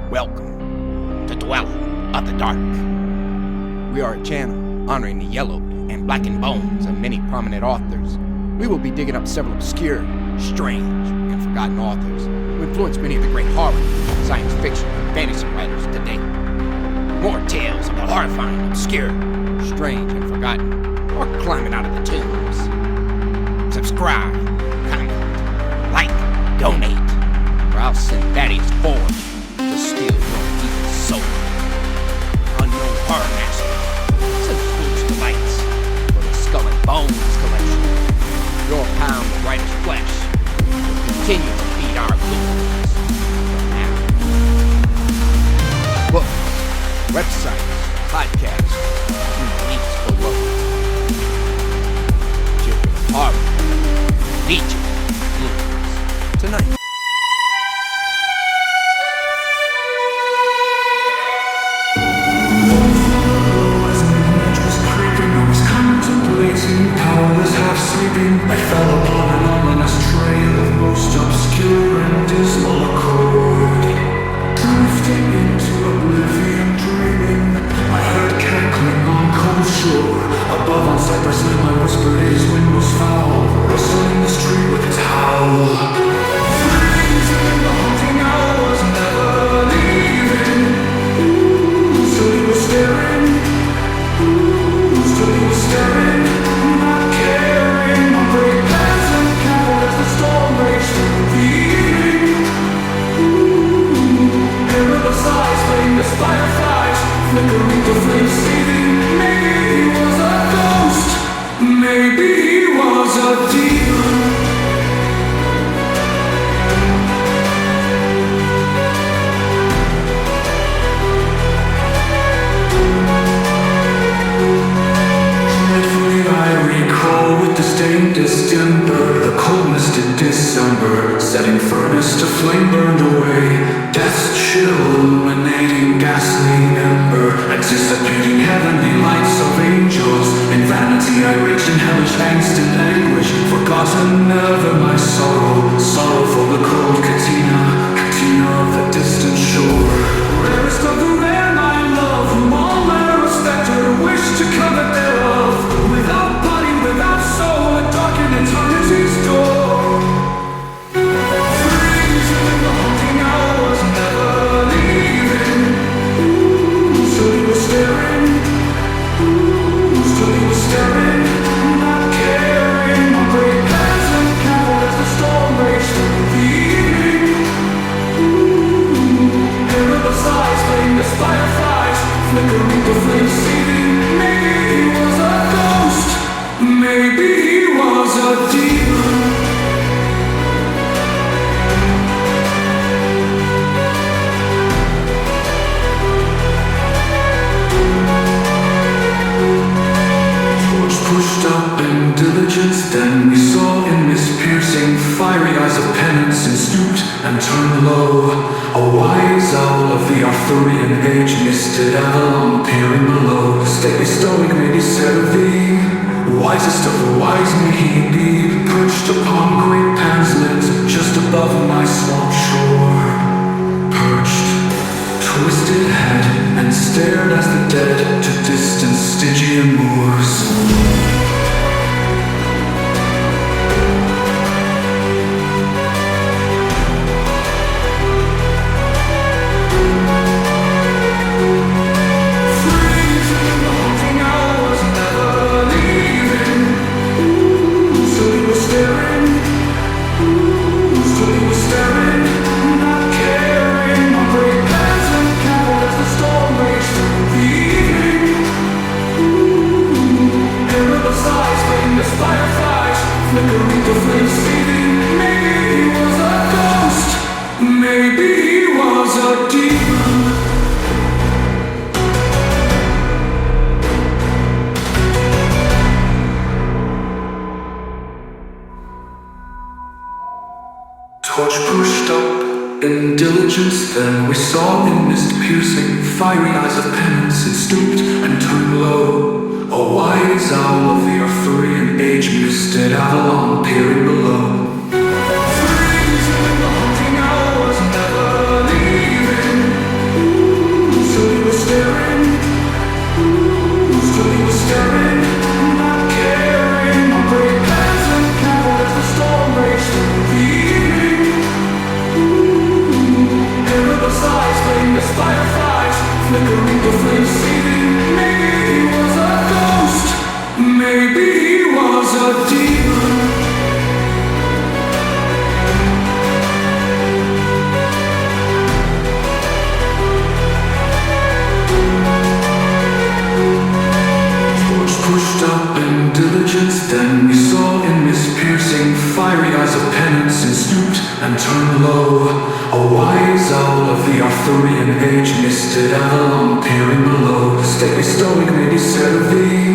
Welcome to Dweller of the Dark. We are a channel honoring the yellowed and blackened bones of many prominent authors. We will be digging up several obscure, strange, and forgotten authors who influenced many of the great horror, science fiction, and fantasy writers today. More tales of the horrifying, obscure, strange, and forgotten, or climbing out of the tombs. Subscribe, comment, like, donate, or I'll send Thaddeus forward to steal your evil soul. Unknown horror master, send foolish delights for the Skull and Bones collection. Your pound of writer's flesh will continue to feed our ghouls from now. Books, websites, podcasts, and links below. Children of horror, Legion of ghouls. Tonight. Powerless, half sleeping, I fell upon an ominous trail of most obscure and dismal accord. Drifting into oblivion, dreaming, my head cackling on cold shore. Above on Cypress Hill, I whispered his wind was foul, rustling the street with its howl. Freezing, the haunting hours never leaving. Still he was staring. Still he was staring. Fireflies, flickering the flames seething. Maybe he was a ghost. Maybe he was a demon. Dreadfully I recall with disdain distemper the cold misted December, setting furnace to flame burned away. Death's chill illuminating ghastly ember, anticipating heavenly lights of angels. In vanity I raged in hellish angst and anguish, forgotten never my sorrow, sorrow for the cold Katina, Katina of the distant shore. Rarest of the rare I love, whom all manner of spectre wish to covet thereof. Without body, without soul, a darkened eternity's door. Fireflies, flickering the flames seething. Maybe he was a ghost. Maybe he was a demon. Torch pushed up in diligence, then we saw in his piercing, fiery eyes of penance, and stooped and turned low. A wise owl of the Arthurian age, misted Avalon peering below. Stately stoic may be said of thee, wisest of the wise may he be, perched upon great Pan's lids, just above my swamp shore. Perched, twisted head, and stared as the dead to distant Stygian moors. Flickering the flames seething. Maybe he was a ghost. Maybe he was a demon. Torch pushed up in diligence, then we saw in mist piercing, fiery eyes of penance, and stooped and turned low. A wise owl of the Arthurian age, misted Avalon peering below. Freezing the haunting hours. flickering the flames seething. Maybe he was a ghost, maybe he was a demon. Pushed up in diligence, then we saw in his piercing, fiery eyes of penance, and stooped and turned low. A wise owl of the Arthurian age, misted Avalon peering below. Stately stoic may be said of thee,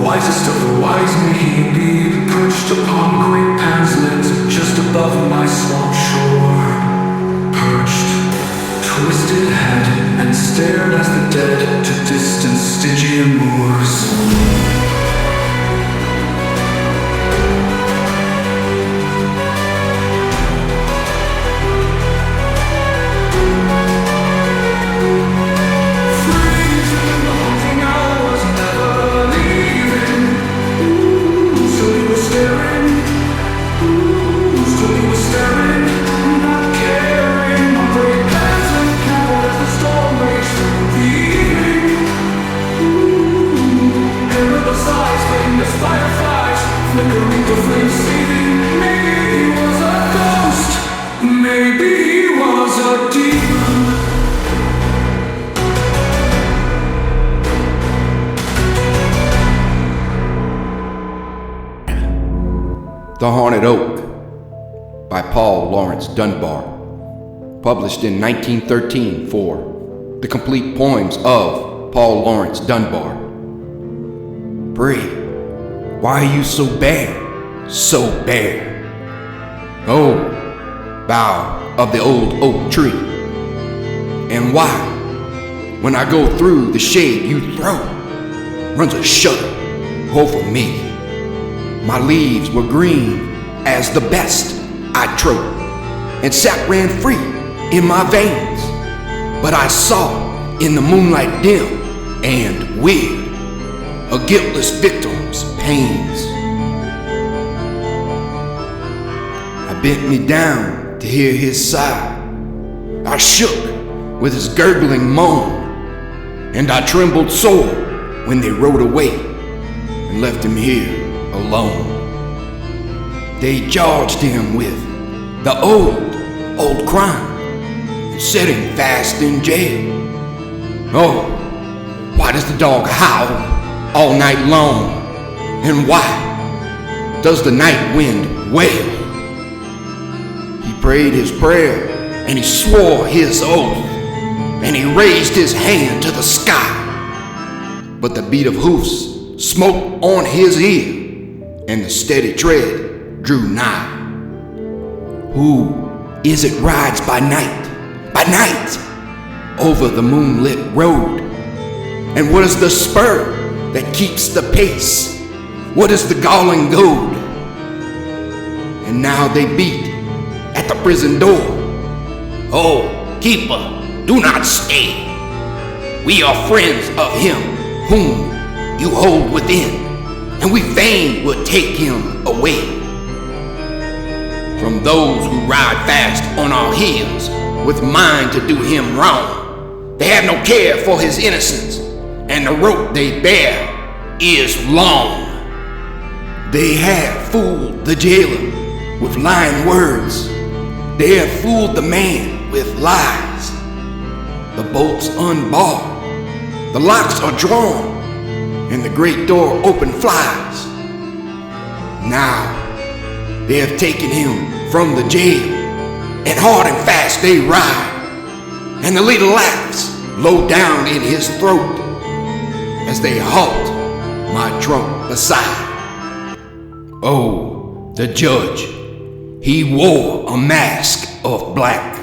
wisest of the wise may he be, perched upon great Pan's lids, just above my swamp shore. Perched, twisted head, and stared as the dead to distant Stygian moors. Flickering the flames seething. Maybe he was a ghost, maybe he was a demon. The Haunted Oak by Paul Laurence Dunbar, published in 1913 for The Complete Poems of Paul Laurence Dunbar. Pray, why are you so bare, so bare? Oh, bough of the old oak tree. And why, when I go through the shade you throw, runs a shudder over me? My leaves were green as the best I trode, and sap ran free in my veins. But I saw in the moonlight dim and weird a guiltless victim's pains. I bent me down to hear his sigh. I shook with his gurgling moan, and I trembled sore when they rode away and left him here alone. They charged him with the old crime and set him fast in jail. Oh, why does the dog howl all night long? And why does the night wind wail? He prayed his prayer and he swore his oath, and he raised his hand to the sky. But the beat of hoofs smote on his ear, and the steady tread drew nigh. Who is it rides by night, over the moonlit road? And what is the spur that keeps the pace? What is the galling goad? And now they beat at the prison door. Oh, keeper, do not stay. We are friends of him whom you hold within, and we fain would take him away from those who ride fast on our heels with mind to do him wrong. They have no care for his innocence, and the rope they bear is long. They have fooled the jailer with lying words. They have fooled the man with lies. The bolts unbarred, the locks are drawn, and the great door open flies. Now they have taken him from the jail, and hard and fast they ride, and the leader laughs low down in his throat as they halt my trunk beside. Oh, the judge, he wore a mask of black,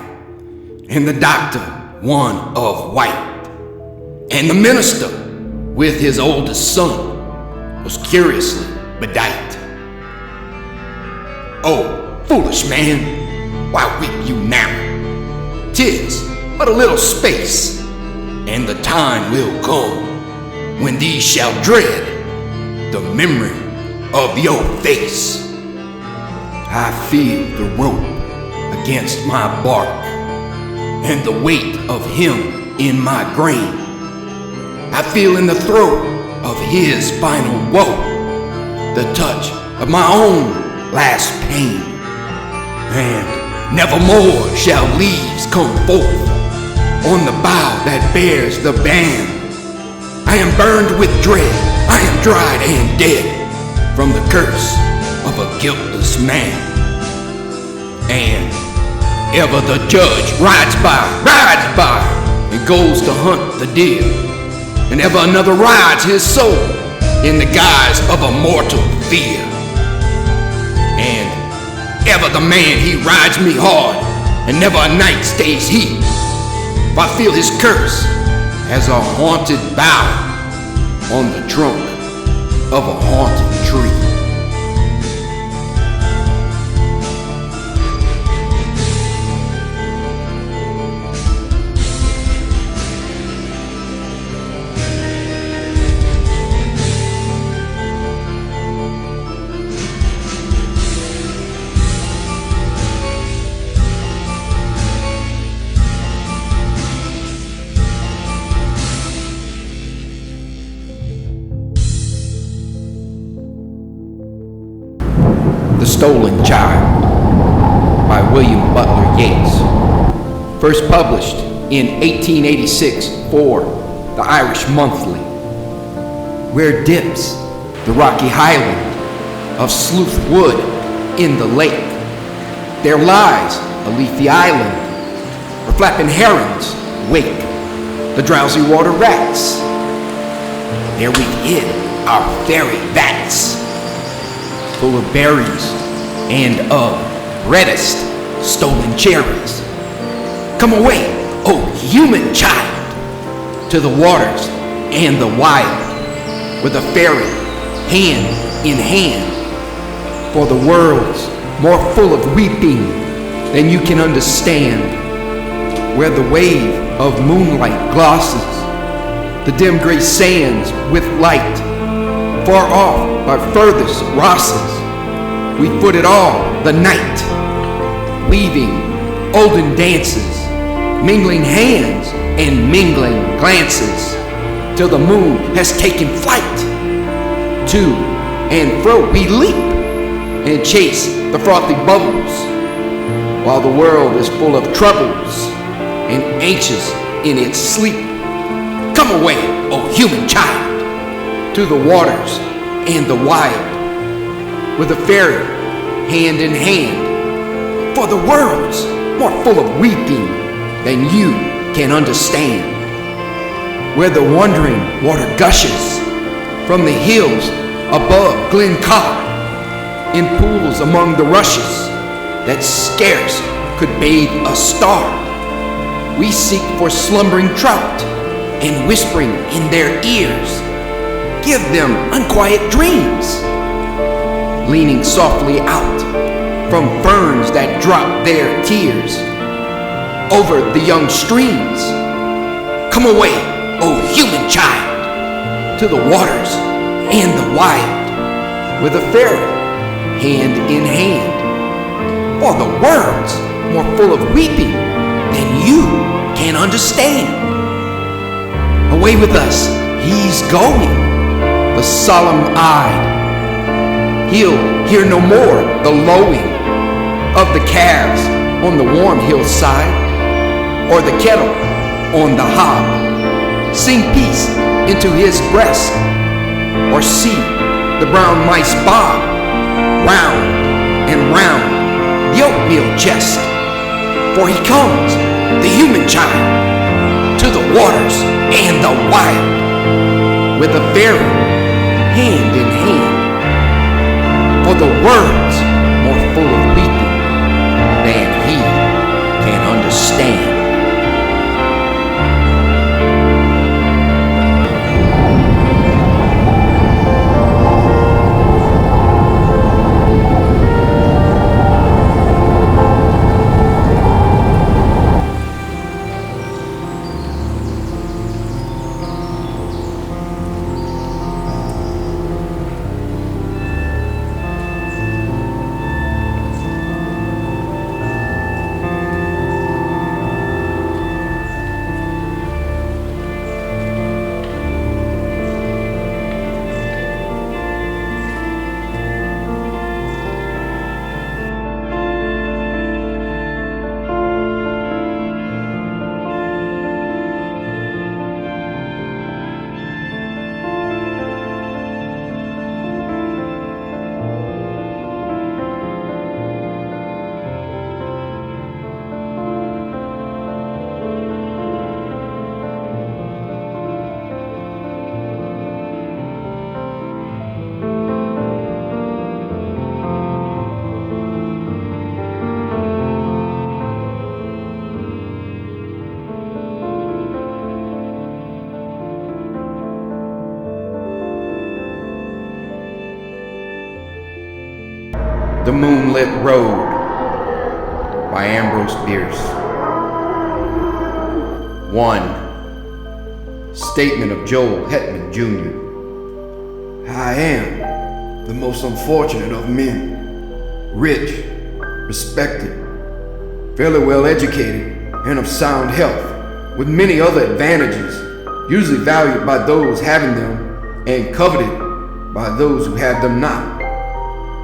and the doctor one of white, and the minister with his oldest son was curiously bedight. Oh, foolish man, why weep you now? 'Tis but a little space, and the time will come when these shall dread the memory of your face. I feel the rope against my bark, and the weight of him in my grain. I feel in the throat of his final woe the touch of my own last pain. And nevermore shall leaves come forth on the bough that bears the ban. I am burned with dread, I am dried and dead from the curse of a guiltless man. And ever the judge rides by, and goes to hunt the deer. And ever another rides his soul in the guise of a mortal fear. And ever the man he rides me hard, and never a night stays he. If I feel his curse as a haunted bough on the trunk of a haunted tree. The Stolen Child by William Butler Yeats. First published in 1886 for the Irish Monthly. Where dips the rocky highland of Sleuth Wood in the lake, there lies a leafy island where flapping herons wake the drowsy water rats. There we hid our fairy vats, full of berries and of reddest stolen cherries. Come away, O human child, to the waters and the wild, with a fairy hand in hand, for the world's more full of weeping than you can understand, where the wave of moonlight glosses the dim gray sands with light. Far off by furthest Rosses, we footed all the night, weaving olden dances, mingling hands and mingling glances, till the moon has taken flight. To and fro we leap and chase the frothy bubbles, while the world is full of troubles and anxious in its sleep. Come away, O human child, to the waters and the wild, with a fairy hand in hand, for the world's more full of weeping than you can understand, where the wandering water gushes from the hills above Glen Collar, in pools among the rushes that scarce could bathe a star. We seek for slumbering trout, and whispering in their ears, give them unquiet dreams, leaning softly out from ferns that drop their tears over the young streams. Come away, O human child, to the waters and the wild, with a fairy hand in hand, for the world's more full of weeping than you can understand. Away with us, he's going, the solemn-eyed. He'll hear no more the lowing of the calves on the warm hillside, or the kettle on the hob sing peace into his breast, or see the brown mice bob round and round the oatmeal chest. For he comes, the human child, to the waters and the wild, with a fairy hand in hand, for the world's more full of weeping than he can understand. The Moonlit Road by Ambrose Bierce. 1. Statement of Joel Hetman Jr. I am the most unfortunate of men, rich, respected, fairly well educated, and of sound health, with many other advantages, usually valued by those having them and coveted by those who have them not.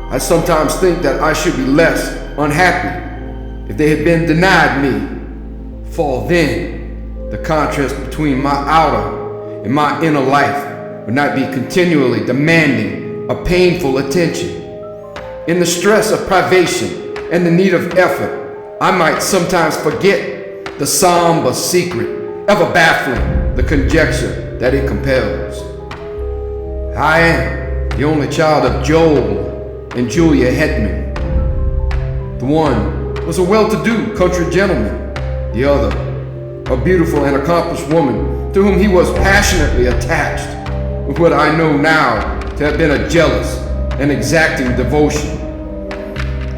I sometimes think that I should be less unhappy if they had been denied me, for then the contrast between my outer and my inner life would not be continually demanding a painful attention. In the stress of privation and the need of effort, I might sometimes forget the somber secret, ever baffling the conjecture that it compels. I am the only child of Joel and Julia Hetman. The one was a well-to-do country gentleman, the other a beautiful and accomplished woman to whom he was passionately attached, with what I know now to have been a jealous and exacting devotion.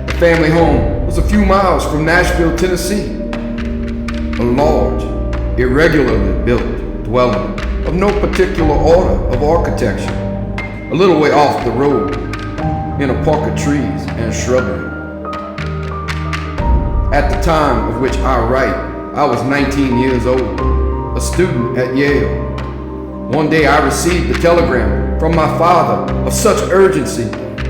The family home was a few miles from Nashville, Tennessee, a large, irregularly built dwelling of no particular order of architecture, a little way off the road, in a park of trees and shrubbery. At the time of which I write, I was 19 years old, a student at Yale. One day I received a telegram from my father of such urgency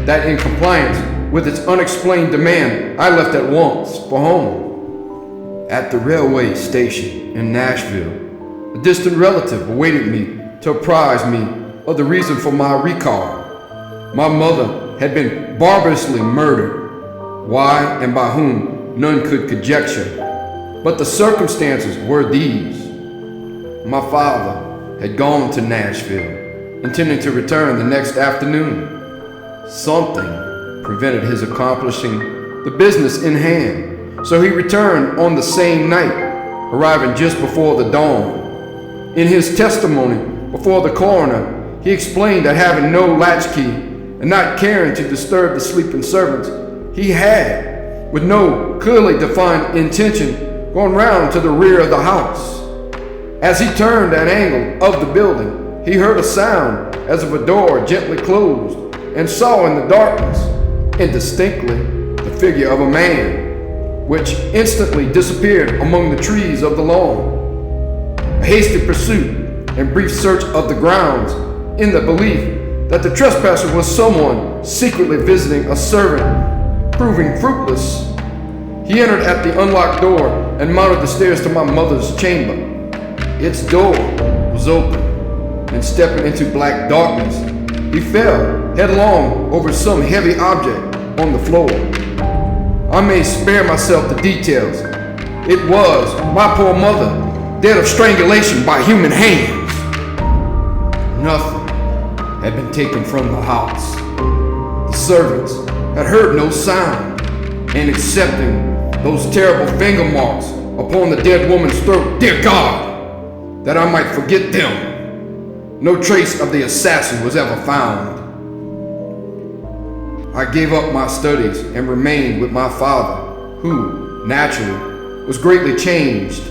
that in compliance with its unexplained demand, I left at once for home. At the railway station in Nashville, a distant relative awaited me to apprise me of the reason for my recall. My mother had been barbarously murdered. Why and by whom, none could conjecture. But the circumstances were these. My father had gone to Nashville, intending to return the next afternoon. Something prevented his accomplishing the business in hand, so he returned on the same night, arriving just before the dawn. In his testimony before the coroner, he explained that having no latchkey and not caring to disturb the sleeping servants, he had, with no clearly defined intention, gone round to the rear of the house. As he turned an angle of the building, he heard a sound as of a door gently closed and saw in the darkness, indistinctly, the figure of a man, which instantly disappeared among the trees of the lawn. A hasty pursuit and brief search of the grounds, in the belief that the trespasser was someone secretly visiting a servant, proving fruitless, he entered at the unlocked door and mounted the stairs to my mother's chamber. Its door was open, and stepping into black darkness, he fell headlong over some heavy object on the floor. I may spare myself the details. It was my poor mother, dead of strangulation by human hands. Nothing had been taken from the house. The servants had heard no sound, and excepting those terrible finger marks upon the dead woman's throat, dear God, that I might forget them, no trace of the assassin was ever found. I gave up my studies and remained with my father, who, naturally, was greatly changed.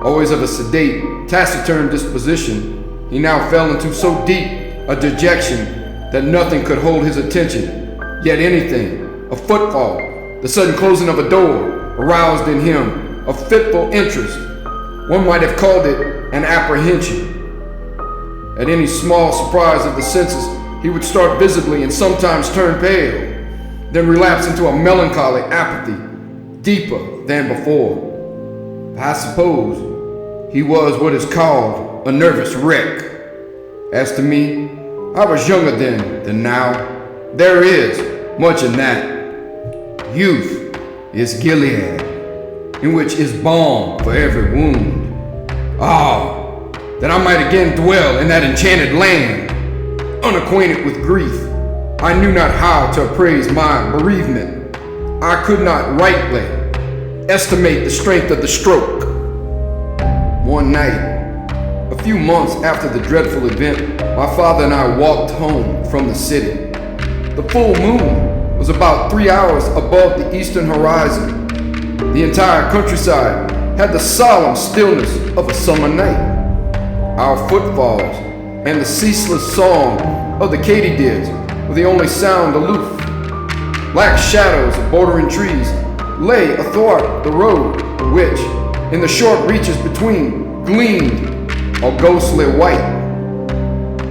Always of a sedate, taciturn disposition, he now fell into so deep a dejection that nothing could hold his attention, yet anything, a footfall, the sudden closing of a door, aroused in him a fitful interest. One might have called it an apprehension. At any small surprise of the senses, he would start visibly and sometimes turn pale, then relapse into a melancholy apathy, deeper than before. I suppose he was what is called a nervous wreck. As to me, I was younger then than now. There is much in that. Youth is Gilead, in which is balm for every wound. Ah, that I might again dwell in that enchanted land. Unacquainted with grief, I knew not how to appraise my bereavement. I could not rightly estimate the strength of the stroke. One night, a few months after the dreadful event, my father and I walked home from the city. The full moon was about 3 hours above the eastern horizon. The entire countryside had the solemn stillness of a summer night. Our footfalls and the ceaseless song of the katydids were the only sound aloof. Black shadows of bordering trees lay athwart the road, which, in the short reaches between, gleamed a ghostly white.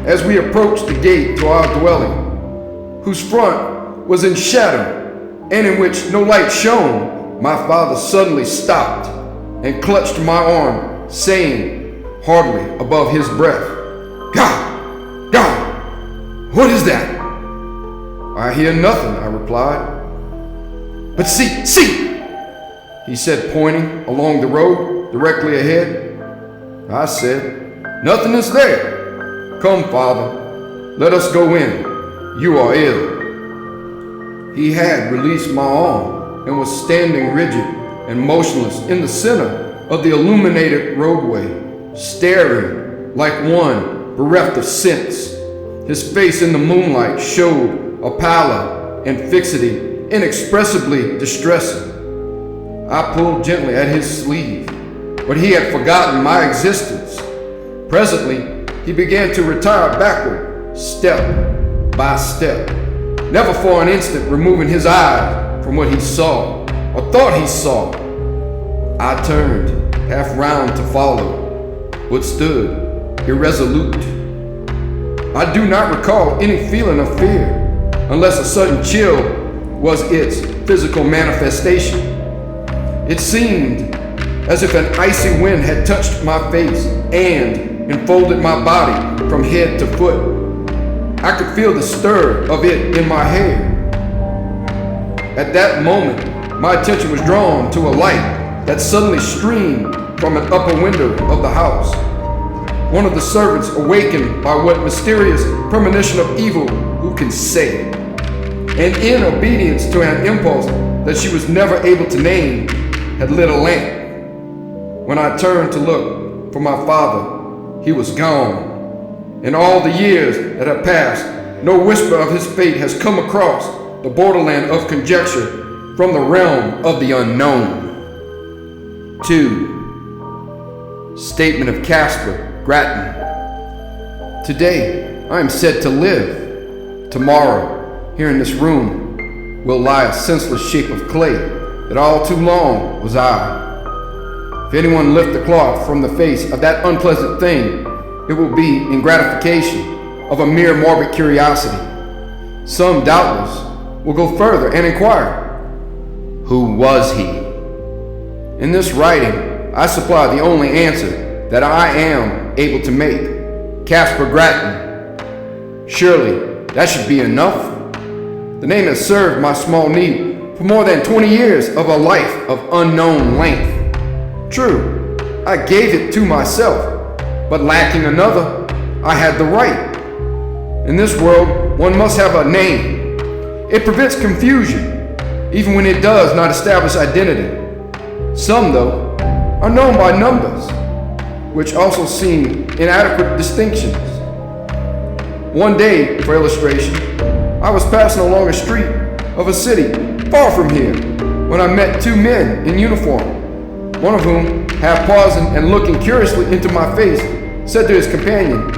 As we approached the gate to our dwelling, whose front was in shadow and in which no light shone, my father suddenly stopped and clutched my arm, saying, hardly above his breath, "God! God! What is that?" "I hear nothing," I replied. "But see!" he said, pointing along the road directly ahead. I said, "Nothing is there. Come, Father, let us go in. You are ill." He had released my arm and was standing rigid and motionless in the center of the illuminated roadway, staring like one bereft of sense. His face in the moonlight showed a pallor and fixity inexpressibly distressing. I pulled gently at his sleeve, but he had forgotten my existence. Presently, he began to retire backward, step by step, never for an instant removing his eyes from what he saw, or thought he saw. I turned half round to follow, but stood irresolute. I do not recall any feeling of fear, unless a sudden chill was its physical manifestation. It seemed as if an icy wind had touched my face and enfolded my body from head to foot. I could feel the stir of it in my hair. At that moment, my attention was drawn to a light that suddenly streamed from an upper window of the house. One of the servants, awakened by what mysterious premonition of evil who can say, and in obedience to an impulse that she was never able to name, had lit a lamp. When I turned to look for my father, he was gone. In all the years that have passed, no whisper of his fate has come across the borderland of conjecture from the realm of the unknown. 2. Statement of Casper Grattan. Today, I am said to live. Tomorrow, here in this room, will lie a senseless shape of clay that all too long was I. If anyone lift the cloth from the face of that unpleasant thing, it will be in gratification of a mere morbid curiosity. Some, doubtless, will go further and inquire, who was he? In this writing, I supply the only answer that I am able to make. Casper Grattan. Surely, that should be enough. The name has served my small need for more than 20 years of a life of unknown length. True, I gave it to myself, but lacking another, I had the right. In this world, one must have a name. It prevents confusion, even when it does not establish identity. Some, though, are known by numbers, which also seem inadequate distinctions. One day, for illustration, I was passing along a street of a city far from here when I met two men in uniform. One of whom, half pausing and looking curiously into my face, said to his companion,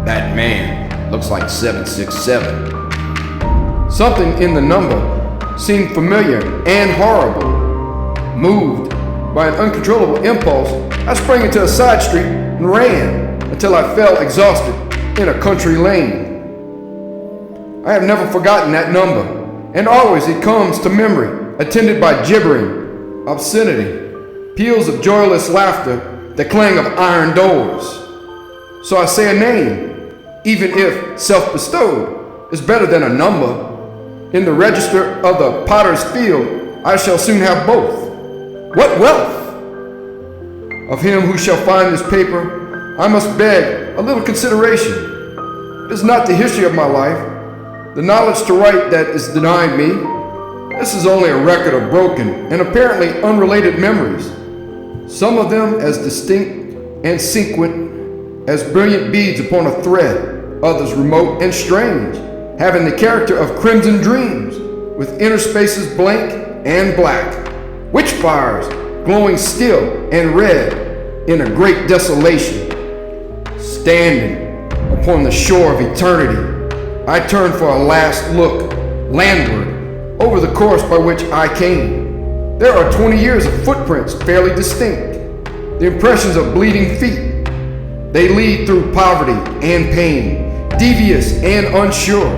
"That man looks like 767. Something in the number seemed familiar and horrible. Moved by an uncontrollable impulse, I sprang into a side street and ran until I fell exhausted in a country lane. I have never forgotten that number, and always it comes to memory, attended by gibbering, obscenity, peals of joyless laughter, the clang of iron doors. So I say a name, even if self-bestowed, is better than a number. In the register of the potter's field, I shall soon have both. What wealth! Of him who shall find this paper, I must beg a little consideration. It is not the history of my life, the knowledge to write that is denied me. This is only a record of broken and apparently unrelated memories, some of them as distinct and sequent as brilliant beads upon a thread, others remote and strange, having the character of crimson dreams, with inner spaces blank and black, witch fires glowing still and red in a great desolation. Standing upon the shore of eternity, I turned for a last look landward over the course by which I came. There are 20 years of footprints fairly distinct, the impressions of bleeding feet. They lead through poverty and pain, devious and unsure,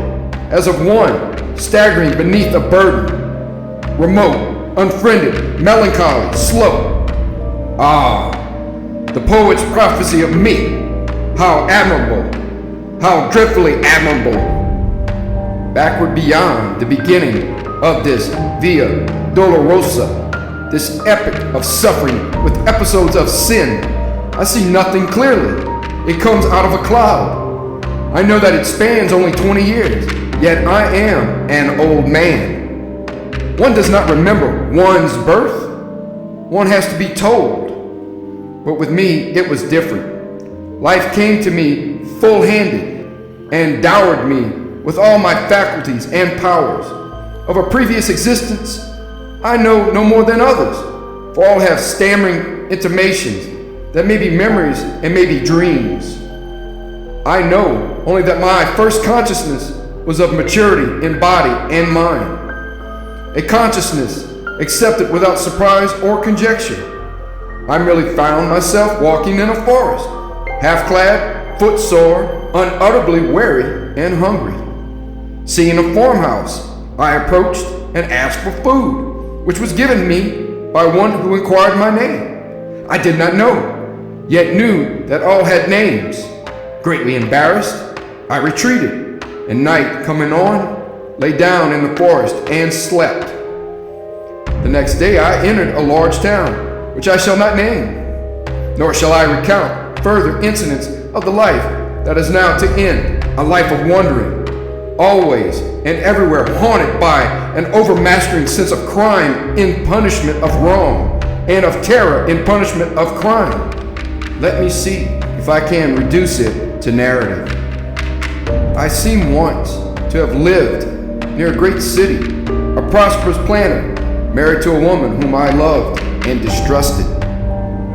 as of one staggering beneath a burden, remote, unfriended, melancholy, slow. Ah, the poet's prophecy of me, how admirable, how dreadfully admirable. Backward beyond the beginning of this Via Dolorosa, this epic of suffering with episodes of sin, I see nothing clearly. It comes out of a cloud. I know that it spans only 20 years, yet I am an old man. One does not remember one's birth. One has to be told. But with me, it was different. Life came to me full-handed and dowered me with all my faculties and powers. Of a previous existence, I know no more than others, for all have stammering intimations that may be memories and may be dreams. I know only that my first consciousness was of maturity in body and mind, a consciousness accepted without surprise or conjecture. I merely found myself walking in a forest, half-clad, footsore, unutterably weary and hungry. Seeing a farmhouse, I approached and asked for food, which was given me by one who inquired my name. I did not know, yet knew that all had names. Greatly embarrassed, I retreated, and night coming on, lay down in the forest and slept. The next day I entered a large town, which I shall not name, nor shall I recount further incidents of the life that is now to end, a life of wandering, always and everywhere haunted by an overmastering sense of crime in punishment of wrong, and of terror in punishment of crime. Let me see if I can reduce it to narrative. I seem once to have lived near a great city, a prosperous planter, married to a woman whom I loved and distrusted.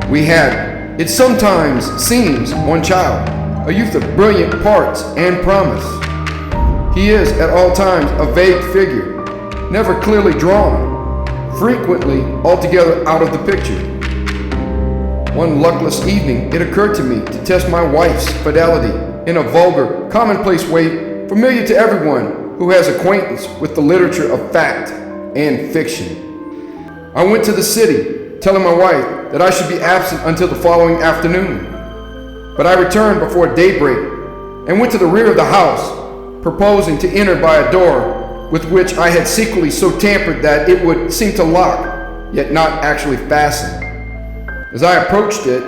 We had, it sometimes seems, one child, a youth of brilliant parts and promise. He is at all times a vague figure, never clearly drawn, frequently altogether out of the picture. One luckless evening, it occurred to me to test my wife's fidelity in a vulgar, commonplace way familiar to everyone who has acquaintance with the literature of fact and fiction. I went to the city, telling my wife that I should be absent until the following afternoon. But I returned before daybreak and went to the rear of the house, proposing to enter by a door with which I had secretly so tampered that it would seem to lock, yet not actually fasten. As I approached it,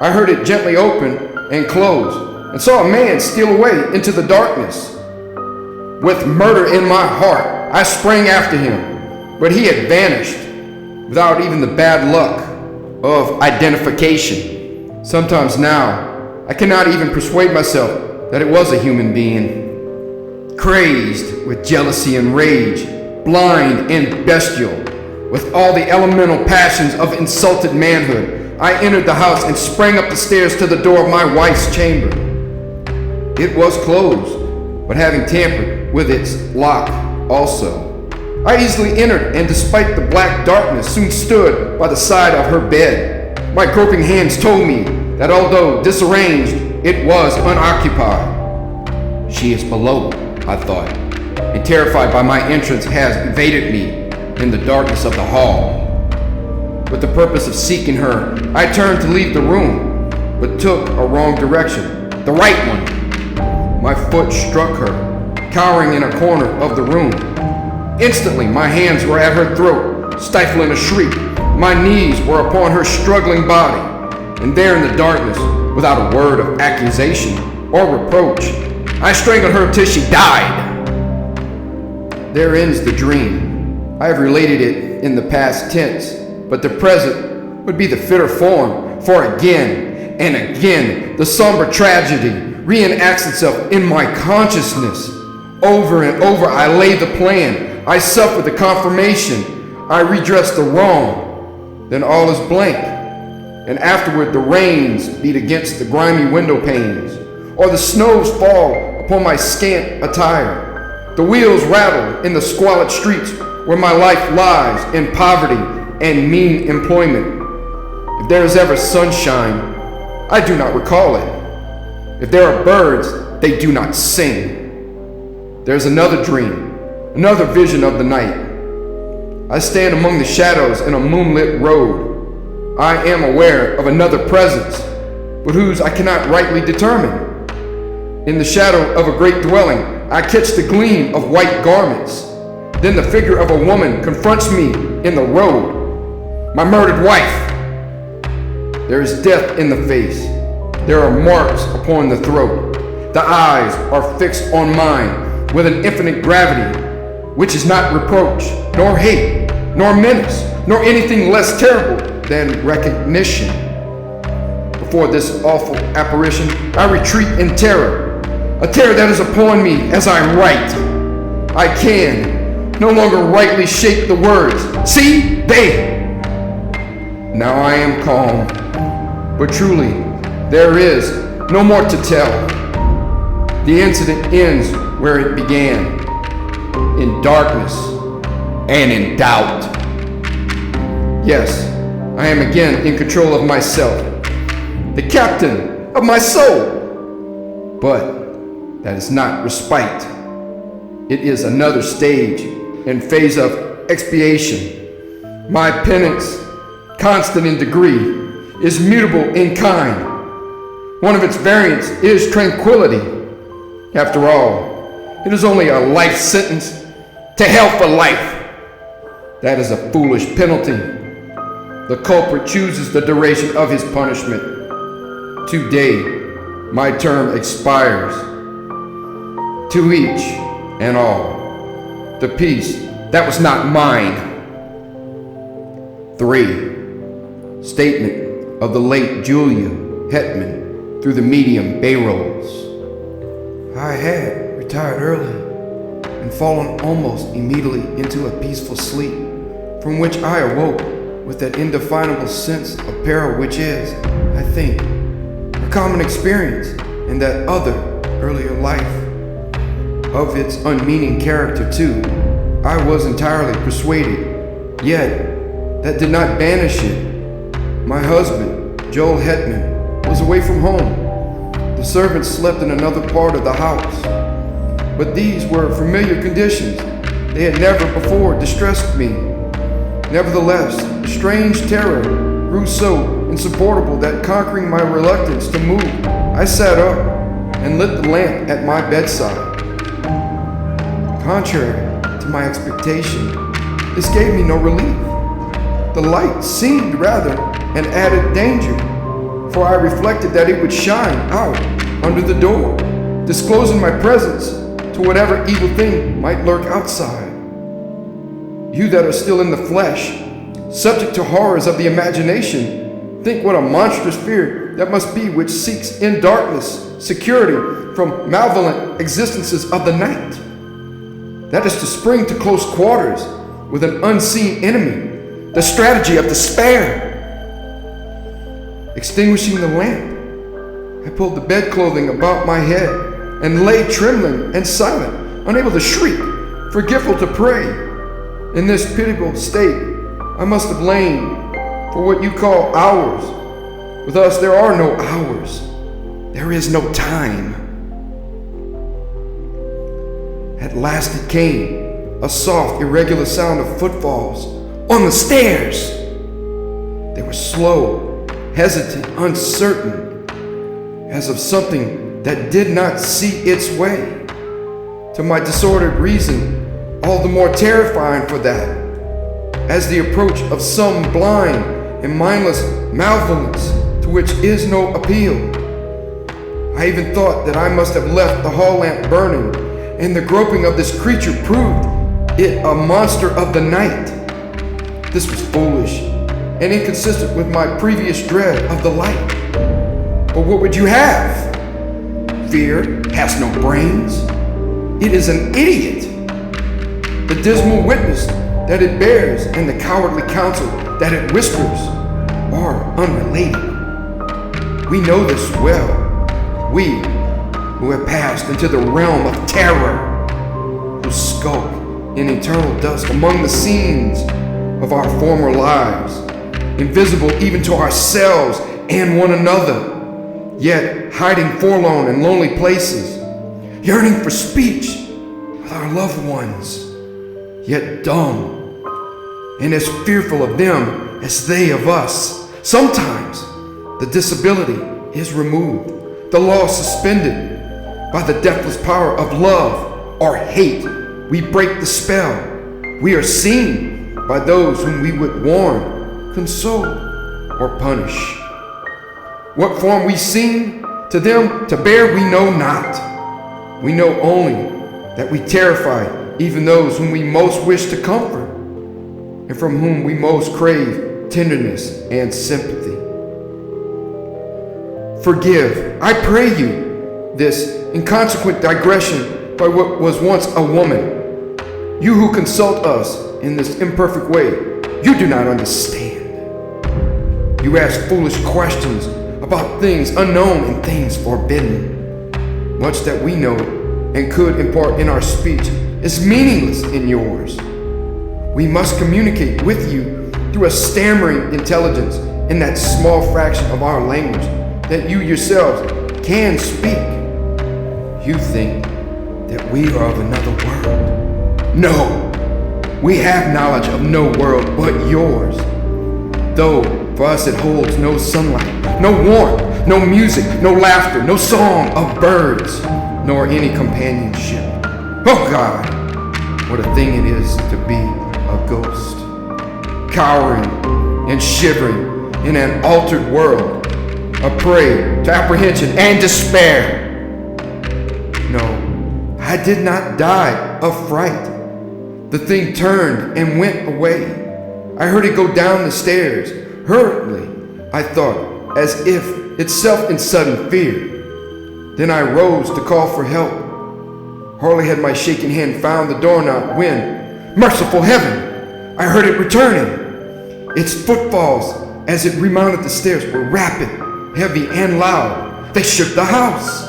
I heard it gently open and close, and saw a man steal away into the darkness. With murder in my heart, I sprang after him, but he had vanished, without even the bad luck of identification. Sometimes now, I cannot even persuade myself that it was a human being. Crazed with jealousy and rage, blind and bestial, with all the elemental passions of insulted manhood, I entered the house and sprang up the stairs to the door of my wife's chamber. It was closed, but having tampered with its lock also, I easily entered, and despite the black darkness, soon stood by the side of her bed. My groping hands told me that although disarranged, it was unoccupied. She is below, I thought, and terrified by my entrance has evaded me in the darkness of the hall. With the purpose of seeking her, I turned to leave the room, but took a wrong direction, the right one. My foot struck her, cowering in a corner of the room. Instantly, my hands were at her throat, stifling a shriek. My knees were upon her struggling body, and there in the darkness, without a word of accusation or reproach, I strangled her till she died. There ends the dream. I have related it in the past tense, but the present would be the fitter form, for again and again the somber tragedy reenacts itself in my consciousness. Over and over I lay the plan I suffer the confirmation. I redress the wrong. Then all is blank. And afterward the rains beat against the grimy window panes, or the snows fall upon my scant attire. The wheels rattle in the squalid streets where my life lies in poverty and mean employment. If there is ever sunshine, I do not recall it. If there are birds, they do not sing. There's another dream, another vision of the night. I stand among the shadows in a moonlit road. I am aware of another presence, but whose I cannot rightly determine. In the shadow of a great dwelling, I catch the gleam of white garments. Then the figure of a woman confronts me in the road. My murdered wife. There is death in the face. There are marks upon the throat. The eyes are fixed on mine with an infinite gravity, which is not reproach, nor hate, nor menace, nor anything less terrible than recognition. Before this awful apparition, I retreat in terror, a terror that is upon me as I write. I can no longer rightly shape the words. See, they. Now I am calm, but truly, there is no more to tell. The incident ends where it began, in darkness and in doubt. Yes, I am again in control of myself, the captain of my soul. But that is not respite. It is another stage and phase of expiation. My penance, constant in degree, is mutable in kind. One of its variants is tranquility. After all, it is only a life sentence to hell for life. That is a foolish penalty. The culprit chooses the duration of his punishment. Today, my term expires. To each and all, the peace that was not mine. 3. Statement of the late Julia Hetman through the medium Bayrolls. I had retired early and fallen almost immediately into a peaceful sleep, from which I awoke with that indefinable sense of peril which is, I think, a common experience in that other earlier life. Of its unmeaning character, too, I was entirely persuaded, yet that did not banish it. My husband, Joel Hetman, was away from home. The servants slept in another part of the house. But these were familiar conditions. They had never before distressed me. Nevertheless, a strange terror grew so insupportable that, conquering my reluctance to move, I sat up and lit the lamp at my bedside. Contrary to my expectation, this gave me no relief. The light seemed rather an added danger, for I reflected that it would shine out under the door, disclosing my presence to whatever evil thing might lurk outside. You that are still in the flesh, subject to horrors of the imagination, think what a monstrous fear that must be which seeks in darkness security from malevolent existences of the night. That is to spring to close quarters with an unseen enemy, the strategy of despair. Extinguishing the lamp, I pulled the bedclothing about my head and lay trembling and silent, unable to shriek, forgetful to pray. In this pitiable state, I must have lain for what you call hours. With us, there are no hours. There is no time. At last it came, a soft, irregular sound of footfalls on the stairs. They were slow, hesitant, uncertain, as of something that did not see its way. To my disordered reason, all the more terrifying for that, as the approach of some blind and mindless malevolence to which is no appeal. I even thought that I must have left the hall lamp burning, and the groping of this creature proved it a monster of the night. This was foolish and inconsistent with my previous dread of the light. But what would you have? Fear has no brains. It is an idiot. the dismal witness that it bears, and the cowardly counsel that it whispers are unrelated. We know this well, we who have passed into the realm of terror, who skulk in eternal dust among the scenes of our former lives, invisible even to ourselves and one another, yet hiding forlorn in lonely places, yearning for speech with our loved ones, yet dumb, and as fearful of them as they of us. Sometimes the disability is removed, the law suspended. By the deathless power of love or hate, we break the spell. We are seen by those whom we would warn, console, or punish. What form we seem to them to bear, we know not. We know only that we terrify even those whom we most wish to comfort, and from whom we most crave tenderness and sympathy. Forgive, I pray you, this inconsequent digression by what was once a woman. You who consult us in this imperfect way, you do not understand. You ask foolish questions about things unknown and things forbidden. Much that we know and could impart in our speech is meaningless in yours. We must communicate with you through a stammering intelligence in that small fraction of our language that you yourselves can speak. You think that we are of another world. No, we have knowledge of no world but yours. Though for us it holds no sunlight, no warmth, no music, no laughter, no song of birds, nor any companionship. Oh God, what a thing it is to be a ghost, cowering and shivering in an altered world, a prey to apprehension and despair. No, I did not die of fright. The thing turned and went away. I heard it go down the stairs, hurriedly, I thought, as if itself in sudden fear. Then I rose to call for help. Hardly had my shaking hand found the doorknob when, merciful heaven, I heard it returning. Its footfalls as it remounted the stairs were rapid, heavy, and loud. They shook the house.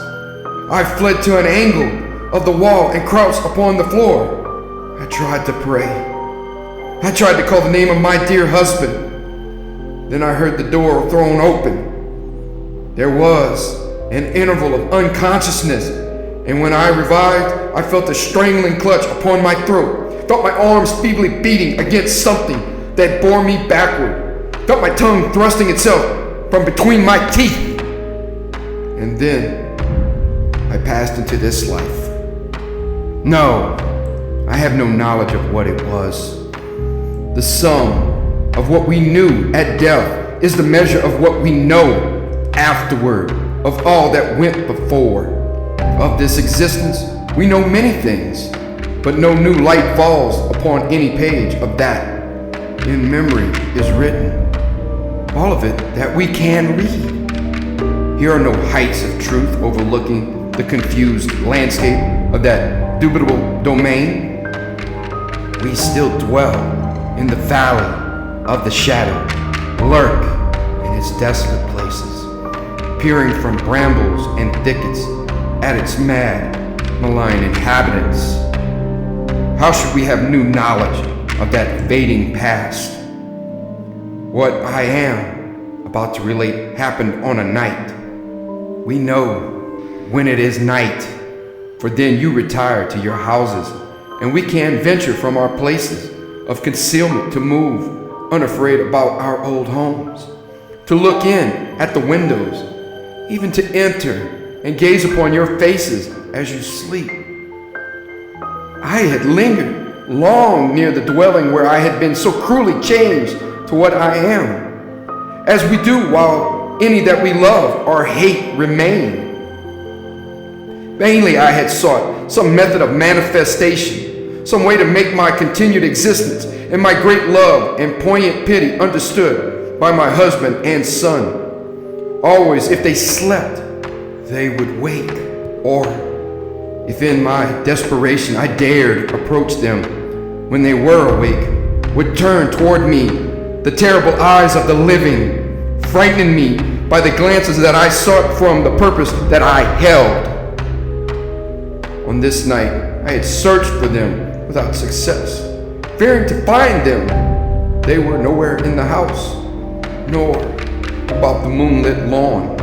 I fled to an angle of the wall and crouched upon the floor. I tried to pray. I tried to call the name of my dear husband. Then I heard the door thrown open. There was an interval of unconsciousness, and when I revived, I felt a strangling clutch upon my throat, felt my arms feebly beating against something that bore me backward, felt my tongue thrusting itself from between my teeth. And then I passed into this life. No, I have no knowledge of what it was. The sum of what we knew at death is the measure of what we know afterward, of all that went before. Of this existence, we know many things, but no new light falls upon any page of that in memory is written. All of it that we can read. Here are no heights of truth overlooking the confused landscape of that dubitable domain. We still dwell in the valley of the shadow, lurk in its desolate places, peering from brambles and thickets at its mad, malign inhabitants. How should we have new knowledge of that fading past? What I am about to relate happened on a night. We know when it is night, for then you retire to your houses, and we can venture from our places of concealment to move, unafraid about our old homes, to look in at the windows, even to enter and gaze upon your faces as you sleep. I had lingered long near the dwelling where I had been so cruelly changed to what I am, as we do while any that we love or hate remain. Vainly I had sought some method of manifestation, some way to make my continued existence and my great love and poignant pity understood by my husband and son. Always, if they slept, they would wake, or if in my desperation I dared approach them, when they were awake, would turn toward me the terrible eyes of the living, frightening me by the glances that I sought from the purpose that I held. On this night, I had searched for them without success, fearing to find them. They were nowhere in the house, nor about the moonlit lawn.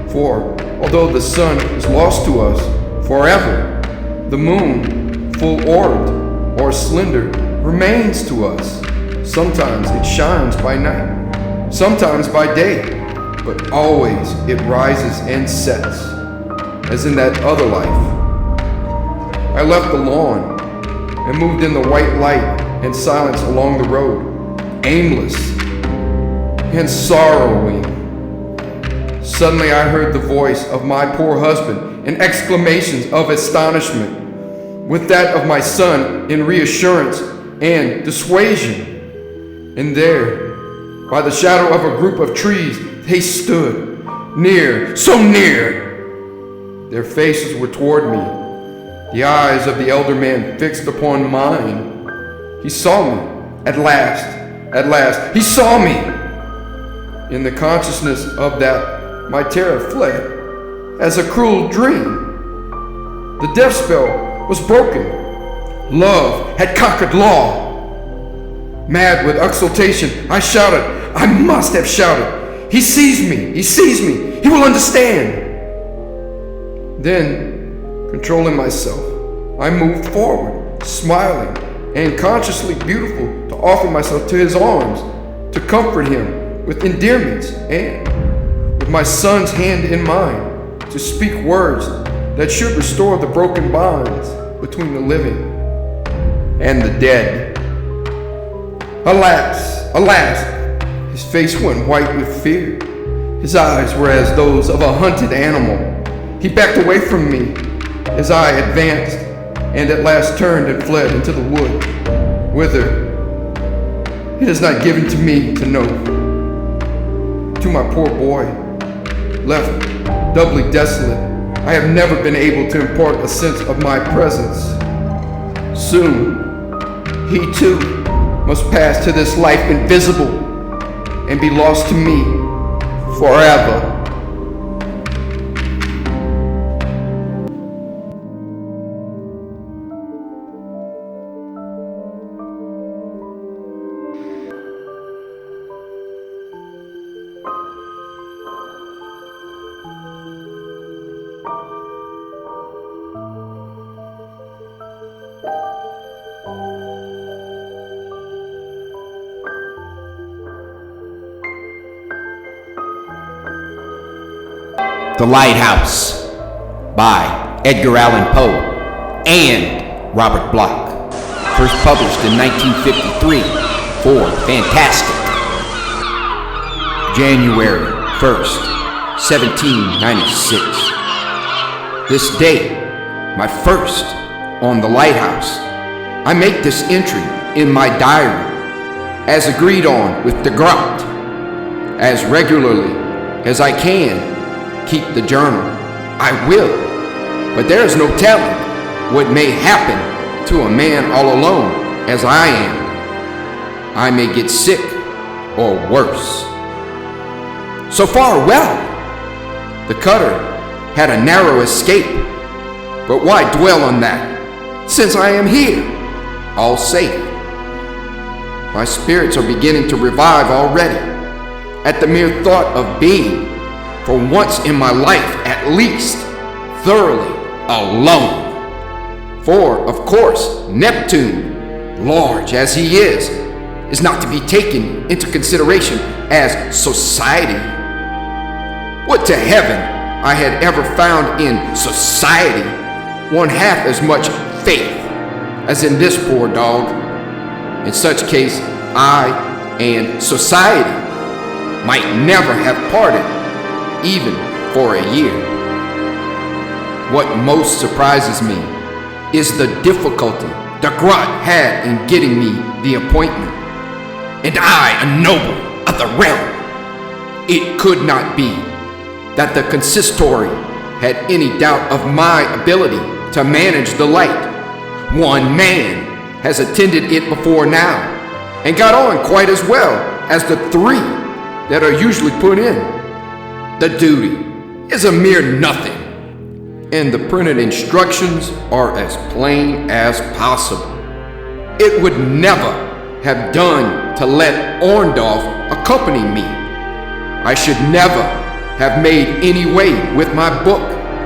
For although the sun is lost to us forever, the moon, full-orbed or slender, remains to us. Sometimes it shines by night, sometimes by day, but always it rises and sets, as in that other life. I left the lawn and moved in the white light and silence along the road, aimless and sorrowing. Suddenly I heard the voice of my poor husband in exclamations of astonishment, with that of my son in reassurance and dissuasion. And there, by the shadow of a group of trees, they stood, near, so near. Their faces were toward me, the eyes of the elder man fixed upon mine. He saw me, at last, he saw me. In the consciousness of that, my terror fled, as a cruel dream. The death spell was broken. Love had conquered law. Mad with exultation, I shouted. I must have shouted. He sees me, he will understand. Then, controlling myself, I moved forward, smiling and consciously beautiful, to offer myself to his arms, to comfort him with endearments, and, with my son's hand in mine, to speak words that should restore the broken bonds between the living and the dead. Alas, alas, his face went white with fear. His eyes were as those of a hunted animal. He backed away from me as I advanced, and at last turned and fled into the wood, whither it is not given to me to know. To my poor boy, left doubly desolate, I have never been able to impart a sense of my presence. Soon, he too must pass to this life invisible and be lost to me forever. The Lighthouse by Edgar Allan Poe and Robert Bloch. First published in 1953 for Fantastic. January 1st, 1796. This day, my first on the Lighthouse, I make this entry in my diary, as agreed on with the Grot, as regularly as I can. Keep the journal. I will, but there is no telling what may happen to a man all alone as I am. I may get sick or worse. So far, well. The cutter had a narrow escape, but why dwell on that, since I am here, all safe. My spirits are beginning to revive already at the mere thought of being, for once in my life at least, thoroughly alone. For, of course, Neptune, large as he is not to be taken into consideration as society. Would to heaven I had ever found in society one half as much faith as in this poor dog. In such case, I and society might never have parted, even for a year. What most surprises me is the difficulty the Grot had in getting me the appointment, and I a noble of the realm. It could not be that the consistory had any doubt of my ability to manage the light. One man has attended it before now, and got on quite as well as the 3 that are usually put in. The duty is a mere nothing, and the printed instructions are as plain as possible. It would never have done to let Orndorff accompany me. I should never have made any way with my book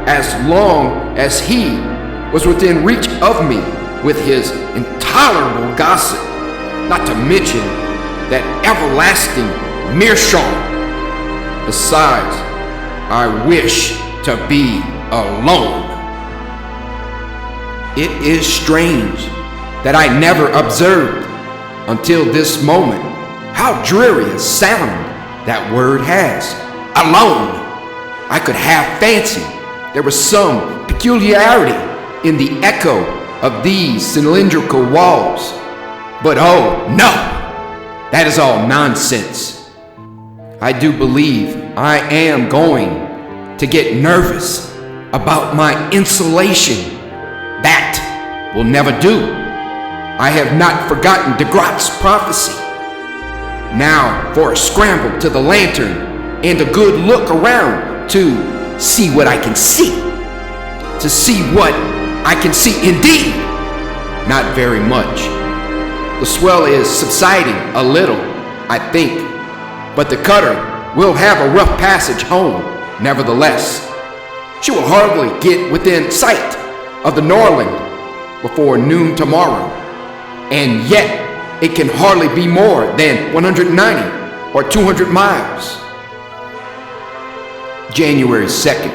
as long as he was within reach of me with his intolerable gossip, not to mention that everlasting meerschaum. Besides, I wish to be alone. It is strange that I never observed until this moment how dreary a sound that word has. Alone. I could have fancied there was some peculiarity in the echo of these cylindrical walls. But oh no, that is all nonsense. I do believe I am going to get nervous about my insulation. That will never do. I have not forgotten de Grotte's prophecy. Now for a scramble to the lantern and a good look around to see what I can see. To see what I can see indeed. Not very much. The swell is subsiding a little, I think, but the cutter will have a rough passage home, nevertheless. She will hardly get within sight of the Norland before noon tomorrow, and yet it can hardly be more than 190 or 200 miles. January 2nd.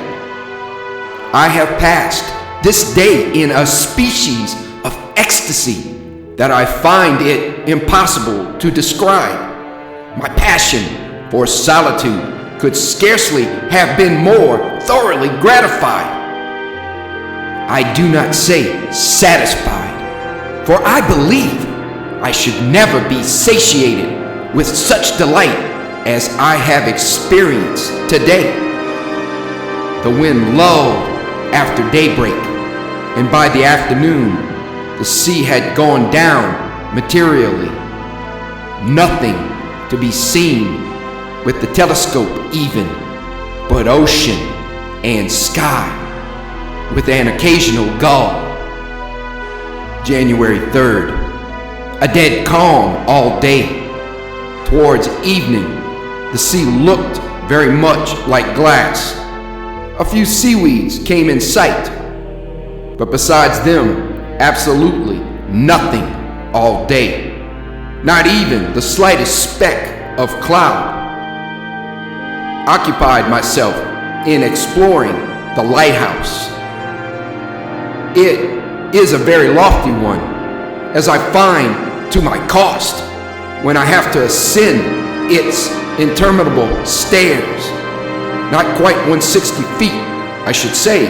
I have passed this day in a species of ecstasy that I find it impossible to describe. My passion for solitude could scarcely have been more thoroughly gratified. I do not say satisfied, for I believe I should never be satiated with such delight as I have experienced today. The wind lulled after daybreak, and by the afternoon, the sea had gone down materially. Nothing to be seen with the telescope even, but ocean and sky, with an occasional gull. January 3rd. A dead calm all day. Towards evening, the sea looked very much like glass. A few seaweeds came in sight, but besides them, absolutely nothing all day. Not even the slightest speck of cloud. Occupied myself in exploring the lighthouse. It is a very lofty one, as I find to my cost when I have to ascend its interminable stairs. Not quite 160 feet, I should say,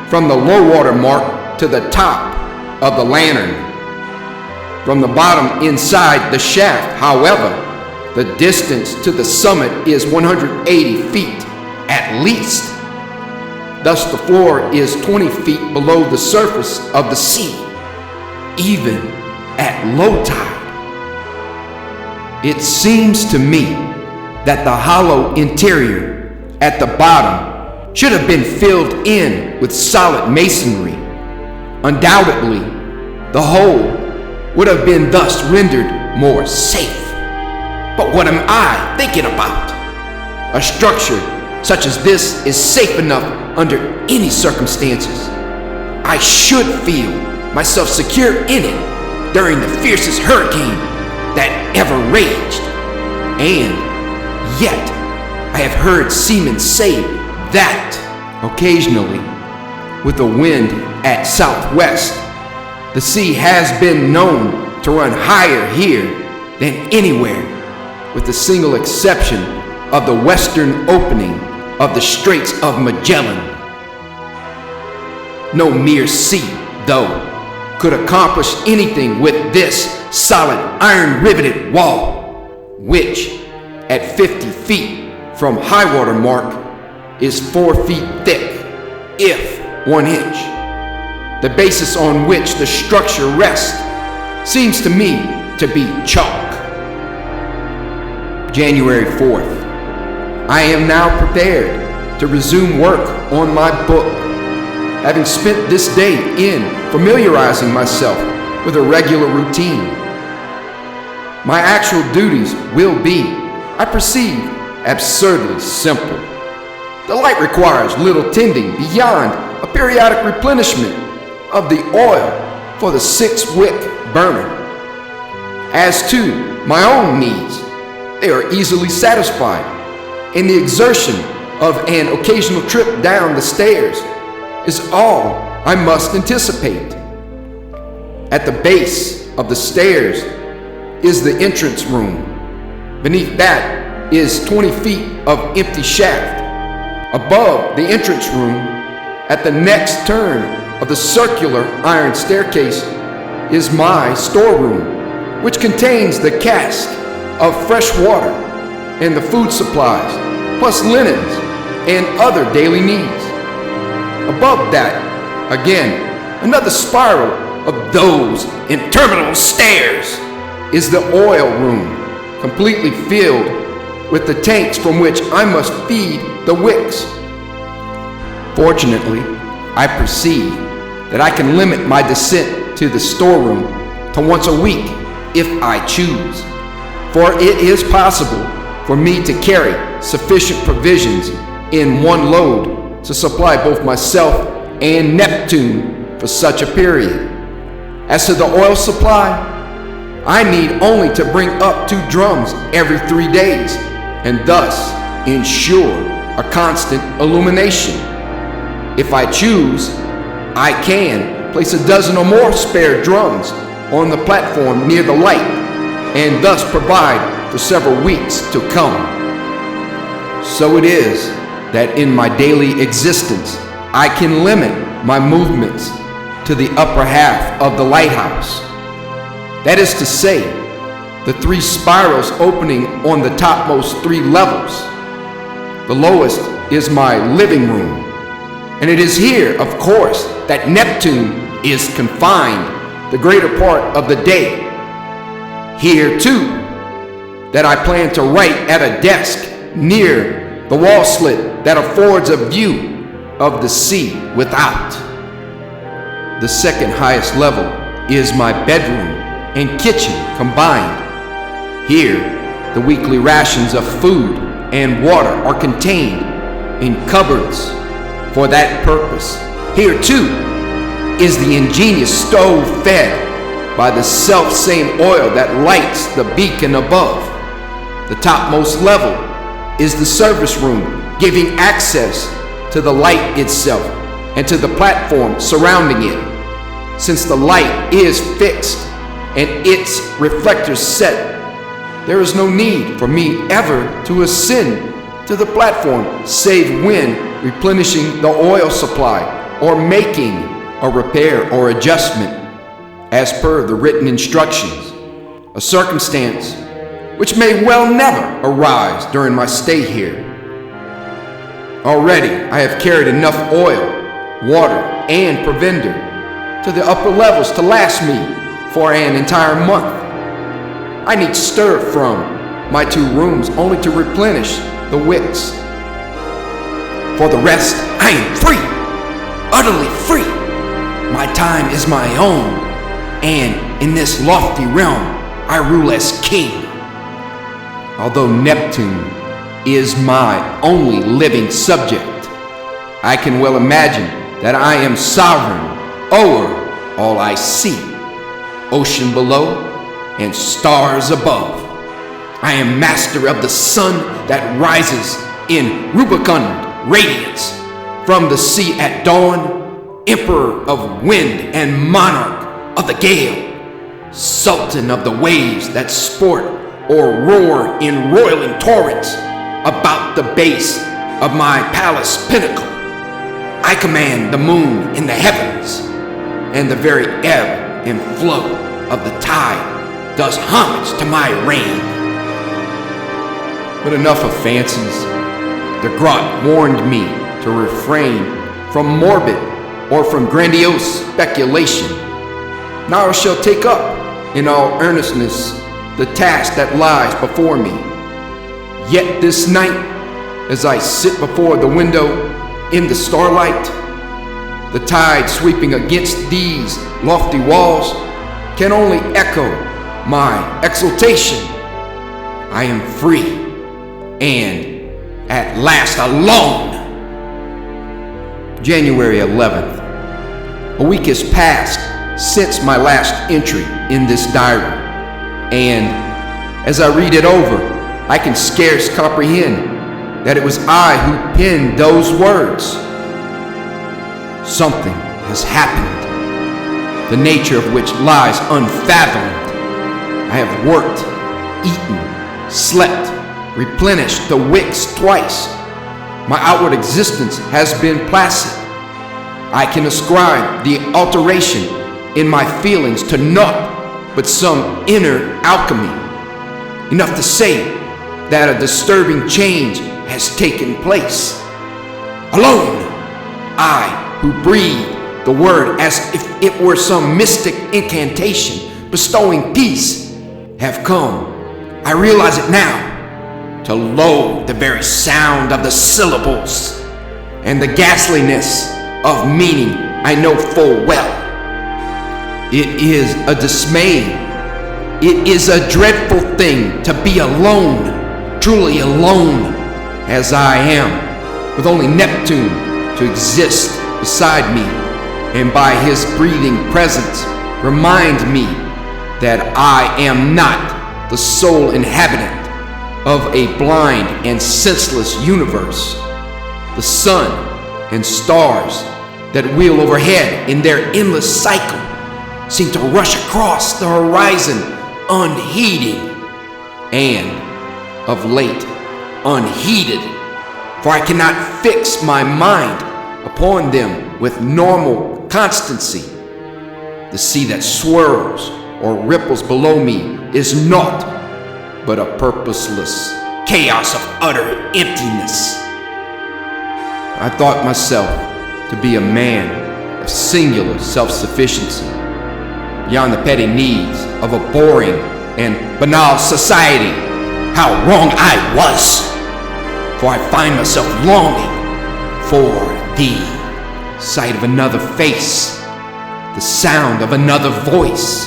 from the low water mark to the top of the lantern. From the bottom inside the shaft, however, the distance to the summit is 180 feet at least. Thus the floor is 20 feet below the surface of the sea, even at low tide. It seems to me that the hollow interior at the bottom should have been filled in with solid masonry. Undoubtedly, the whole would have been thus rendered more safe. But what am I thinking about? A structure such as this is safe enough under any circumstances. I should feel myself secure in it during the fiercest hurricane that ever raged. And yet, I have heard seamen say that occasionally, with the wind at southwest, the sea has been known to run higher here than anywhere, with the single exception of the western opening of the Straits of Magellan. No mere sea, though, could accomplish anything with this solid iron-riveted wall, which, at 50 feet from high water mark, is 4 feet thick, if 1 inch. The basis on which the structure rests seems to me to be chalk. January 4th. I am now prepared to resume work on my book, having spent this day in familiarizing myself with a regular routine. My actual duties will be, I perceive, absurdly simple. The light requires little tending beyond a periodic replenishment of the oil for the 6-wick burner. As to my own needs, they are easily satisfied, and the exertion of an occasional trip down the stairs is all I must anticipate. At the base of the stairs is the entrance room. Beneath that is 20 feet of empty shaft. Above the entrance room, at the next turn of the circular iron staircase, is my storeroom, which contains the cask of fresh water and the food supplies, plus linens and other daily needs. Above that, again, another spiral of those interminable stairs is the oil room, completely filled with the tanks from which I must feed the wicks. Fortunately, I perceive that I can limit my descent to the storeroom to once a week if I choose, for it is possible for me to carry sufficient provisions in one load to supply both myself and Neptune for such a period. As to the oil supply, I need only to bring up 2 drums every 3 days, and thus ensure a constant illumination. If I choose, I can place a dozen or more spare drums on the platform near the light, and thus provide for several weeks to come. So it is that in my daily existence, I can limit my movements to the upper half of the lighthouse. That is to say, the 3 spirals opening on the topmost 3 levels. The lowest is my living room, and it is here, of course, that Neptune is confined the greater part of the day. Here, too, that I plan to write at a desk near the wall slit that affords a view of the sea without. The second highest level is my bedroom and kitchen combined. Here, the weekly rations of food and water are contained in cupboards for that purpose. Here, too, is the ingenious stove fed by the self-same oil that lights the beacon above. The topmost level is the service room, giving access to the light itself and to the platform surrounding it. Since the light is fixed and its reflectors set, there is no need for me ever to ascend to the platform save when replenishing the oil supply or making a repair or adjustment as per the written instructions, a circumstance which may well never arise during my stay here. Already I have carried enough oil, water, and provender to the upper levels to last me for an entire month. I need stir from my 2 rooms only to replenish the wicks. For the rest, I am free, utterly free. My time is my own, and in this lofty realm, I rule as king. Although Neptune is my only living subject, I can well imagine that I am sovereign over all I see, ocean below and stars above. I am master of the sun that rises in rubicund radiance from the sea at dawn, emperor of wind and monarch of the gale, sultan of the waves that sport or roar in roiling torrents about the base of my palace pinnacle. I command the moon in the heavens, and the very ebb and flow of the tide does homage to my reign. But enough of fancies. The grot warned me to refrain from morbid or from grandiose speculation. Now I shall take up in all earnestness the task that lies before me. Yet this night, as I sit before the window in the starlight, the tide sweeping against these lofty walls can only echo my exultation. I am free and at last alone. January 11th. A week has passed since my last entry in this diary, and as I read it over, I can scarce comprehend that it was I who penned those words. Something has happened, the nature of which lies unfathomed. I have worked, eaten, slept, replenished the wicks twice. My outward existence has been placid. I can ascribe the alteration in my feelings to naught but some inner alchemy, enough to say that a disturbing change has taken place. Alone, I, who breathe the word as if it were some mystic incantation bestowing peace, have come, I realize it now, to loathe the very sound of the syllables and the ghastliness of meaning I know full well. It is a dismay. It is a dreadful thing to be alone, truly alone, as I am, with only Neptune to exist beside me, and by his breathing presence remind me that I am not the sole inhabitant of a blind and senseless universe. The sun and stars that wheel overhead in their endless cycle seem to rush across the horizon unheeding, and of late unheeded, for I cannot fix my mind upon them with normal constancy. The sea that swirls or ripples below me is naught but a purposeless chaos of utter emptiness. I thought myself to be a man of singular self-sufficiency, beyond the petty needs of a boring and banal society. How wrong I was, for I find myself longing for the sight of another face, the sound of another voice,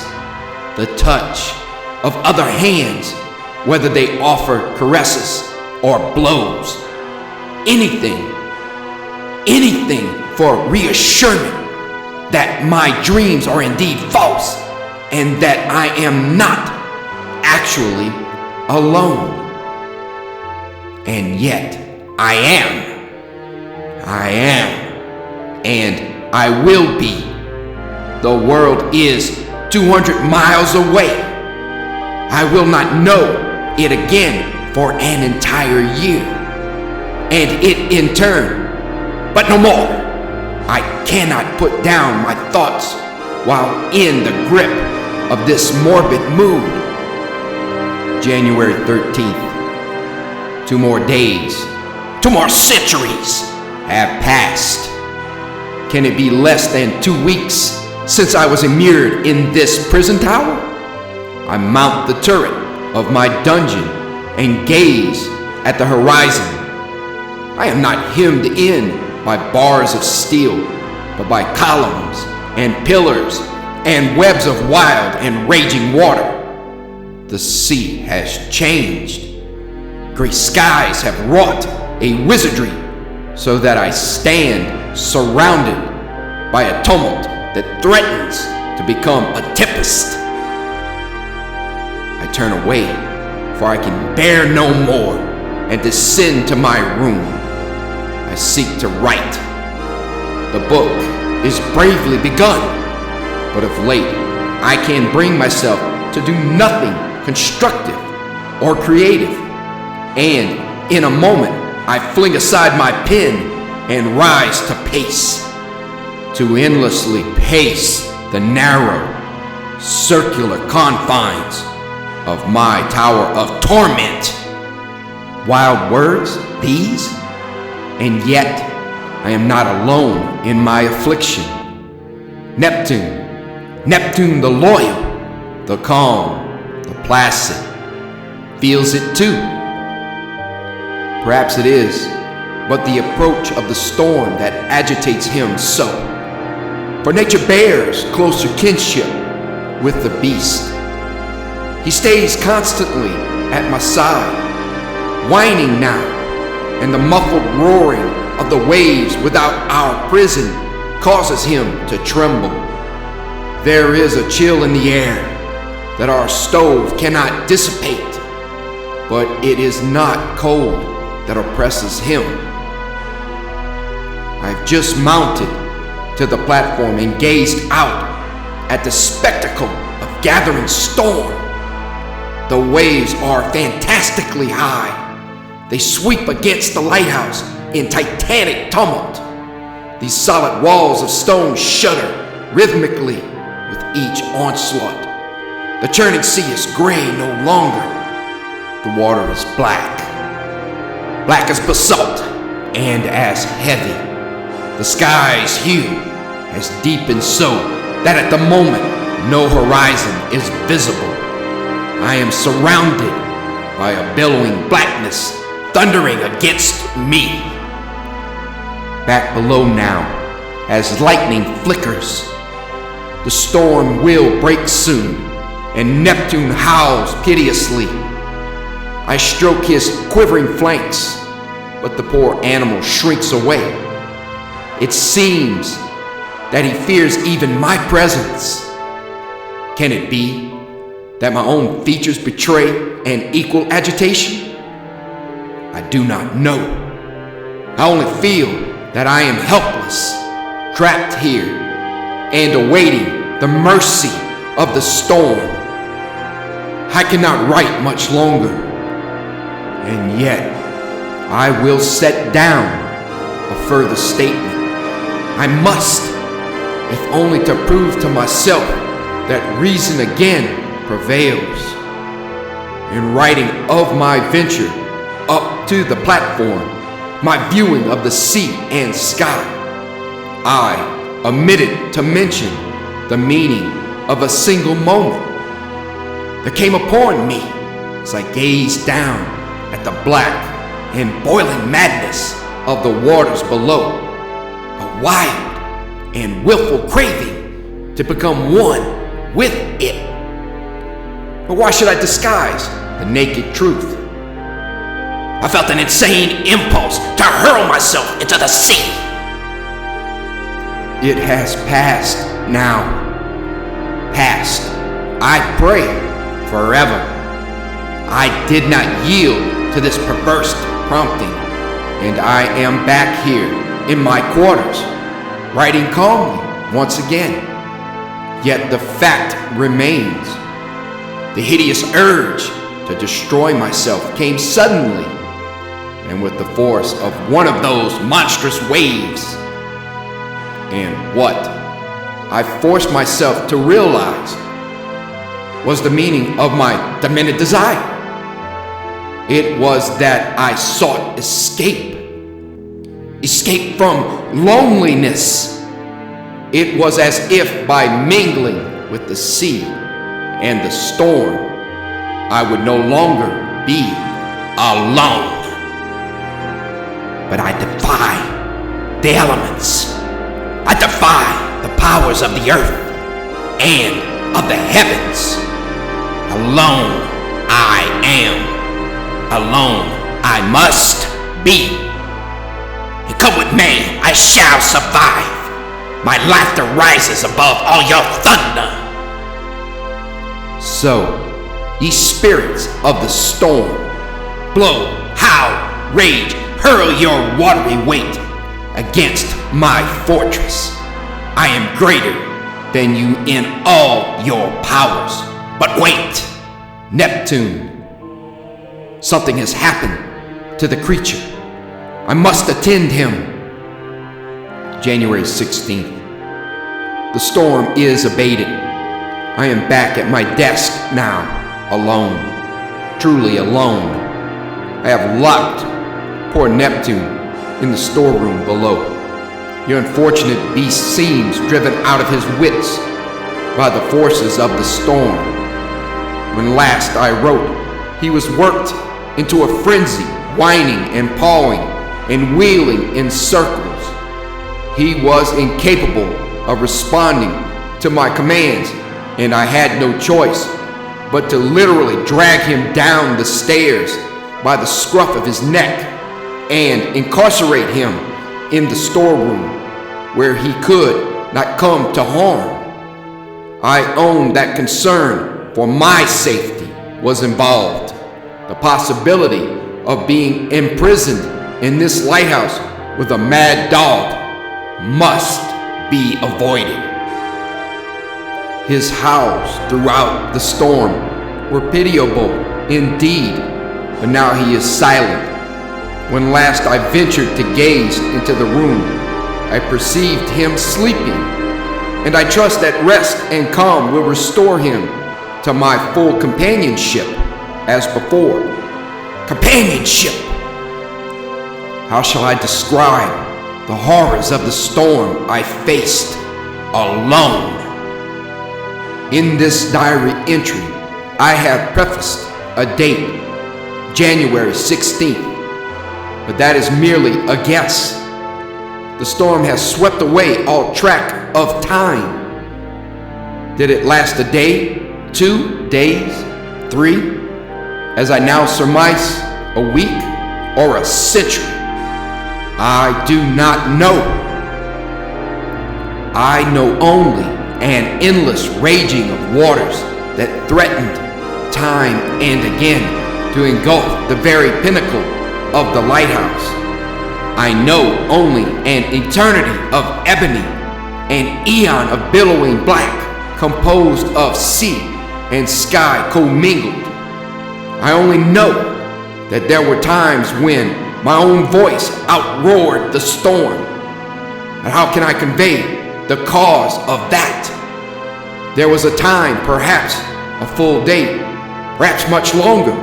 the touch of other hands, whether they offer caresses or blows. Anything for reassurance that my dreams are indeed false and that I am not actually alone. And yet I am, and I will be. The world is 200 miles away. I will not know it again for an entire year, and it in turn, but no more. I cannot put down my thoughts while in the grip of this morbid mood. January 13th. 2 more days, 2 more centuries have passed. Can it be less than 2 weeks since I was immured in this prison tower? I mount the turret of my dungeon and gaze at the horizon. I am not hemmed in by bars of steel, but by columns and pillars and webs of wild and raging water. The sea has changed. Gray skies have wrought a wizardry so that I stand surrounded by a tumult that threatens to become a tempest. I turn away, for I can bear no more, and descend to my room. I seek to write. The book is bravely begun, but of late I can bring myself to do nothing constructive or creative, and in a moment I fling aside my pen and rise to pace, to endlessly pace the narrow, circular confines of my tower of torment. Wild words, these? And yet I am not alone in my affliction. Neptune the loyal, the calm, the placid, feels it too. Perhaps it is but the approach of the storm that agitates him so. For nature bears closer kinship with the beast. He stays constantly at my side, whining now, and the muffled roaring of the waves without our prison causes him to tremble. There is a chill in the air that our stove cannot dissipate, but it is not cold that oppresses him. I've just mounted to the platform and gazed out at the spectacle of gathering storm. The waves are fantastically high. They sweep against the lighthouse in titanic tumult. These solid walls of stone shudder rhythmically with each onslaught. The churning sea is gray no longer. The water is black as basalt and as heavy. The sky's hue has deepened so that at the moment no horizon is visible. I am surrounded by a billowing blackness thundering against me. Back below now, as lightning flickers, the storm will break soon, and Neptune howls piteously. I stroke his quivering flanks, but the poor animal shrinks away. It seems that he fears even my presence. Can it be that my own features betray an equal agitation? I do not know. I only feel that I am helpless, trapped here, and awaiting the mercy of the storm. I cannot write much longer, and yet I will set down a further statement. I must, if only to prove to myself that reason again prevails. In writing of my venture up to the platform, my viewing of the sea and sky, I omitted to mention the meaning of a single moment that came upon me as I gazed down at the black and boiling madness of the waters below. A wild and willful craving to become one with it. But why should I disguise the naked truth? I felt an insane impulse to hurl myself into the sea. It has passed now. Past, I pray, forever. I did not yield to this perverse prompting, and I am back here in my quarters, writing calmly once again. Yet the fact remains. The hideous urge to destroy myself came suddenly and with the force of one of those monstrous waves. And what I forced myself to realize was the meaning of my demented desire. It was that I sought escape from loneliness. It was as if by mingling with the sea and the storm, I would no longer be alone. But I defy the elements. I defy the powers of the earth and of the heavens. Alone I am. Alone I must be. And come with me, I shall survive. My laughter rises above all your thunder. So, ye spirits of the storm, blow, howl, rage, hurl your watery weight against my fortress. I am greater than you in all your powers. But wait, Neptune. Something has happened to the creature. I must attend him. January 16th. The storm is abated. I am back at my desk now, alone, truly alone. I have locked poor Neptune in the storeroom below. Your unfortunate beast seems driven out of his wits by the forces of the storm. when last I wrote. He was worked into a frenzy, whining and pawing and wheeling in circles. He was incapable of responding to my commands, and I had no choice but to literally drag him down the stairs by the scruff of his neck and incarcerate him in the storeroom where he could not come to harm. I own that concern for my safety was involved. The possibility of being imprisoned in this lighthouse with a mad dog must be avoided. His howls throughout the storm were pitiable indeed, but now he is silent. When last I ventured to gaze into the room, I perceived him sleeping, and I trust that rest and calm will restore him to my full companionship as before. Companionship! How shall I describe the horrors of the storm I faced alone? In this diary entry, I have prefaced a date, January 16th, but that is merely a guess. The storm has swept away all track of time. Did it last a day, 2 days, 3? As I now surmise, a week or a century? I do not know. I know only an endless raging of waters that threatened time and again to engulf the very pinnacle of the lighthouse. I know only an eternity of ebony, an eon of billowing black composed of sea and sky commingled. I only know that there were times when my own voice outroared the storm. And how can I convey the cause of that? There was a time, perhaps a full day, perhaps much longer,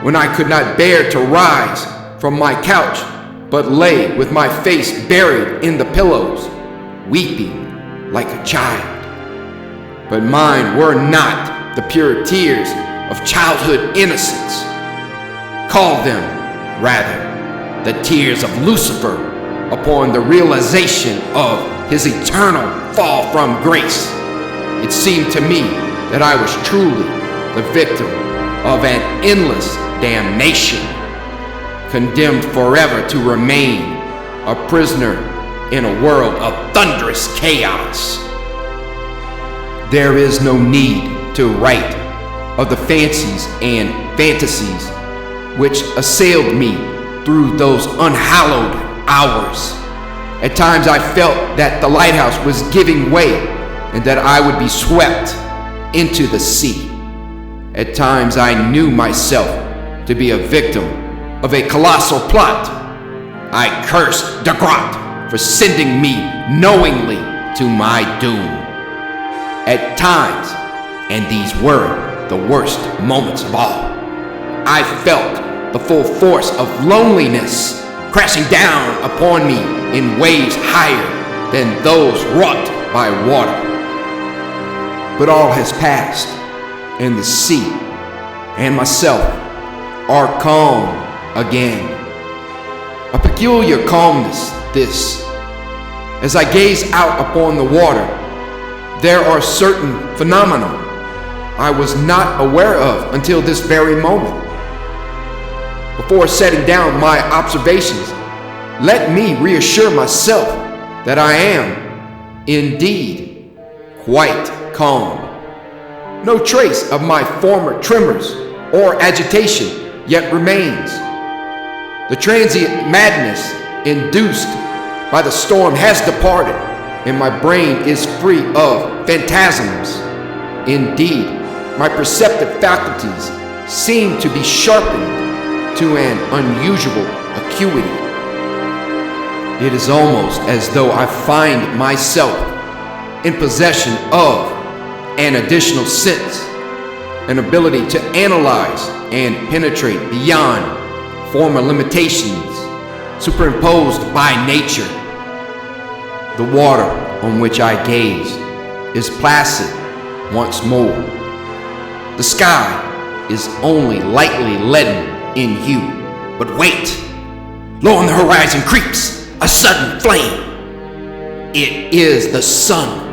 when I could not bear to rise from my couch, but lay with my face buried in the pillows, weeping like a child. But mine were not the pure tears of childhood innocence. Call them, rather, the tears of Lucifer upon the realization of his eternal fall from grace. It seemed to me that I was truly the victim of an endless damnation, condemned forever to remain a prisoner in a world of thunderous chaos. There is no need to write of the fancies and fantasies which assailed me through those unhallowed hours. At times I felt that the lighthouse was giving way and that I would be swept into the sea. At times I knew myself to be a victim of a colossal plot. I cursed the grot for sending me knowingly to my doom. At times, and these were the worst moments of all, I felt the full force of loneliness crashing down upon me in waves higher than those wrought by water. But all has passed, and the sea and myself are calm again. A peculiar calmness, this. As I gaze out upon the water, there are certain phenomena I was not aware of until this very moment. Before setting down my observations, let me reassure myself that I am, indeed, quite calm. No trace of my former tremors or agitation yet remains. The transient madness induced by the storm has departed, and my brain is free of phantasms. Indeed, my perceptive faculties seem to be sharpened to an unusual acuity. It is almost as though I find myself in possession of an additional sense, an ability to analyze and penetrate beyond former limitations superimposed by nature. The water on which I gaze is placid once more. The sky is only lightly leaden in hue. But wait, low on the horizon creeps a sudden flame. It is the sun,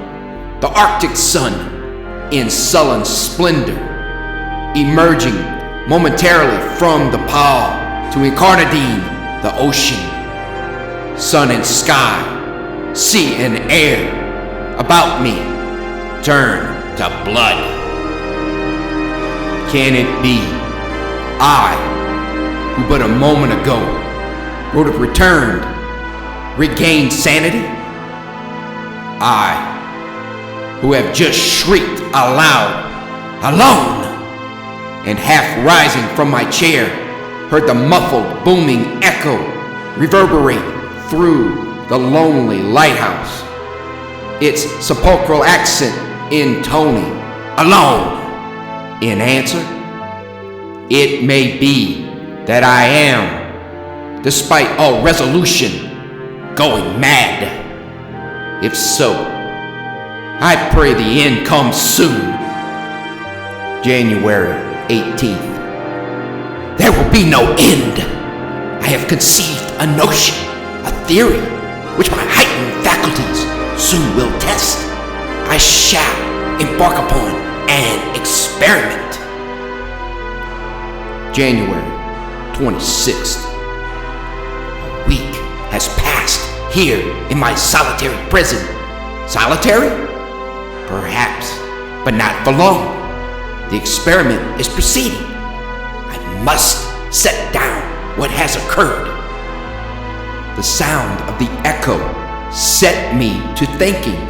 the Arctic sun, in sullen splendor, emerging momentarily from the pall to incarnadine the ocean. Sun and sky, sea and air about me turn to blood. Can it be I, who but a moment ago would have returned, regained sanity? I, who have just shrieked aloud, alone, and half rising from my chair, heard the muffled, booming echo reverberate through the lonely lighthouse, its sepulchral accent intoning, alone. In answer, it may be that I am, despite all resolution, going mad. If so, I pray the end comes soon. January 18th. There will be no end. I have conceived a notion, a theory, which my heightened faculties soon will test. I shall embark upon an experiment. January 26th. A week has passed here in my solitary prison. Solitary? Perhaps, but not for long. The experiment is proceeding. I must set down what has occurred. The sound of the echo set me to thinking.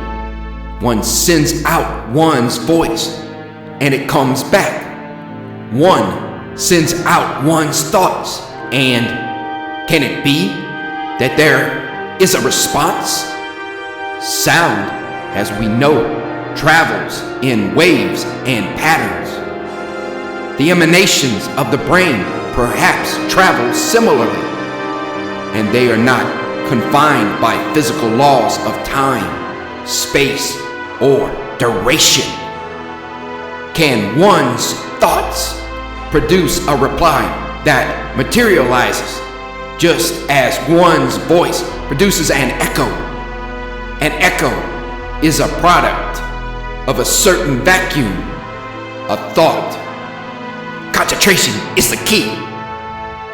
One sends out one's voice, and it comes back. One sends out one's thoughts, and can it be that there is a response? Sound, as we know, travels in waves and patterns. The emanations of the brain perhaps travel similarly, and they are not confined by physical laws of time, space, or duration. Can one's thoughts produce a reply that materializes just as one's voice produces an echo? An echo is a product of a certain vacuum, a thought. Concentration is the key.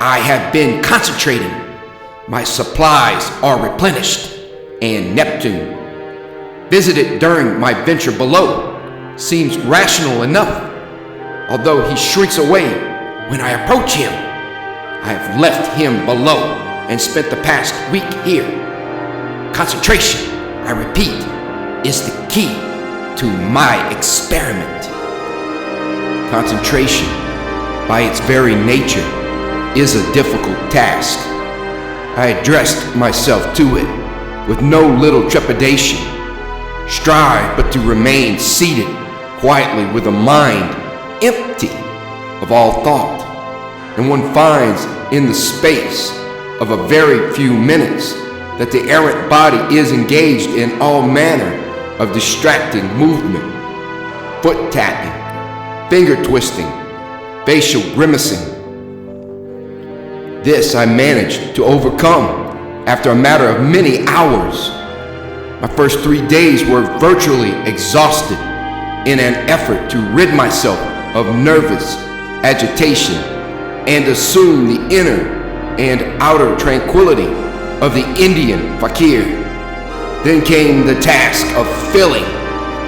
I have been concentrating. My supplies are replenished, and Neptune, visited during my venture below, seems rational enough, although he shrinks away when I approach him. I have left him below and spent the past week here. Concentration, I repeat, is the key to my experiment. Concentration, by its very nature, is a difficult task. I addressed myself to it with no little trepidation. Strive but to remain seated quietly with a mind empty of all thought, and one finds in the space of a very few minutes that the errant body is engaged in all manner of distracting movement, foot tapping, finger twisting, facial grimacing. This I managed to overcome after a matter of many hours. My first 3 days were virtually exhausted in an effort to rid myself of nervous agitation and assume the inner and outer tranquility of the Indian fakir. Then came the task of filling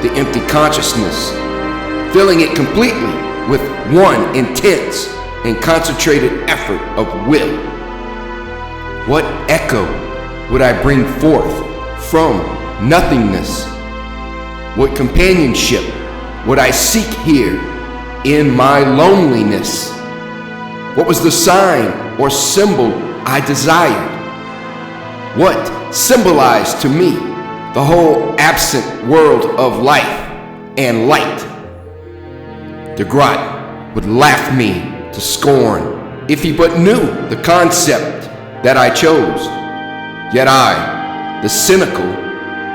the empty consciousness, filling it completely with one intense and concentrated effort of will. What echo would I bring forth from nothingness? What companionship would I seek here in my loneliness? What was the sign or symbol I desired? What symbolized to me the whole absent world of life and light? De Groot would laugh me to scorn if he but knew the concept that I chose. Yet I, the cynical,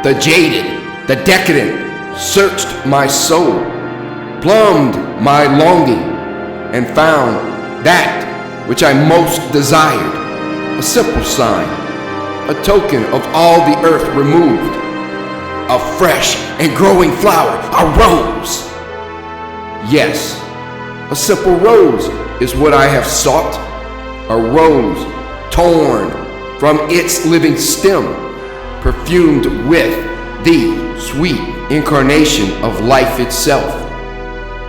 the jaded, the decadent, searched my soul, plumbed my longing and found that which I most desired, a simple sign, a token of all the earth removed, a fresh and growing flower, a rose. Yes, a simple rose is what I have sought, a rose torn from its living stem, perfumed with the sweet incarnation of life itself.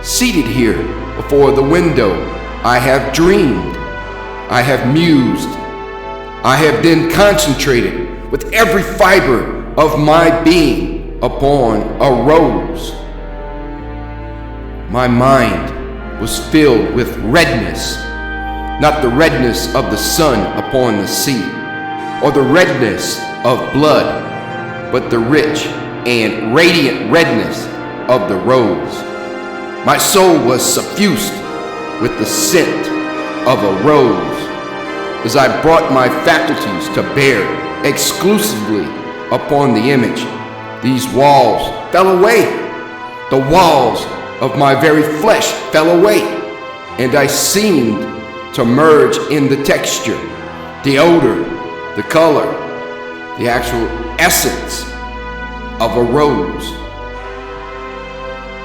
Seated here before the window, I have dreamed, I have mused, I have then concentrated with every fiber of my being upon a rose. My mind was filled with redness, not the redness of the sun upon the sea, or the redness of blood, but the rich and radiant redness of the rose. My soul was suffused with the scent of a rose as I brought my faculties to bear exclusively upon the image. These walls fell away. The walls of my very flesh fell away, and I seemed to merge in the texture, the odor, the color, the actual essence of a rose.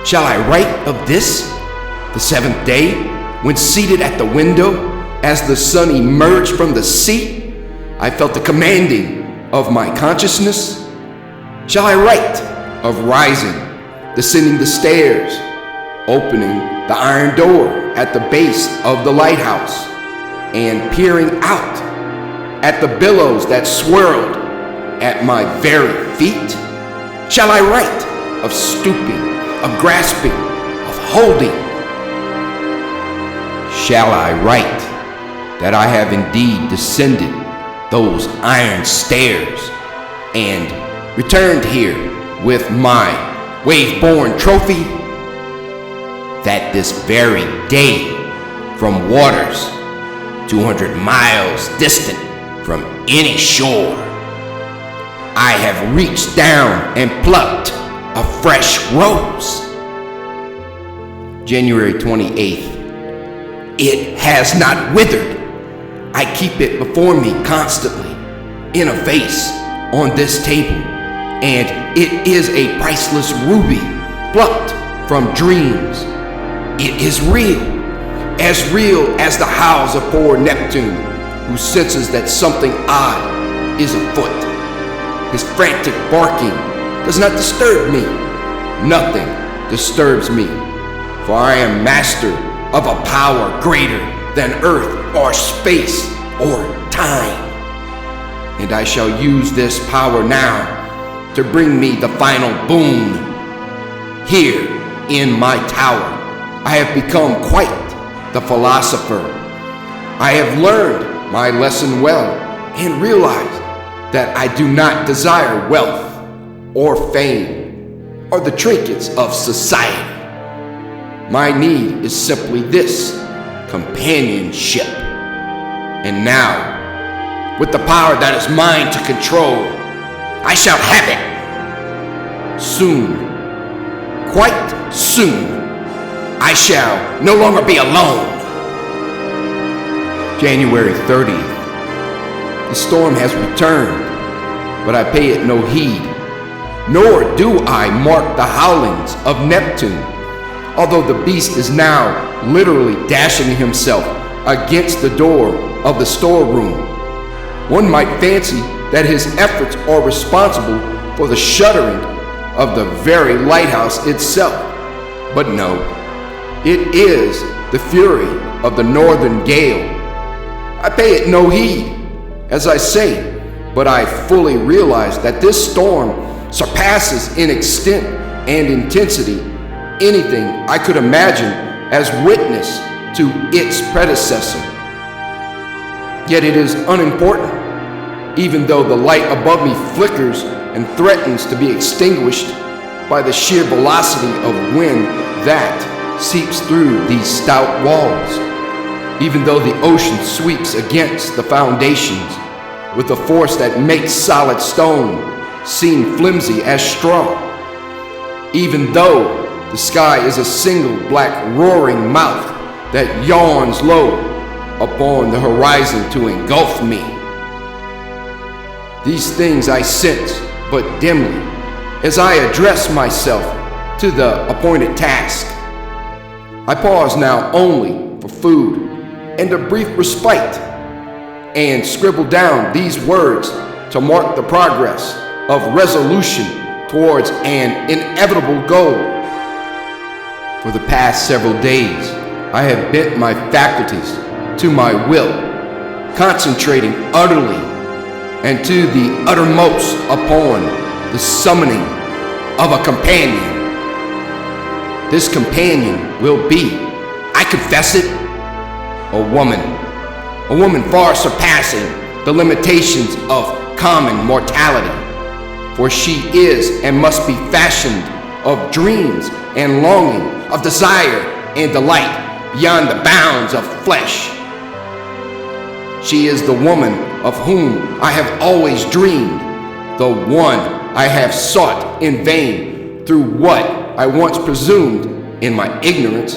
Shall I write of this, the seventh day, when seated at the window, as the sun emerged from the sea, I felt the commanding of my consciousness? Shall I write of rising, descending the stairs, opening the iron door at the base of the lighthouse, and peering out at the billows that swirled at my very feet? Shall I write of stooping, of grasping, of holding? Shall I write that I have indeed descended those iron stairs and returned here with my wave-borne trophy? That this very day, from waters 200 miles distant from any shore, I have reached down and plucked a fresh rose. January 28th. It has not withered. I keep it before me constantly, in a vase on this table, and it is a priceless ruby plucked from dreams. It is real as the howls of poor Neptune, who senses that something odd is afoot. His frantic barking does not disturb me. Nothing disturbs me, for I am master of a power greater than earth or space or time. And I shall use this power now to bring me the final boon. Here in my tower, I have become quite the philosopher. I have learned my lesson well and realized that I do not desire wealth or fame or the trinkets of society. My need is simply this: companionship. And now, with the power that is mine to control, I shall have it. Soon, quite soon, I shall no longer be alone. January 30th. The storm has returned, but I pay it no heed, nor do I mark the howlings of Neptune, although the beast is now literally dashing himself against the door of the storeroom. One might fancy that his efforts are responsible for the shuddering of the very lighthouse itself, but no, it is the fury of the northern gale. I pay it no heed, as I say, but I fully realize that this storm surpasses in extent and intensity anything I could imagine as witness to its predecessor. Yet it is unimportant, even though the light above me flickers and threatens to be extinguished by the sheer velocity of wind that seeps through these stout walls, even though the ocean sweeps against the foundations with a force that makes solid stone seem flimsy as straw, even though The sky is a single black roaring mouth that yawns low upon the horizon to engulf me. These things I sense but dimly as I address myself to the appointed task. I pause now only for food and a brief respite, and scribble down these words to mark the progress of resolution towards an inevitable goal. For the past several days, I have bent my faculties to my will, concentrating utterly and to the uttermost upon the summoning of a companion. This companion will be, I confess it, a woman far surpassing the limitations of common mortality, for she is and must be fashioned of dreams and longing, of desire and delight beyond the bounds of flesh. She is the woman of whom I have always dreamed, the one I have sought in vain through what I once presumed in my ignorance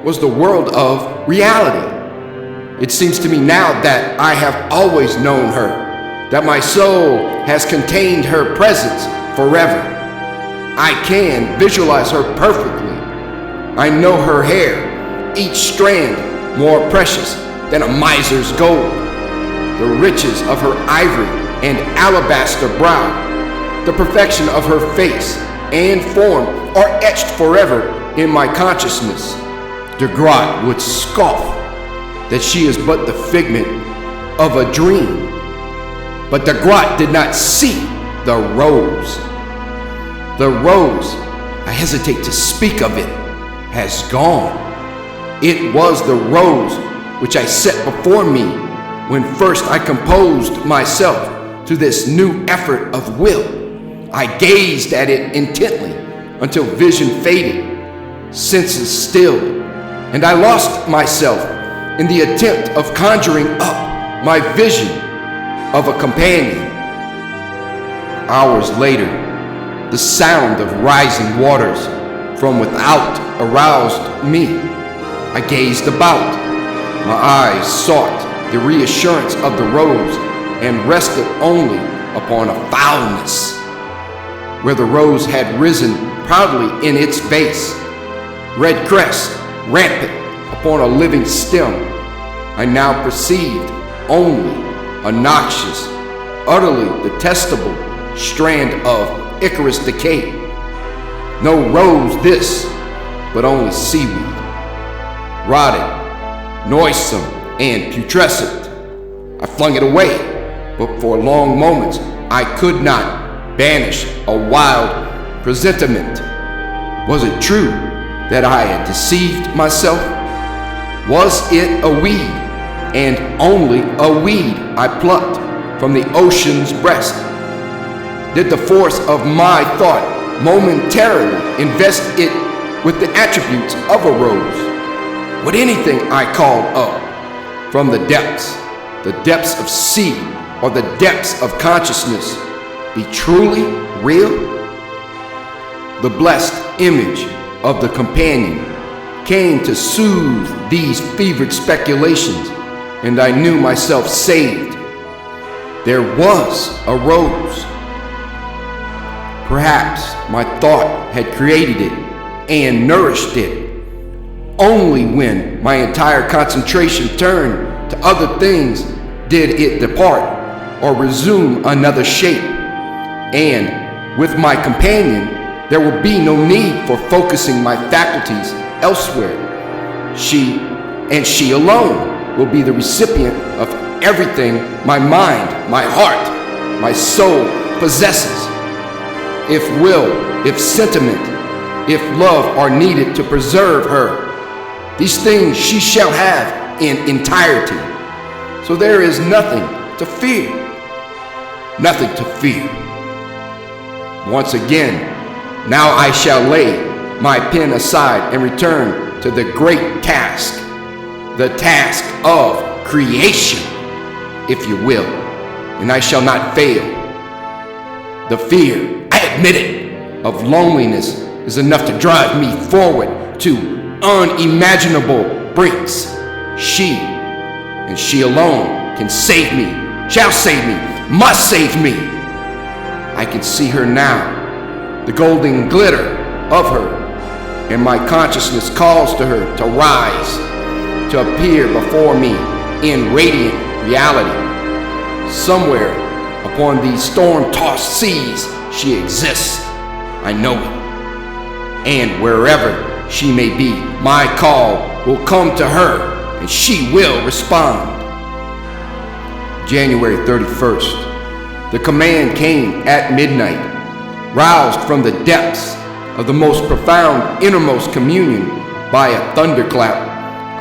was the world of reality. It seems to me now that I have always known her, that my soul has contained her presence forever. I can visualize her perfectly. I know her hair, each strand more precious than a miser's gold, the riches of her ivory and alabaster brow, the perfection of her face and form are etched forever in my consciousness. De Grotte would scoff that she is but the figment of a dream. But De Grotte did not see the rose. The rose, I hesitate to speak of it, has gone. It was the rose which I set before me when first I composed myself to this new effort of will. I gazed at it intently until vision faded, senses stilled, and I lost myself in the attempt of conjuring up my vision of a companion. Hours later, the sound of rising waters from without aroused me. I gazed about. My eyes sought the reassurance of the rose and rested only upon a foulness. Where the rose had risen proudly in its vase, red crest rampant upon a living stem, I now perceived only a noxious, utterly detestable strand of Icarus decay. No rose this, but only seaweed, rotted, noisome, and putrescent. I flung it away, but for long moments I could not banish a wild presentiment. Was it true that I had deceived myself? Was it a weed, and only a weed I plucked from the ocean's breast? Did the force of my thought momentarily invest it with the attributes of a rose? Would anything I called up from the depths of sea or the depths of consciousness, be truly real? The blessed image of the companion came to soothe these fevered speculations, and I knew myself saved. There was a rose. Perhaps my thought had created it and nourished it. Only when my entire concentration turned to other things did it depart or resume another shape. And with my companion, there will be no need for focusing my faculties elsewhere. She, and she alone, will be the recipient of everything my mind, my heart, my soul possesses. If will, if sentiment, if love are needed to preserve her, these things she shall have in entirety. So there is nothing to fear. Nothing to fear. Once again, now I shall lay my pen aside and return to the great task, the task of creation, if you will, and I shall not fail. The fear, I admit it, of loneliness is enough to drive me forward to unimaginable brinks. She, and she alone, can save me, shall save me, must save me. I can see her now, the golden glitter of her, and my consciousness calls to her to rise, to appear before me in radiant reality. Somewhere upon these storm-tossed seas she exists, I know it. And wherever she may be, my call will come to her and she will respond. January 31st. The command came at midnight. Roused from the depths of the most profound innermost communion by a thunderclap,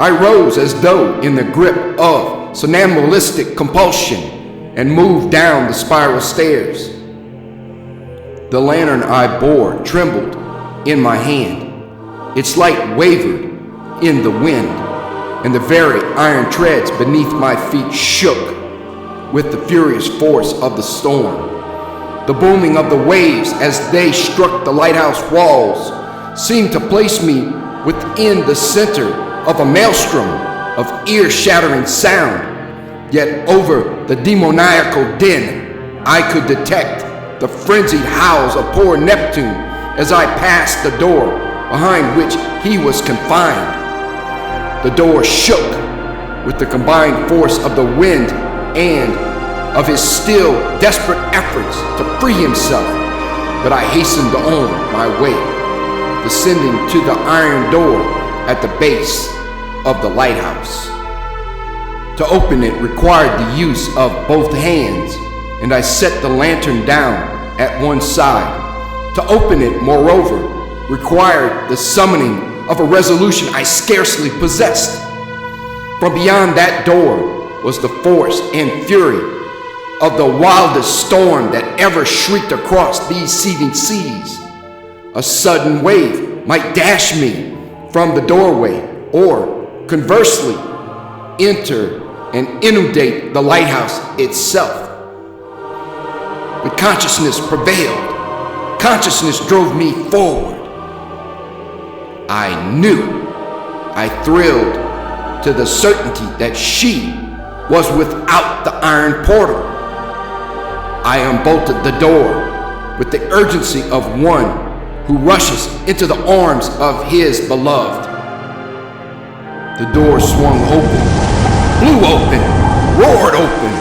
I rose as though in the grip of somnambulistic compulsion and moved down the spiral stairs. The lantern I bore trembled in my hand. Its light wavered in the wind, and the very iron treads beneath my feet shook with the furious force of the storm. The booming of the waves as they struck the lighthouse walls seemed to place me within the center of a maelstrom of ear-shattering sound. Yet over the demoniacal din, I could detect the frenzied howls of poor Neptune as I passed the door behind which he was confined. The door shook with the combined force of the wind and of his still desperate efforts to free himself, but I hastened on my way, descending to the iron door at the base of the lighthouse. To open it required the use of both hands, and I set the lantern down at one side. To open it, moreover, required the summoning of a resolution I scarcely possessed. From beyond that door was the force and fury of the wildest storm that ever shrieked across these seething seas. A sudden wave might dash me from the doorway, or conversely, enter and inundate the lighthouse itself. But consciousness prevailed. Consciousness drove me forward. I knew, I thrilled to the certainty that she was without the iron portal. I unbolted the door with the urgency of one who rushes into the arms of his beloved. The door swung open, blew open, roared open,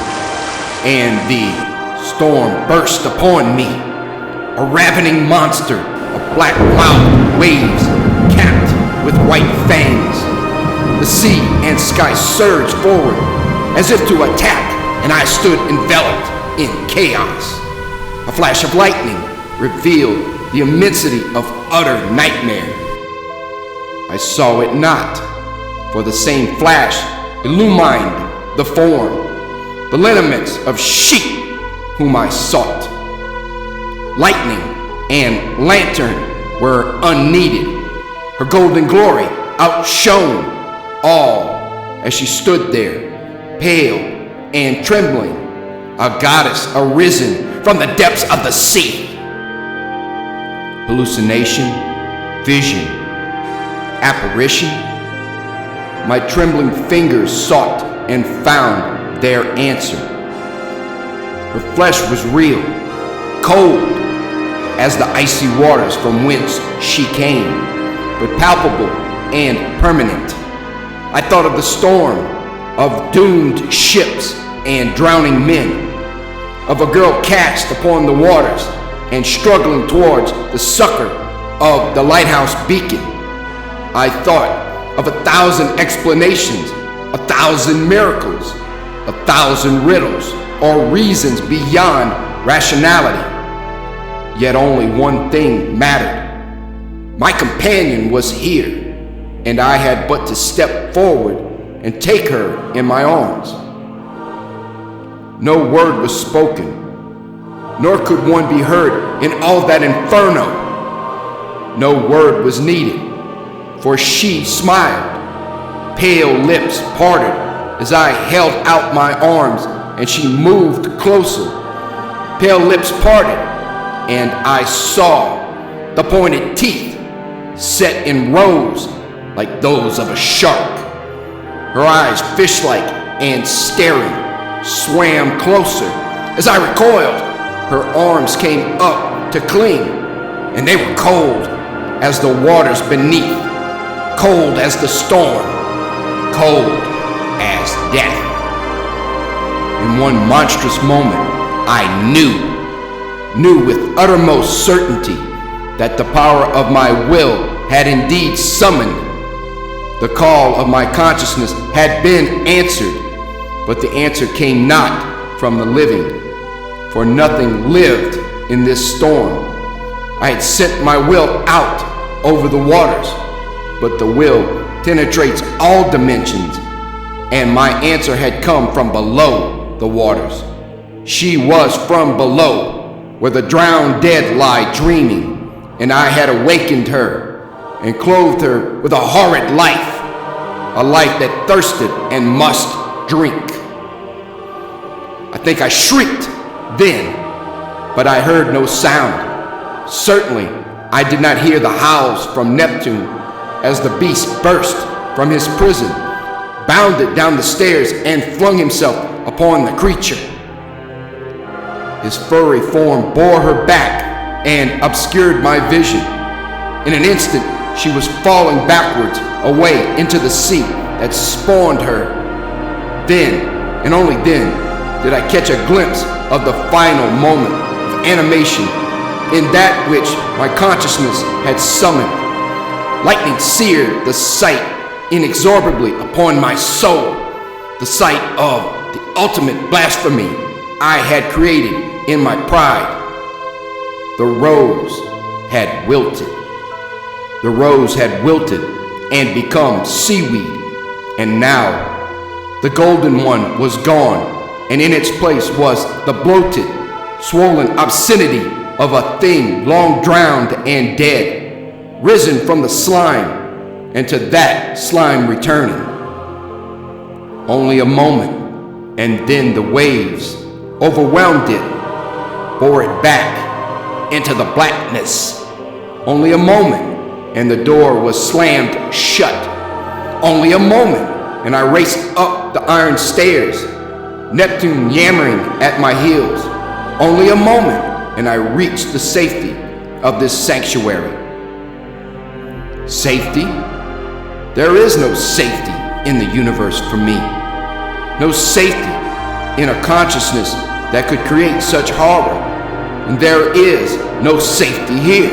and the storm burst upon me. A ravening monster of black-mouthed waves capped with white fangs. The sea and sky surged forward as if to attack, and I stood enveloped in chaos. A flash of lightning revealed the immensity of utter nightmare. I saw it not, for the same flash illumined the form, the lineaments of she whom I sought. Lightning and lantern were unneeded. Her golden glory outshone all as she stood there, pale and trembling, a goddess arisen from the depths of the sea. Hallucination, vision, apparition. My trembling fingers sought and found their answer. Her flesh was real, cold as the icy waters from whence she came, but palpable and permanent. I thought of the storm, of doomed ships and drowning men, of a girl cast upon the waters and struggling towards the succor of the lighthouse beacon. I thought of 1,000 explanations, 1,000 miracles, 1,000 riddles, or reasons beyond rationality. Yet only one thing mattered. My companion was here, and I had but to step forward and take her in my arms. No word was spoken, nor could one be heard in all that inferno. No word was needed, for she smiled, pale lips parted as I held out my arms and she moved closer. Pale lips parted, and I saw the pointed teeth set in rows like those of a shark. Her eyes, fish-like and staring, swam closer. As I recoiled, her arms came up to cling, and they were cold as the waters beneath, cold as the storm, cold as death. In one monstrous moment, I knew with uttermost certainty that the power of my will had indeed summoned. The call of my consciousness had been answered, but the answer came not from the living, for nothing lived in this storm. I had sent my will out over the waters, but the will penetrates all dimensions, and my answer had come from below the waters. She was from below, where the drowned dead lie dreaming, and I had awakened her and clothed her with a horrid life, a life that thirsted and must drink. I think I shrieked then, but I heard no sound. Certainly, I did not hear the howls from Neptune as the beast burst from his prison, bounded down the stairs, and flung himself upon the creature. His furry form bore her back and obscured my vision. In an instant, she was falling backwards away into the sea that spawned her. Then, and only then, did I catch a glimpse of the final moment of animation in that which my consciousness had summoned. Lightning seared the sight inexorably upon my soul, the sight of the ultimate blasphemy I had created in my pride. The rose had wilted. The rose had wilted and become seaweed, and now the golden one was gone, and in its place was the bloated, swollen obscenity of a thing long drowned and dead, risen from the slime, and to that slime returning. Only a moment, and then the waves overwhelmed it, bore it back into the blackness. Only a moment, and the door was slammed shut. Only a moment, and I raced up the iron stairs, Neptune yammering at my heels. Only a moment, and I reached the safety of this sanctuary. Safety? There is no safety in the universe for me. No safety in a consciousness that could create such horror. And there is no safety here.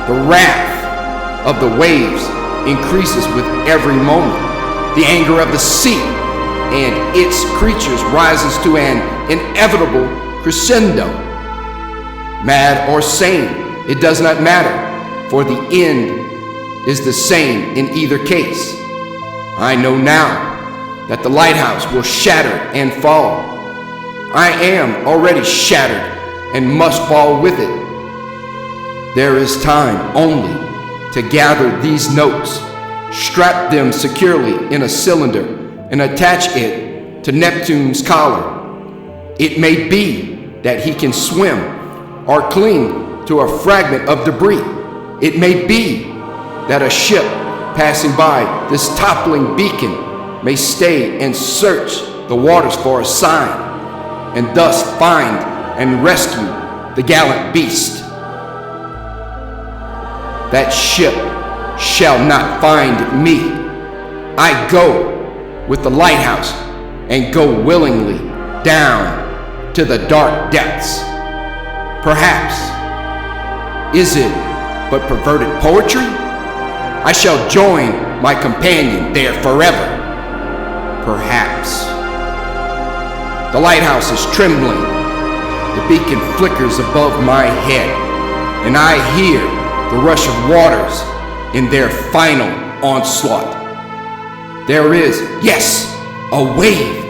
The wrath of the waves increases with every moment. The anger of the sea and its creatures rises to an inevitable crescendo. Mad or sane, it does not matter, for the end is the same in either case. I know now that the lighthouse will shatter and fall. I am already shattered and must fall with it. There is time only to gather these notes, strap them securely in a cylinder, and attach it to Neptune's collar. It may be that he can swim or cling to a fragment of debris. It may be that a ship passing by this toppling beacon may stay and search the waters for a sign, and thus find and rescue the gallant beast. That ship shall not find me. I go with the lighthouse and go willingly down to the dark depths. Perhaps, is it but perverted poetry? I shall join my companion there forever. Perhaps. The lighthouse is trembling. The beacon flickers above my head, and I hear the rush of waters in their final onslaught. There is, yes, a wave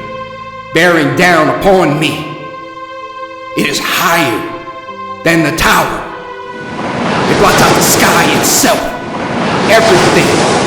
bearing down upon me. It is higher than the tower. It blots out the sky itself, everything.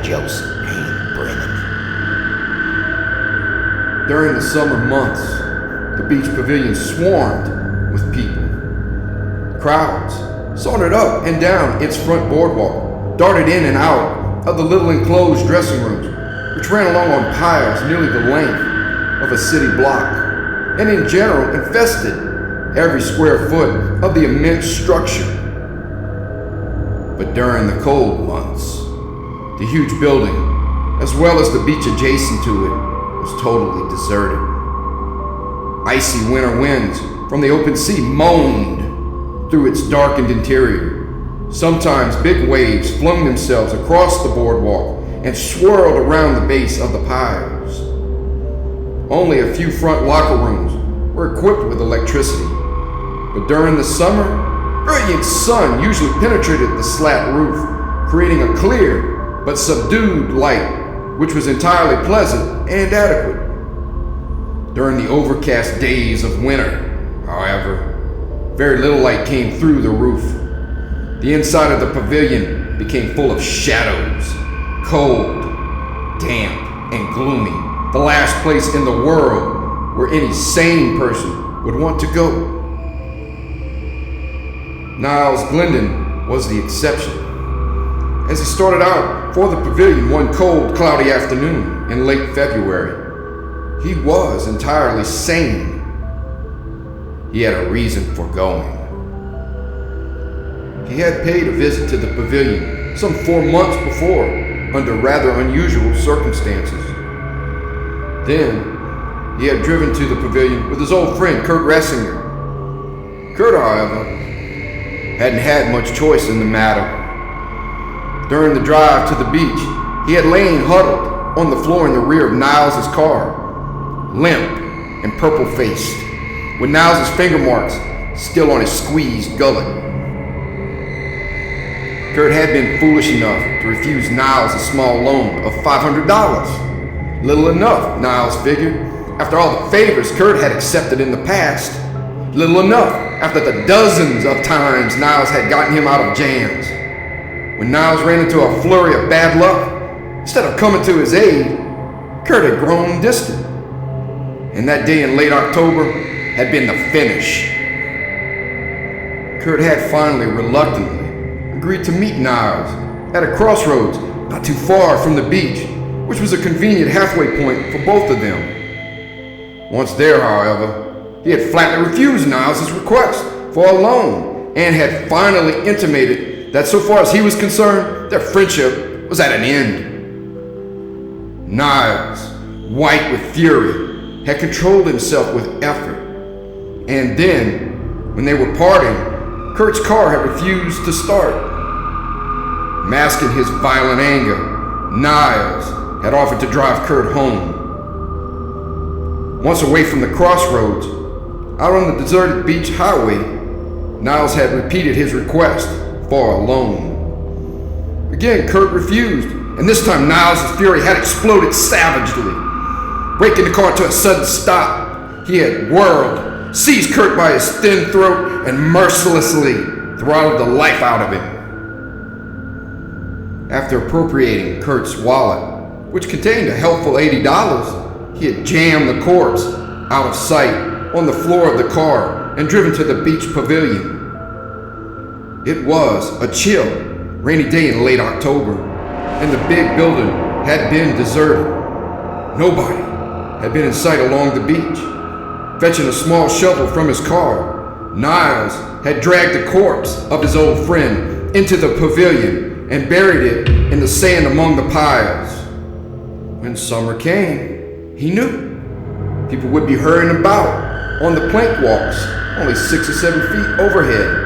Joseph and Brennan. During the summer months, the beach pavilion swarmed with people. Crowds sauntered up and down its front boardwalk, darted in and out of the little enclosed dressing rooms, which ran along on piles nearly the length of a city block, and in general infested every square foot of the immense structure. But during the cold months, the huge building, as well as the beach adjacent to it, was totally deserted. Icy winter winds from the open sea moaned through its darkened interior. Sometimes big waves flung themselves across the boardwalk and swirled around the base of the piles. Only a few front locker rooms were equipped with electricity, but during the summer, brilliant sun usually penetrated the slat roof, creating a clear but subdued light, which was entirely pleasant and adequate. During the overcast days of winter, however, very little light came through the roof. The inside of the pavilion became full of shadows, cold, damp, and gloomy, the last place in the world where any sane person would want to go. Niles Glendon was the exception. As he started out for the pavilion one cold, cloudy afternoon in late February, he was entirely sane. He had a reason for going. He had paid a visit to the pavilion some 4 months before, under rather unusual circumstances. Then, he had driven to the pavilion with his old friend Kurt Ressinger. Kurt, however, hadn't had much choice in the matter. During the drive to the beach, he had lain huddled on the floor in the rear of Niles' car, limp and purple-faced, with Niles' finger marks still on his squeezed gullet. Kurt had been foolish enough to refuse Niles a small loan of $500. Little enough, Niles figured, after all the favors Kurt had accepted in the past. Little enough after the dozens of times Niles had gotten him out of jams. When Niles ran into a flurry of bad luck, instead of coming to his aid, Kurt had grown distant. And that day in late October had been the finish. Kurt had finally reluctantly agreed to meet Niles at a crossroads not too far from the beach, which was a convenient halfway point for both of them. Once there, however, he had flatly refused Niles' request for a loan and had finally intimated that so far as he was concerned, their friendship was at an end. Niles, white with fury, had controlled himself with effort. And then, when they were parting, Kurt's car had refused to start. Masking his violent anger, Niles had offered to drive Kurt home. Once away from the crossroads, out on the deserted beach highway, Niles had repeated his request for a loan. Again, Kurt refused, and this time Niles' fury had exploded savagely. Braking the car to a sudden stop, he had whirled, seized Kurt by his thin throat, and mercilessly throttled the life out of him. After appropriating Kurt's wallet, which contained a helpful $80, he had jammed the corpse out of sight on the floor of the car and driven to the beach pavilion. It was a chill, rainy day in late October, and the big building had been deserted. Nobody had been in sight along the beach. Fetching a small shovel from his car, Niles had dragged the corpse of his old friend into the pavilion and buried it in the sand among the piles. When summer came, he knew people would be hurrying about on the plank walks, only 6 or 7 feet overhead.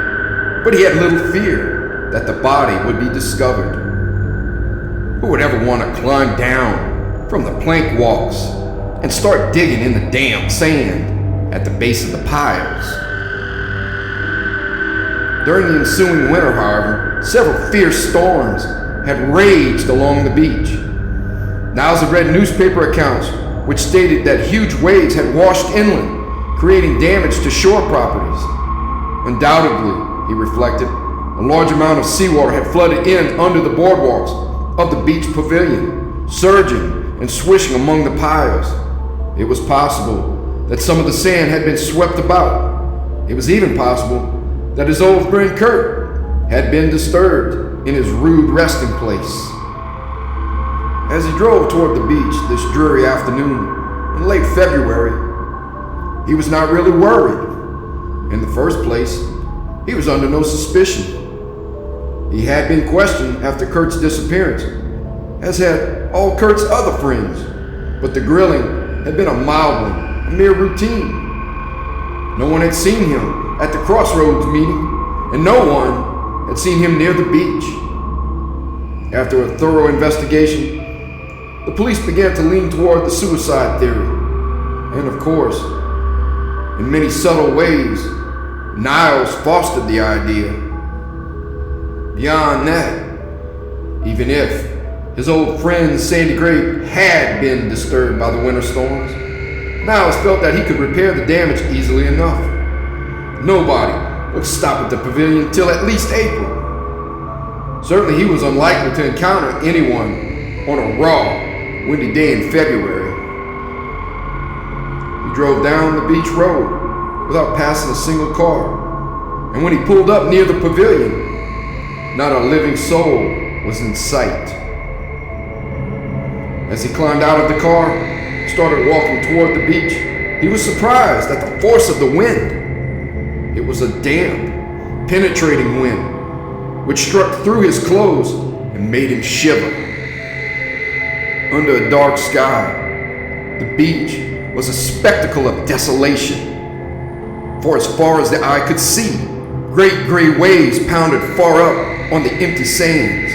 But he had little fear that the body would be discovered. Who would ever want to climb down from the plank walks and start digging in the damp sand at the base of the piles? During the ensuing winter, however, several fierce storms had raged along the beach. Niles had read newspaper accounts which stated that huge waves had washed inland, creating damage to shore properties. Undoubtedly, he reflected, a large amount of seawater had flooded in under the boardwalks, of the beach pavilion, surging and swishing among the piles. It was possible that some of the sand had been swept about. It was even possible that his old friend Kurt had been disturbed in his rude resting place. As he drove toward the beach this dreary afternoon in late February, he was not really worried. In the first place, he was under no suspicion. He had been questioned after Kurt's disappearance, as had all Kurt's other friends, but the grilling had been a mild one, a mere routine. No one had seen him at the crossroads meeting, and no one had seen him near the beach. After a thorough investigation, the police began to lean toward the suicide theory, and of course, in many subtle ways, Niles fostered the idea. Beyond that, even if his old friend Sandy Gray had been disturbed by the winter storms, Niles felt that he could repair the damage easily enough. Nobody would stop at the pavilion till at least April. Certainly he was unlikely to encounter anyone on a raw, windy day in February. He drove down the beach road without passing a single car, and when he pulled up near the pavilion, not a living soul was in sight. As he climbed out of the car and started walking toward the beach, he was surprised at the force of the wind. It was a damp, penetrating wind, which struck through his clothes and made him shiver. Under a dark sky, the beach was a spectacle of desolation. For as far as the eye could see, great gray waves pounded far up on the empty sands.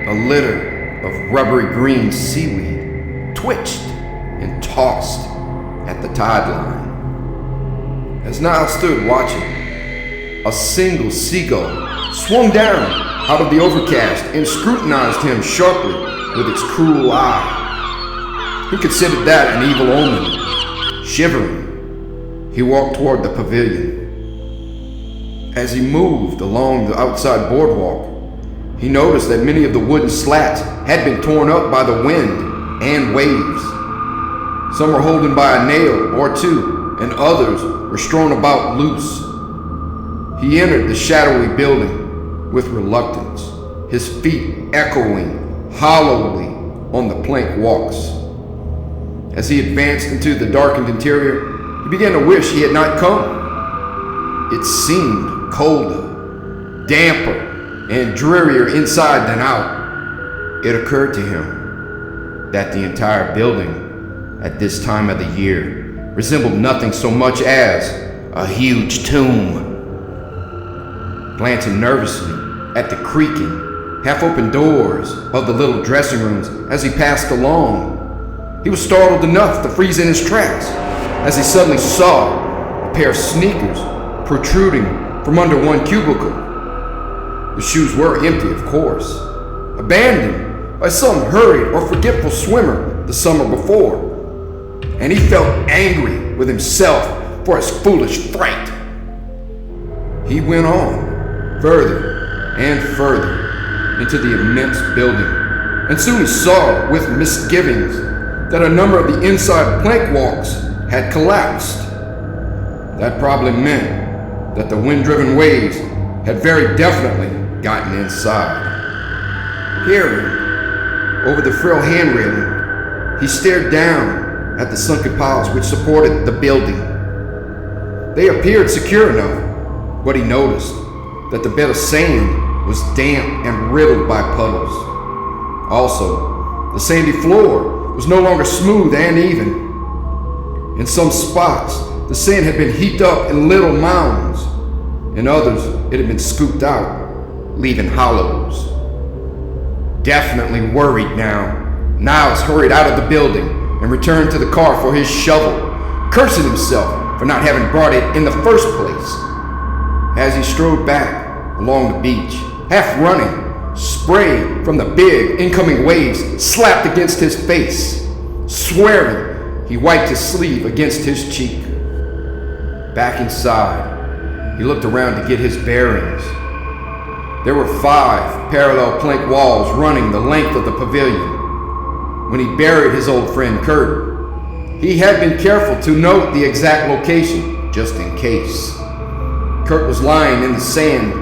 A litter of rubbery green seaweed twitched and tossed at the tide line. As Niles stood watching, a single seagull swung down out of the overcast and scrutinized him sharply with its cruel eye. He considered that an evil omen. Shivering, he walked toward the pavilion. As he moved along the outside boardwalk, he noticed that many of the wooden slats had been torn up by the wind and waves. Some were holding by a nail or two, and others were strewn about loose. He entered the shadowy building with reluctance, his feet echoing hollowly on the plank walks. As he advanced into the darkened interior, he began to wish he had not come. It seemed colder, damper, and drearier inside than out. It occurred to him that the entire building at this time of the year resembled nothing so much as a huge tomb. Glancing nervously at the creaking, half-open doors of the little dressing rooms as he passed along, he was startled enough to freeze in his tracks as he suddenly saw a pair of sneakers protruding from under one cubicle. The shoes were empty, of course, abandoned by some hurried or forgetful swimmer the summer before, and he felt angry with himself for his foolish fright. He went on, further and further into the immense building, and soon he saw with misgivings that a number of the inside plank walks had collapsed. That probably meant that the wind-driven waves had very definitely gotten inside. Peering over the frail hand railing, he stared down at the sunken piles which supported the building. They appeared secure enough, but he noticed that the bed of sand was damp and riddled by puddles. Also, the sandy floor was no longer smooth and even. In some spots, the sand had been heaped up in little mounds. In others, it had been scooped out, leaving hollows. Definitely worried now, Niles hurried out of the building and returned to the car for his shovel, cursing himself for not having brought it in the first place. As he strode back along the beach, half running, spray from the big incoming waves slapped against his face. Swearing, he wiped his sleeve against his cheek. Back inside, he looked around to get his bearings. There were 5 parallel plank walls running the length of the pavilion. When he buried his old friend Kurt, he had been careful to note the exact location, just in case. Kurt was lying in the sand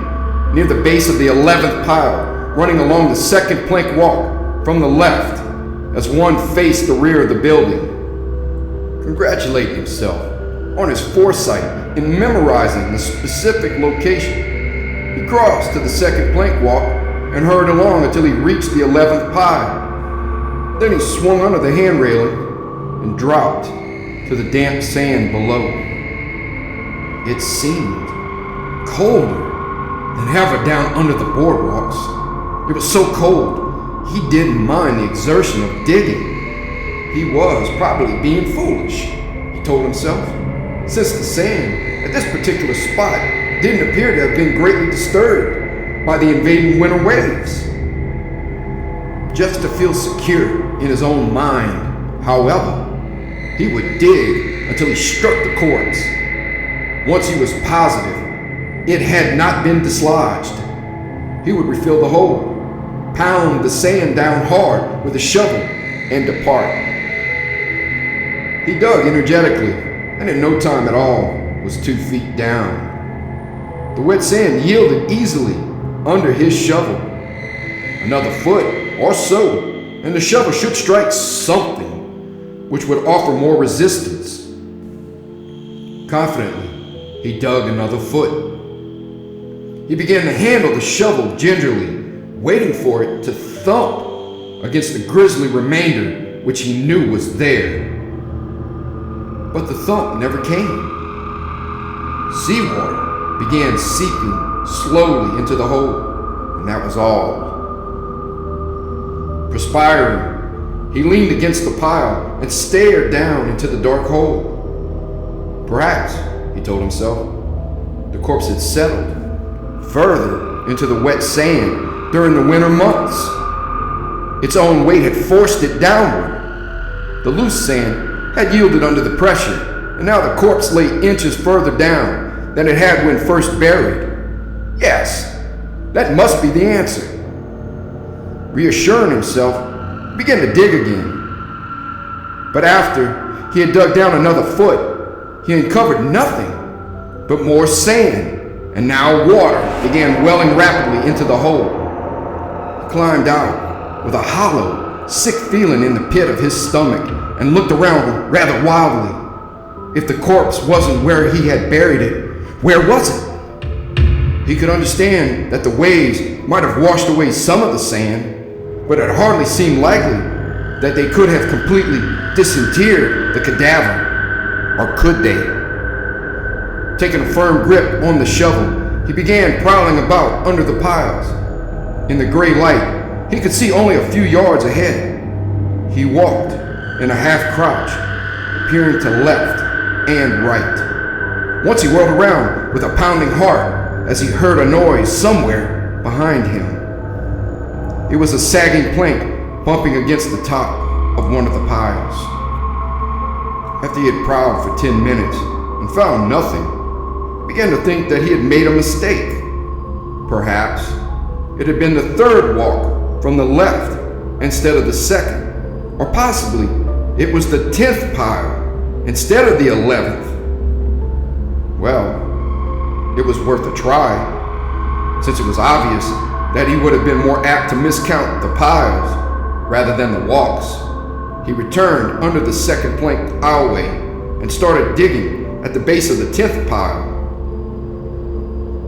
near the base of the 11th pile, running along the second plank walk from the left as one faced the rear of the building. Congratulating himself on his foresight in memorizing the specific location, he crossed to the second plank walk and hurried along until he reached the 11th pile. Then he swung under the hand railing and dropped to the damp sand below. It seemed colder than ever down under the boardwalks. It was so cold, he didn't mind the exertion of digging. He was probably being foolish, he told himself, since the sand at this particular spot didn't appear to have been greatly disturbed by the invading winter waves. Just to feel secure in his own mind, however, he would dig until he struck the quartz. Once he was positive it had not been dislodged, he would refill the hole, pound the sand down hard with a shovel, and depart. He dug energetically, and in no time at all was 2 feet down. The wet sand yielded easily under his shovel. Another foot or so, and the shovel should strike something which would offer more resistance. Confidently, he dug another foot. He began to handle the shovel gingerly, waiting for it to thump against the grisly remainder which he knew was there. But the thump never came. Seawater began seeping slowly into the hole, and that was all. Perspiring, he leaned against the pile and stared down into the dark hole. Perhaps, he told himself, the corpse had settled further into the wet sand during the winter months. Its own weight had forced it downward. The loose sand had yielded under the pressure, and now the corpse lay inches further down than it had when first buried. Yes, that must be the answer. Reassuring himself, he began to dig again. But after he had dug down another foot, he uncovered nothing but more sand, and now water began welling rapidly into the hole. He climbed out with a hollow, sick feeling in the pit of his stomach and looked around rather wildly. If the corpse wasn't where he had buried it, where was it? He could understand that the waves might have washed away some of the sand, but it hardly seemed likely that they could have completely disinterred the cadaver. Or could they? Taking a firm grip on the shovel, he began prowling about under the piles. In the gray light, he could see only a few yards ahead. He walked in a half crouch, peering to left and right. Once he whirled around with a pounding heart as he heard a noise somewhere behind him. It was a sagging plank bumping against the top of one of the piles. After he had prowled for 10 minutes and found nothing, he began to think that he had made a mistake. Perhaps it had been the third walk from the left instead of the second, or possibly it was the 10th pile instead of the 11th. Well, it was worth a try, since it was obvious that he would have been more apt to miscount the piles rather than the walks. He returned under the second plank aisleway and started digging at the base of the 10th pile.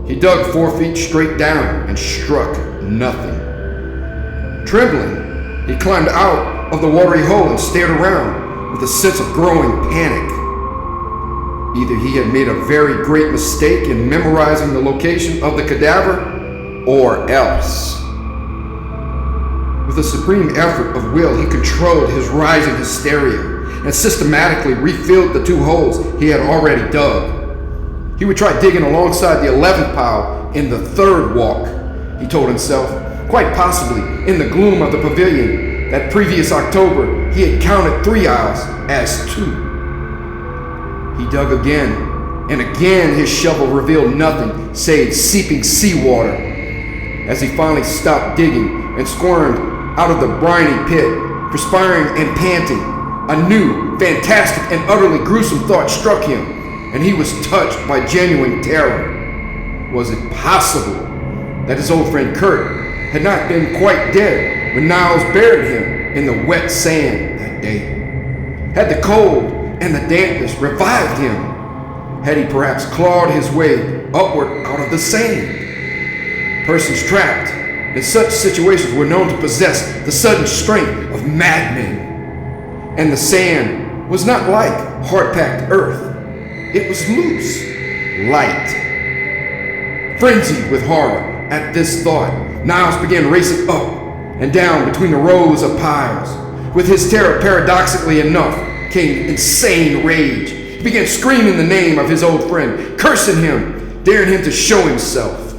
He dug 4 feet straight down and struck nothing. Trembling, he climbed out of the watery hole and stared around with a sense of growing panic. Either he had made a very great mistake in memorizing the location of the cadaver, or else. With a supreme effort of will, he controlled his rising hysteria and systematically refilled the 2 holes he had already dug. He would try digging alongside the 11th pile in the 3rd walk, he told himself, quite possibly in the gloom of the pavilion that previous October he had counted 3 aisles as 2. He dug again, and again his shovel revealed nothing save seeping seawater. as he finally stopped digging and squirmed out of the briny pit, perspiring and panting. A new, fantastic, and utterly gruesome thought struck him, and he was touched by genuine terror. Was it possible that his old friend Kurt had not been quite dead when Niles buried him in the wet sand that day? Had the cold and the dampness revived him? Had he perhaps clawed his way upward out of the sand? Persons trapped in such situations were known to possess the sudden strength of madmen. And the sand was not like hard-packed earth. It was loose, light. Frenzied with horror at this thought, Niles began racing up and down between the rows of piles. With his terror, paradoxically enough, came insane rage. He began screaming the name of his old friend, cursing him, daring him to show himself.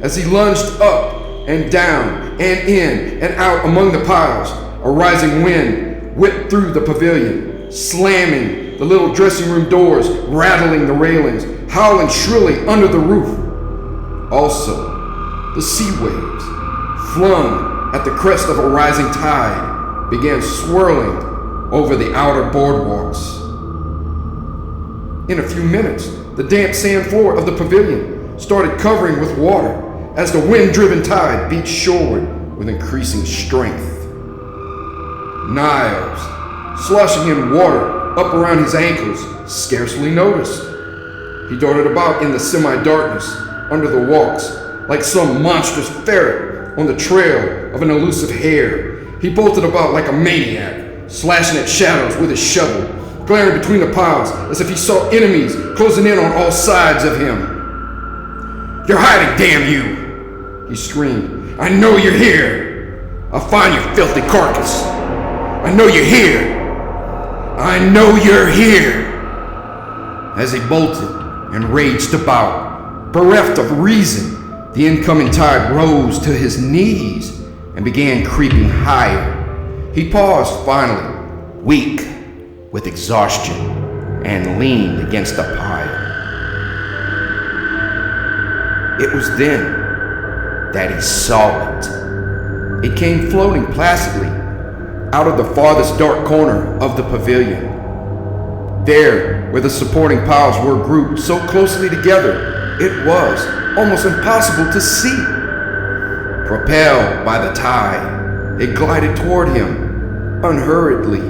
As he lunged up and down and in and out among the piles, a rising wind whipped through the pavilion, slamming the little dressing room doors, rattling the railings, howling shrilly under the roof. Also, the sea waves, flung at the crest of a rising tide, began swirling over the outer boardwalks. In a few minutes, the damp sand floor of the pavilion started covering with water as the wind-driven tide beat shoreward with increasing strength. Niles, sloshing in water up around his ankles, scarcely noticed. He darted about in the semi-darkness under the walks like some monstrous ferret on the trail of an elusive hare. He bolted about like a maniac, slashing at shadows with his shovel, glaring between the piles as if he saw enemies closing in on all sides of him. "You're hiding, damn you!" he screamed. "I know you're here! I'll find your filthy carcass! I know you're here! I know you're here!" As he bolted and raged about, bereft of reason, the incoming tide rose to his knees and began creeping higher. He paused finally, weak with exhaustion, and leaned against a pile. It was then that he saw it. It came floating placidly out of the farthest dark corner of the pavilion. There, where the supporting piles were grouped so closely together, it was almost impossible to see. Propelled by the tide, it glided toward him, unhurriedly,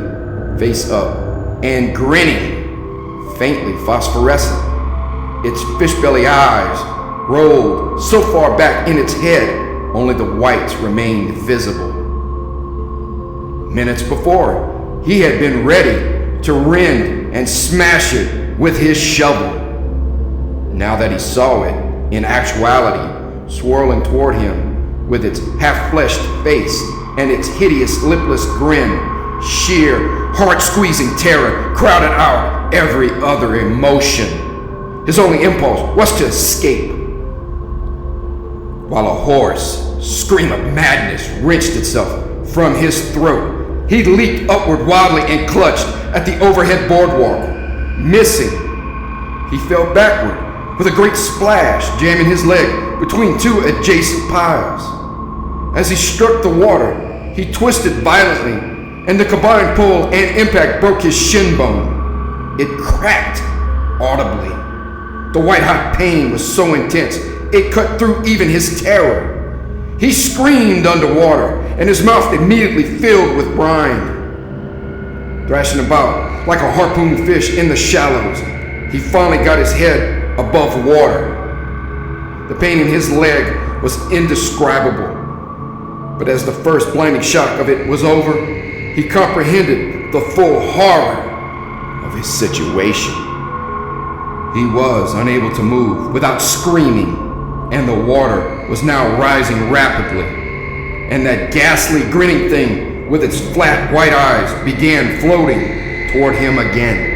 face up, and grinning, faintly phosphorescent. Its fishbelly eyes rolled so far back in its head, only the whites remained visible. Minutes before, he had been ready to rend and smash it with his shovel. Now that he saw it, in actuality, swirling toward him with its half-fleshed face and its hideous lipless grin, sheer, heart-squeezing terror crowded out every other emotion. His only impulse was to escape. While a hoarse scream of madness wrenched itself from his throat, he leaped upward wildly and clutched at the overhead boardwalk. Missing, he fell backward with a great splash, jamming his leg between two adjacent piles. As he struck the water, he twisted violently, and the combined pull and impact broke his shin bone. It cracked audibly. The white-hot pain was so intense, it cut through even his terror. He screamed underwater, and his mouth immediately filled with brine. Thrashing about like a harpooned fish in the shallows, he finally got his head above water. The pain in his leg was indescribable, but as the first blinding shock of it was over, he comprehended the full horror of his situation. He was unable to move without screaming, and the water was now rising rapidly, and that ghastly grinning thing with its flat white eyes began floating toward him again.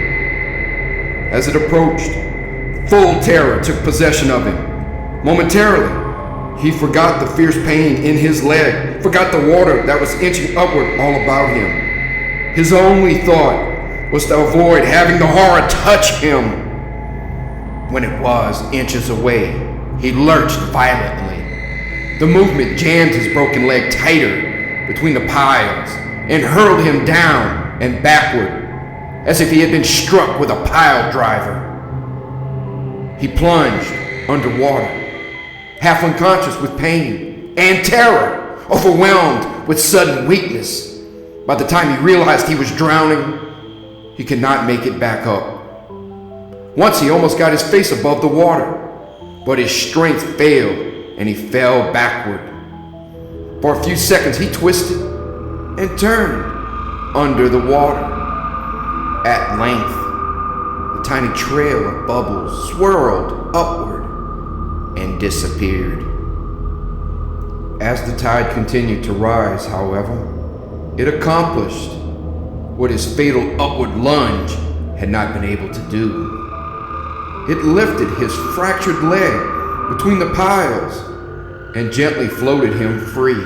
As it approached, full terror took possession of him. Momentarily, he forgot the fierce pain in his leg, forgot the water that was inching upward all about him. His only thought was to avoid having the horror touch him. When it was inches away, he lurched violently, The movement jammed his broken leg tighter between the piles and hurled him down and backward as if he had been struck with a pile driver. He plunged underwater, half unconscious with pain and terror, overwhelmed with sudden weakness. By the time he realized he was drowning, he could not make it back up. Once he almost got his face above the water, but his strength failed and he fell backward. For a few seconds he twisted and turned under the water. At length, the tiny trail of bubbles swirled upward and disappeared. As the tide continued to rise, however, it accomplished what his fatal upward lunge had not been able to do. It lifted his fractured leg between the piles and gently floated him free.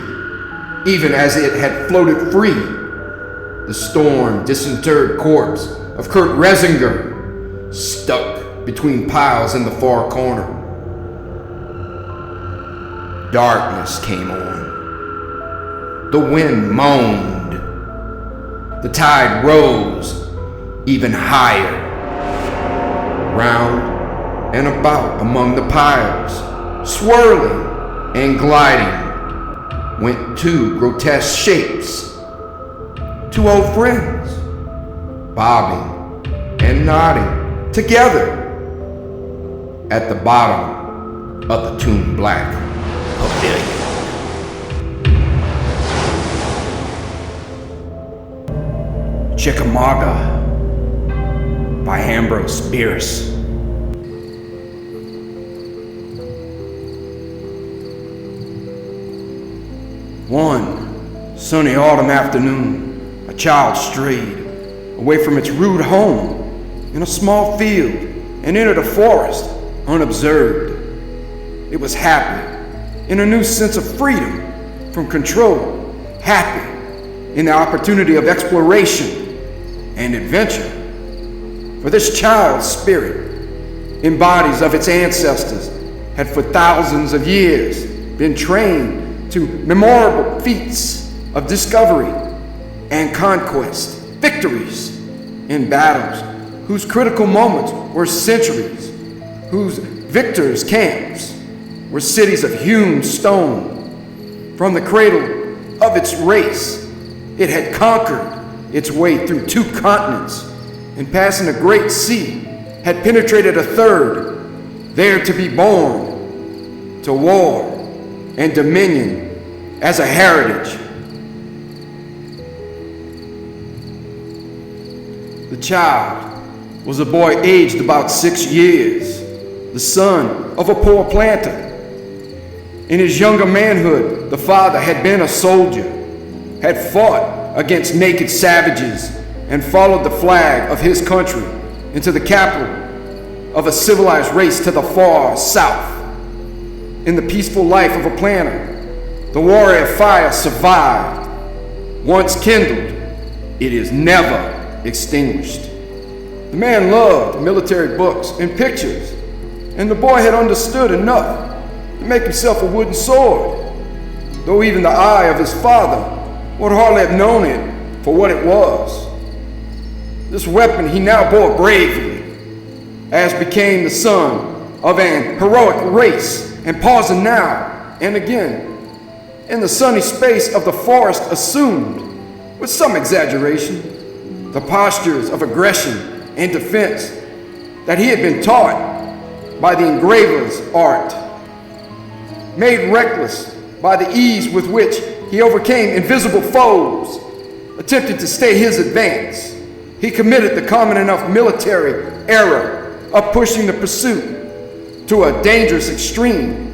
Even as it had floated free, the storm disinterred corpse of Kurt Resinger stuck between piles in the far corner. Darkness came on. The wind moaned. The tide rose even higher. Round and about among the piles, swirling and gliding, went two grotesque shapes. Two old friends, bobbing and nodding together at the bottom of the tomb black pavilion. Chickamauga by Ambrose Bierce. One sunny autumn afternoon, a child strayed away from its rude home in a small field and entered a forest unobserved. It was happy in a new sense of freedom from control, happy in the opportunity of exploration and adventure. For this child's spirit, embodies of its ancestors, had for thousands of years been trained to memorable feats of discovery and conquest, victories in battles whose critical moments were centuries, whose victors' camps were cities of hewn stone. From the cradle of its race, it had conquered its way through 2 continents, and passing a great sea, had penetrated a third, there to be born to war and dominion as a heritage. The child was a boy aged about 6 years, the son of a poor planter. In his younger manhood, the father had been a soldier, had fought against naked savages, and followed the flag of his country into the capital of a civilized race to the far south. In the peaceful life of a planter, the warrior fire survived. Once kindled, it is never extinguished. The man loved military books and pictures, and the boy had understood enough to make himself a wooden sword, though even the eye of his father would hardly have known it for what it was. This weapon he now bore bravely, as became the son of an heroic race, and pausing now and again in the sunny space of the forest assumed, with some exaggeration, the postures of aggression and defense that he had been taught by the engraver's art. Made reckless by the ease with which he overcame invisible foes, attempted to stay his advance, he committed the common enough military error of pushing the pursuit to a dangerous extreme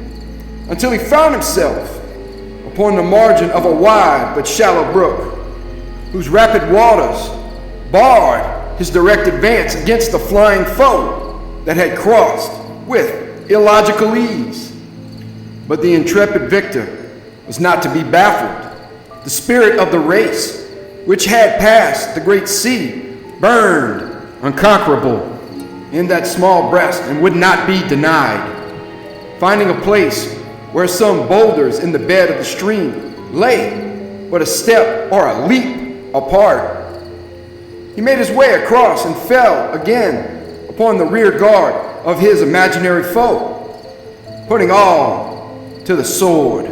until he found himself upon the margin of a wide but shallow brook, whose rapid waters barred his direct advance against the flying foe that had crossed with illogical ease. But the intrepid victor was not to be baffled. The spirit of the race, which had passed the great sea, burned unconquerable in that small breast and would not be denied. Finding a place where some boulders in the bed of the stream lay but a step or a leap apart. He made his way across and fell again upon the rear guard of his imaginary foe, putting all to the sword.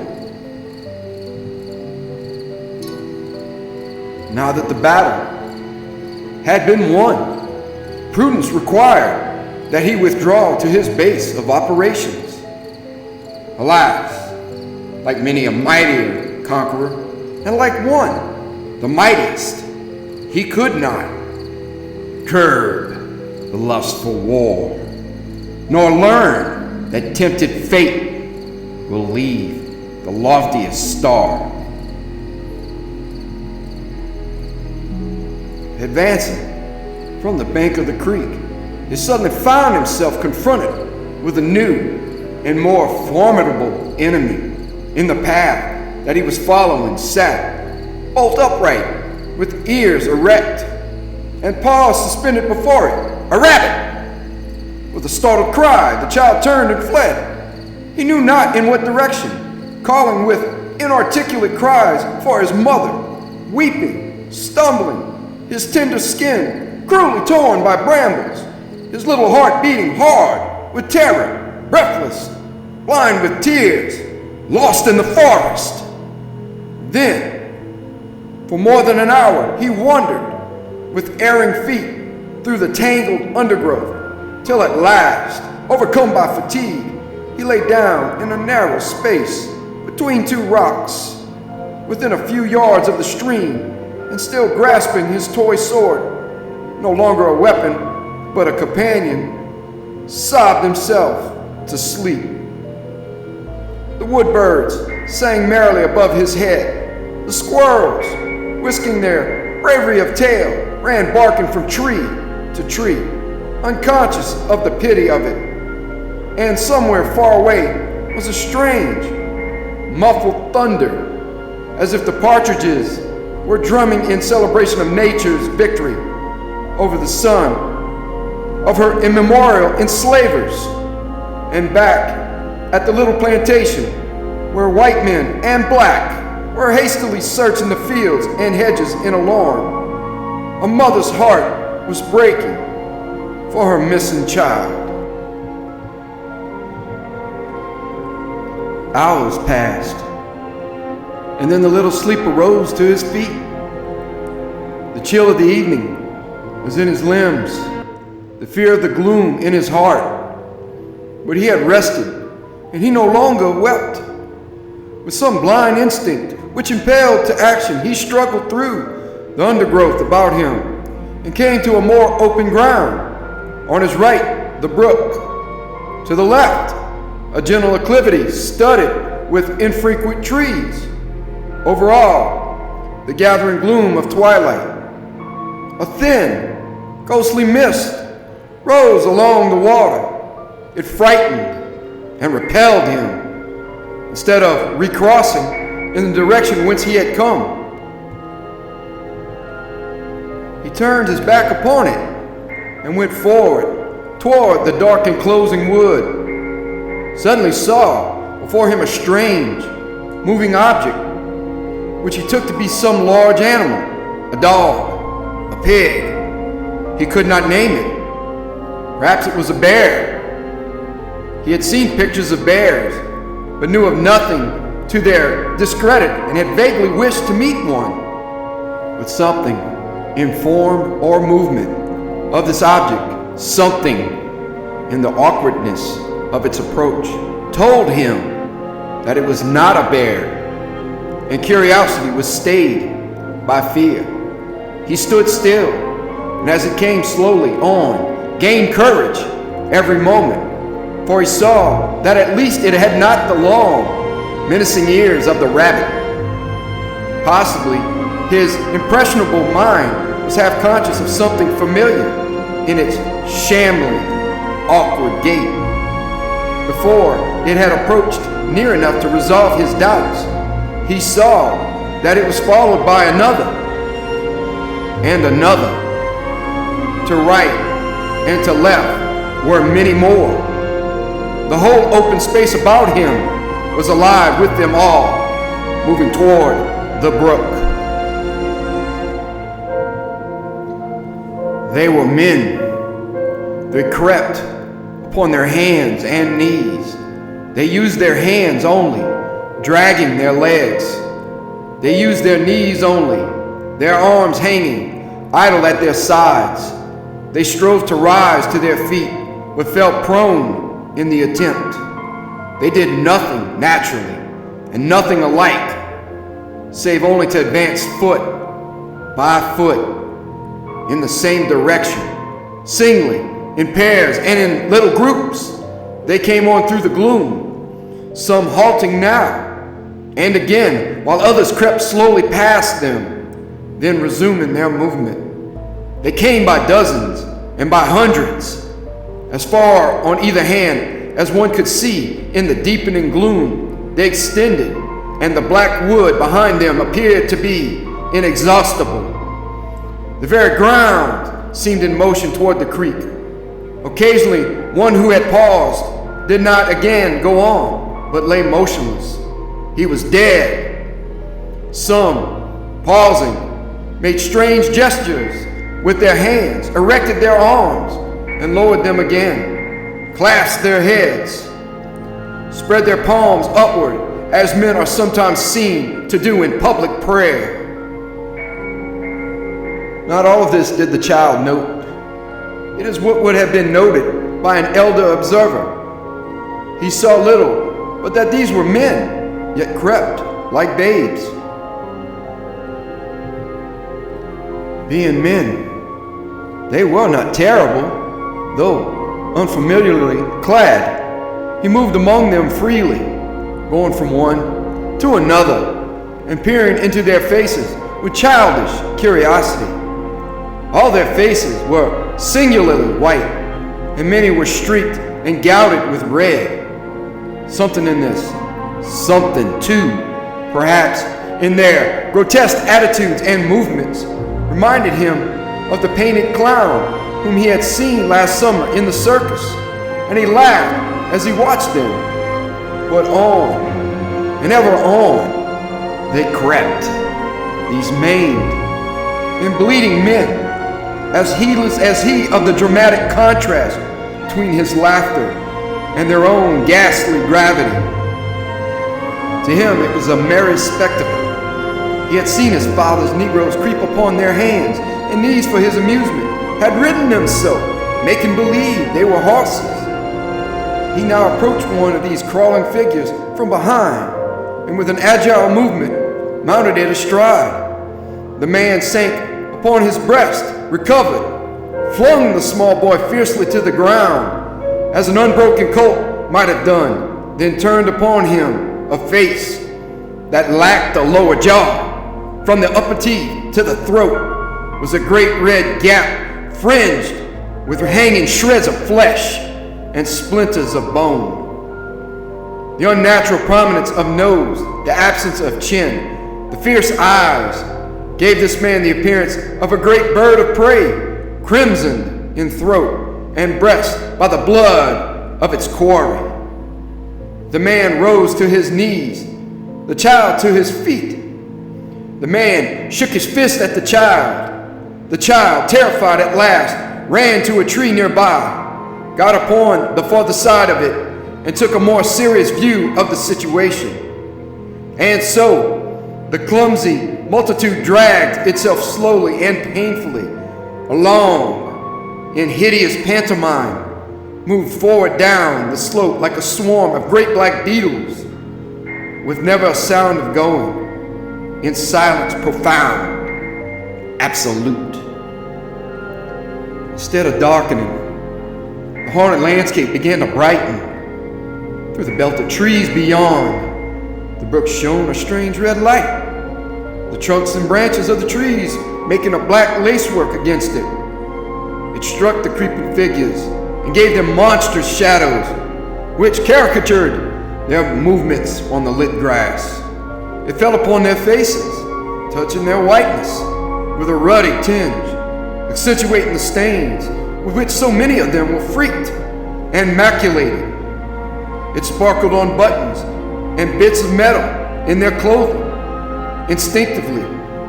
Now that the battle had been won, prudence required that he withdraw to his base of operations. Alas, like many a mightier conqueror, and like one, the mightiest, he could not curb the lust for war, nor learn that tempted fate will leave the loftiest star. Advancing from the bank of the creek, he suddenly found himself confronted with a new and more formidable enemy. In the path that he was following sat, bolt upright, with ears erect, and paws suspended before it, a rabbit. With a startled cry, the child turned and fled. He knew not in what direction, calling with inarticulate cries for his mother, weeping, stumbling, his tender skin cruelly torn by brambles, his little heart beating hard with terror, breathless, blind with tears, lost in the forest. Then, for more than an hour, he wandered with erring feet through the tangled undergrowth, till at last, overcome by fatigue, he lay down in a narrow space between two rocks, within a few yards of the stream, and still grasping his toy sword, no longer a weapon, but a companion, sobbed himself to sleep. The woodbirds sang merrily above his head. The squirrels, whisking their bravery of tail, ran barking from tree to tree, unconscious of the pity of it. And somewhere far away was a strange, muffled thunder, as if the partridges were drumming in celebration of nature's victory over the son of her immemorial enslavers. And back at the little plantation, where white men and black were hastily searching the fields and hedges in alarm, a mother's heart was breaking for her missing child. Hours passed, and then the little sleeper rose to his feet. The chill of the evening was in his limbs, the fear of the gloom in his heart. But he had rested, and he no longer wept. With some blind instinct which impelled to action, he struggled through the undergrowth about him and came to a more open ground. On his right, the brook. To the left, a gentle acclivity studded with infrequent trees. Over all, the gathering gloom of twilight. A thin, ghostly mist rose along the water. It frightened and repelled him, instead of recrossing in the direction whence he had come. He turned his back upon it and went forward toward the dark enclosing wood. Suddenly saw before him a strange, moving object, which he took to be some large animal, a dog, a pig. He could not name it. Perhaps it was a bear. He had seen pictures of bears, but knew of nothing to their discredit, and had vaguely wished to meet one. But something in form or movement of this object, something in the awkwardness of its approach, told him that it was not a bear, and curiosity was stayed by fear. He stood still, and as it came slowly on, gained courage every moment, for he saw that at least it had not the long, menacing ears of the rabbit. Possibly, his impressionable mind was half conscious of something familiar in its shambling, awkward gait. Before it had approached near enough to resolve his doubts, he saw that it was followed by another, and another. To right and to left were many more. The whole open space about him was alive with them all, moving toward the brook. They were men. They crept upon their hands and knees. They used their hands only, dragging their legs. They used their knees only, their arms hanging, idle at their sides. They strove to rise to their feet, but fell prone in the attempt. They did nothing naturally, and nothing alike, save only to advance foot by foot in the same direction, singly, in pairs, and in little groups. They came on through the gloom, some halting now and again, while others crept slowly past them, then resuming their movement. They came by dozens and by hundreds, as far on either hand as one could see in the deepening gloom. They extended, and the black wood behind them appeared to be inexhaustible. The very ground seemed in motion toward the creek. Occasionally, one who had paused did not again go on, but lay motionless. He was dead. Some, pausing, made strange gestures with their hands, erected their arms, and lowered them again, clasped their heads, spread their palms upward, as men are sometimes seen to do in public prayer. Not all of this did the child note. It is what would have been noted by an elder observer. He saw little, but that these were men, yet crept like babes. Being men, they were not terrible, though unfamiliarly clad. He moved among them freely, going from one to another, and peering into their faces with childish curiosity. All their faces were singularly white, and many were streaked and gouted with red. Something in this, something too, perhaps, in their grotesque attitudes and movements, reminded him of the painted clown whom he had seen last summer in the circus, and he laughed as he watched them. But on, and ever on, they crept, these maimed and bleeding men, as heedless as he of the dramatic contrast between his laughter and their own ghastly gravity. To him it was a merry spectacle. He had seen his father's Negroes creep upon their hands and knees for his amusement, had ridden them so, making believe they were horses. He now approached one of these crawling figures from behind, and with an agile movement, mounted it astride. The man sank upon his breast, recovered, flung the small boy fiercely to the ground, as an unbroken colt might have done, then turned upon him a face that lacked a lower jaw. From the upper teeth to the throat was a great red gap, fringed with hanging shreds of flesh and splinters of bone. The unnatural prominence of nose, the absence of chin, the fierce eyes gave this man the appearance of a great bird of prey, crimsoned in throat and breast by the blood of its quarry. The man rose to his knees, the child to his feet. The man shook his fist at the child. The child, terrified at last, ran to a tree nearby, got upon the farther side of it, and took a more serious view of the situation. And so, the clumsy multitude dragged itself slowly and painfully along in hideous pantomime, moved forward down the slope like a swarm of great black beetles, with never a sound of going, in silence profound, absolute. Instead of darkening, the haunted landscape began to brighten. Through the belt of trees beyond, the brook shone a strange red light, the trunks and branches of the trees making a black lacework against it. It struck the creeping figures and gave them monstrous shadows, which caricatured their movements on the lit grass. It fell upon their faces, touching their whiteness with a ruddy tinge, accentuating the stains with which so many of them were freaked and maculated. It sparkled on buttons and bits of metal in their clothing. Instinctively,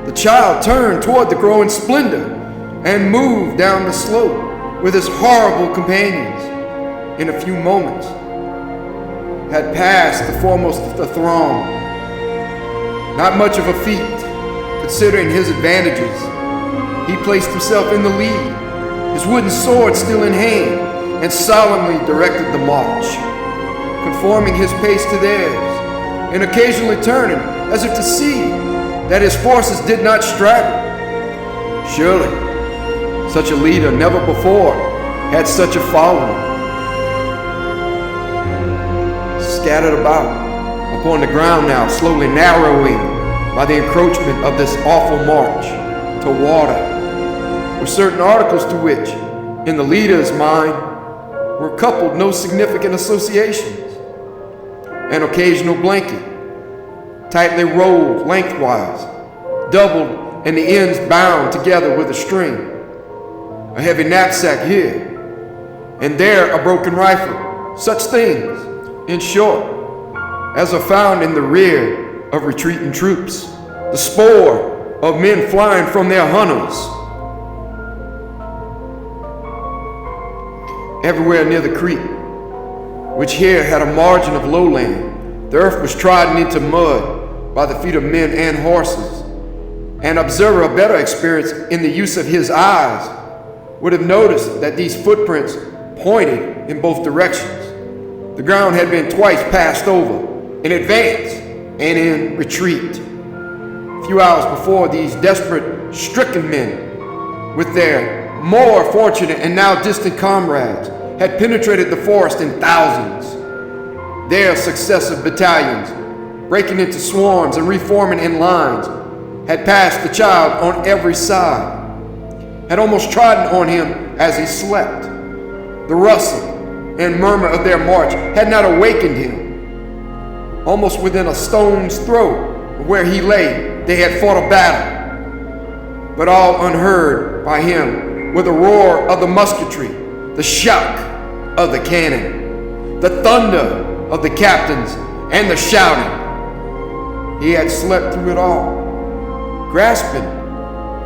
the child turned toward the growing splendor and moved down the slope with his horrible companions. In a few moments, had passed the foremost of the throng. Not much of a feat, considering his advantages. He placed himself in the lead, his wooden sword still in hand, and solemnly directed the march, conforming his pace to theirs, and occasionally turning as if to see that his forces did not straggle. Surely, such a leader never before had such a following. Scattered about upon the ground now, slowly narrowing by the encroachment of this awful march to water, were certain articles to which, in the leader's mind, were coupled no significant associations. An occasional blanket, tightly rolled lengthwise, doubled and the ends bound together with a string. A heavy knapsack here, and there a broken rifle. Such things, in short, as are found in the rear of retreating troops, the spoor of men flying from their hunters. Everywhere near the creek, which here had a margin of lowland, the earth was trodden into mud by the feet of men and horses. An observer of better experience in the use of his eyes would have noticed that these footprints pointed in both directions. The ground had been twice passed over, in advance and in retreat. A few hours before, these desperate, stricken men, with their more fortunate and now distant comrades, had penetrated the forest in thousands. Their successive battalions, breaking into swarms and reforming in lines, had passed the child on every side, had almost trodden on him as he slept. The rustle and murmur of their march had not awakened him. Almost within a stone's throw of where he lay, they had fought a battle. But all unheard by him were the roar of the musketry, the shock of the cannon, the thunder of the captains, and the shouting. He had slept through it all, grasping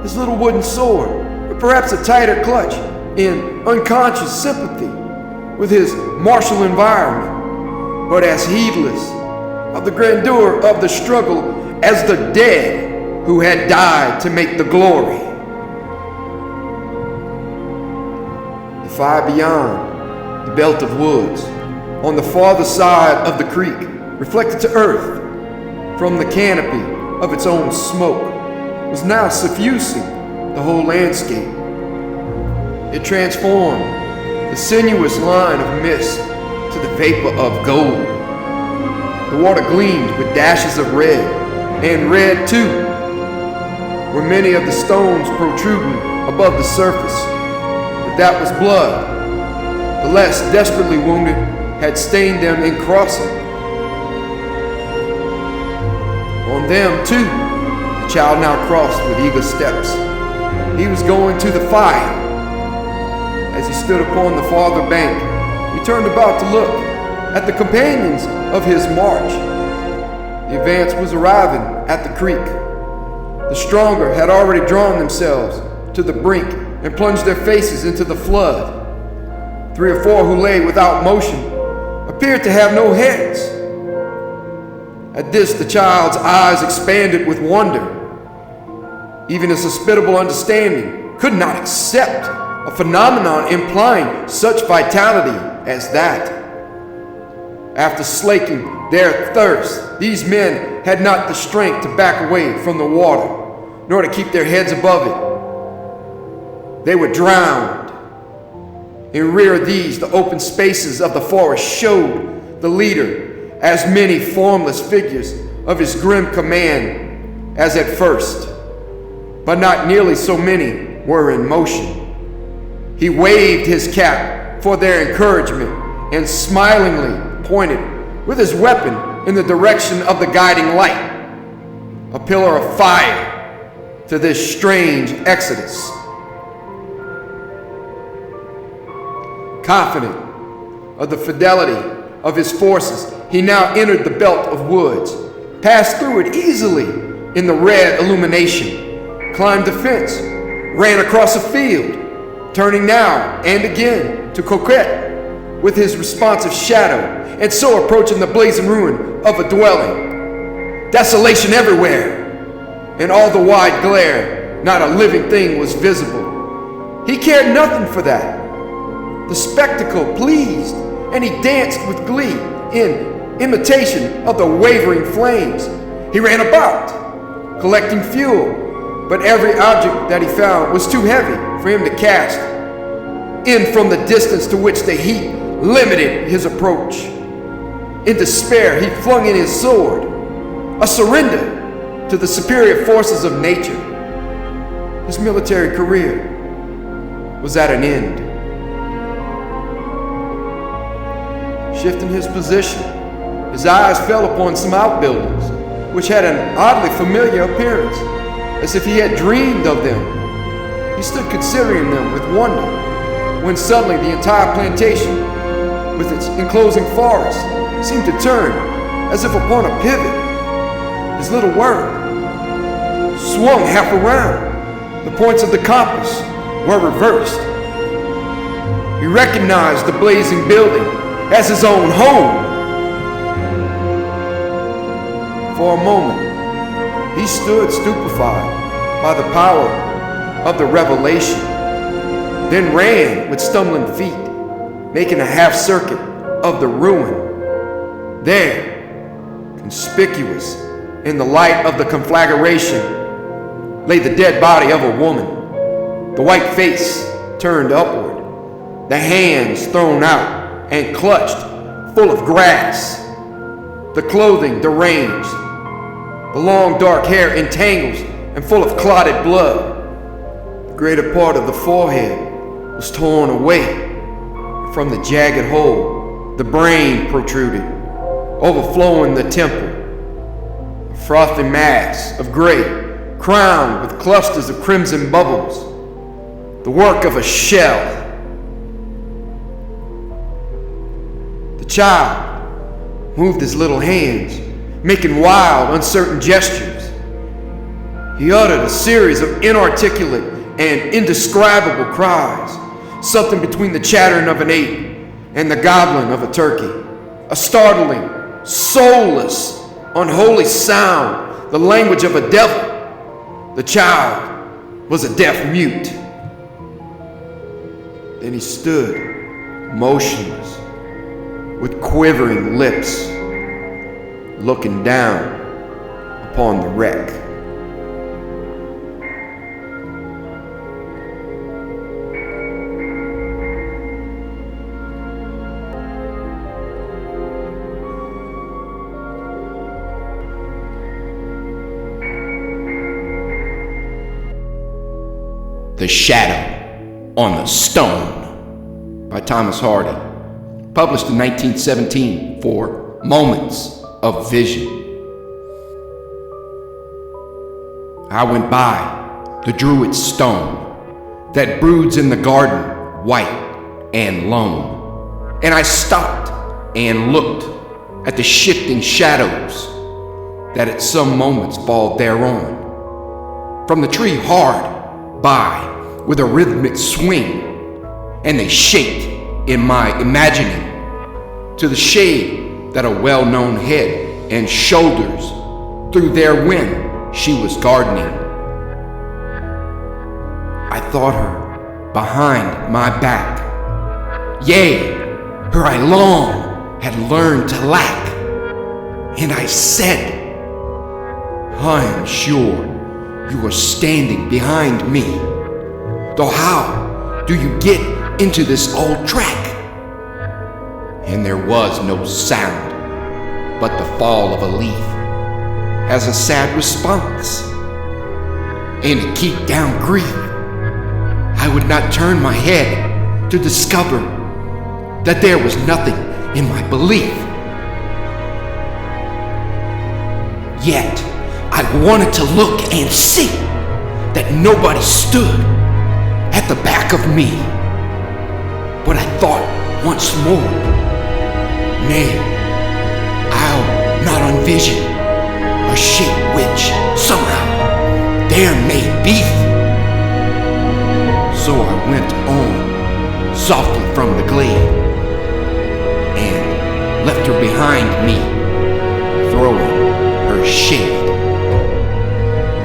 his little wooden sword with perhaps a tighter clutch in unconscious sympathy with his martial environment, but as heedless of the grandeur of the struggle as the dead who had died to make the glory. The far beyond the belt of woods, on the farther side of the creek, reflected to earth from the canopy of its own smoke, was now suffusing the whole landscape. It transformed the sinuous line of mist to the vapor of gold. The water gleamed with dashes of red, and red too were many of the stones protruding above the surface. But that was blood. The less desperately wounded had stained them in crossing. On them too, the child now crossed with eager steps. He was going to the fire. As he stood upon the farther bank, he turned about to look at the companions of his march. The advance was arriving at the creek. The stronger had already drawn themselves to the brink and plunged their faces into the flood. 3 or 4 who lay without motion appeared to have no heads. At this, the child's eyes expanded with wonder. Even his hospitable understanding could not accept a phenomenon implying such vitality as that. After slaking their thirst, these men had not the strength to back away from the water, nor to keep their heads above it. They were drowned. In rear of these, the open spaces of the forest showed the leader as many formless figures of his grim command as at first, but not nearly so many were in motion. He waved his cap for their encouragement and smilingly pointed with his weapon in the direction of the guiding light, a pillar of fire to this strange exodus. Confident of the fidelity of his forces, he now entered the belt of woods, passed through it easily in the red illumination, climbed a fence, ran across a field, turning now and again to coquette with his responsive shadow, and so approaching the blazing ruin of a dwelling. Desolation everywhere. In all the wide glare, not a living thing was visible. He cared nothing for that. The spectacle pleased, and he danced with glee in imitation of the wavering flames. He ran about, collecting fuel, but every object that he found was too heavy for him to cast in from the distance to which the heat limited his approach. In despair, he flung in his sword, a surrender to the superior forces of nature. His military career was at an end. Shifting his position, his eyes fell upon some outbuildings, which had an oddly familiar appearance, as if he had dreamed of them. He stood considering them with wonder, when suddenly the entire plantation, with its enclosing forest, seemed to turn as if upon a pivot. His little world swung half around. The points of the compass were reversed. He recognized the blazing building as his own home. For a moment, he stood stupefied by the power of the revelation, then ran with stumbling feet, making a half circuit of the ruin. There, conspicuous in the light of the conflagration, lay the dead body of a woman, the white face turned upward, the hands thrown out and clutched, full of grass, the clothing deranged, the long dark hair entangled and full of clotted blood. The greater part of the forehead was torn away. From the jagged hole, the brain protruded, overflowing the temple. A frothy mass of gray, crowned with clusters of crimson bubbles, the work of a shell. The child moved his little hands, making wild, uncertain gestures. He uttered a series of inarticulate and indescribable cries, something between the chattering of an ape and the gobbling of a turkey. A startling, soulless, unholy sound, the language of a devil. The child was a deaf mute. Then he stood, motionless, with quivering lips, looking down upon the wreck. The Shadow on the Stone by Thomas Hardy, published in 1917 for Moments of Vision. I went by the druid stone that broods in the garden, white and lone, and I stopped and looked at the shifting shadows that at some moments fall thereon. From the tree hard by with a rhythmic swing, and they shake in my imagining to the shade that a well-known head and shoulders through there when she was gardening. I thought her behind my back, yea, her I long had learned to lack, and I said, I am sure you are standing behind me, though how do you get into this old track? And there was no sound but the fall of a leaf as a sad response. And to keep down grief, I would not turn my head to discover that there was nothing in my belief. Yet I wanted to look and see that nobody stood at the back of me. But I thought once more, nay, vision, a shape which, somehow, there may be. So I went on, softly from the glade, and left her behind me, throwing her shade.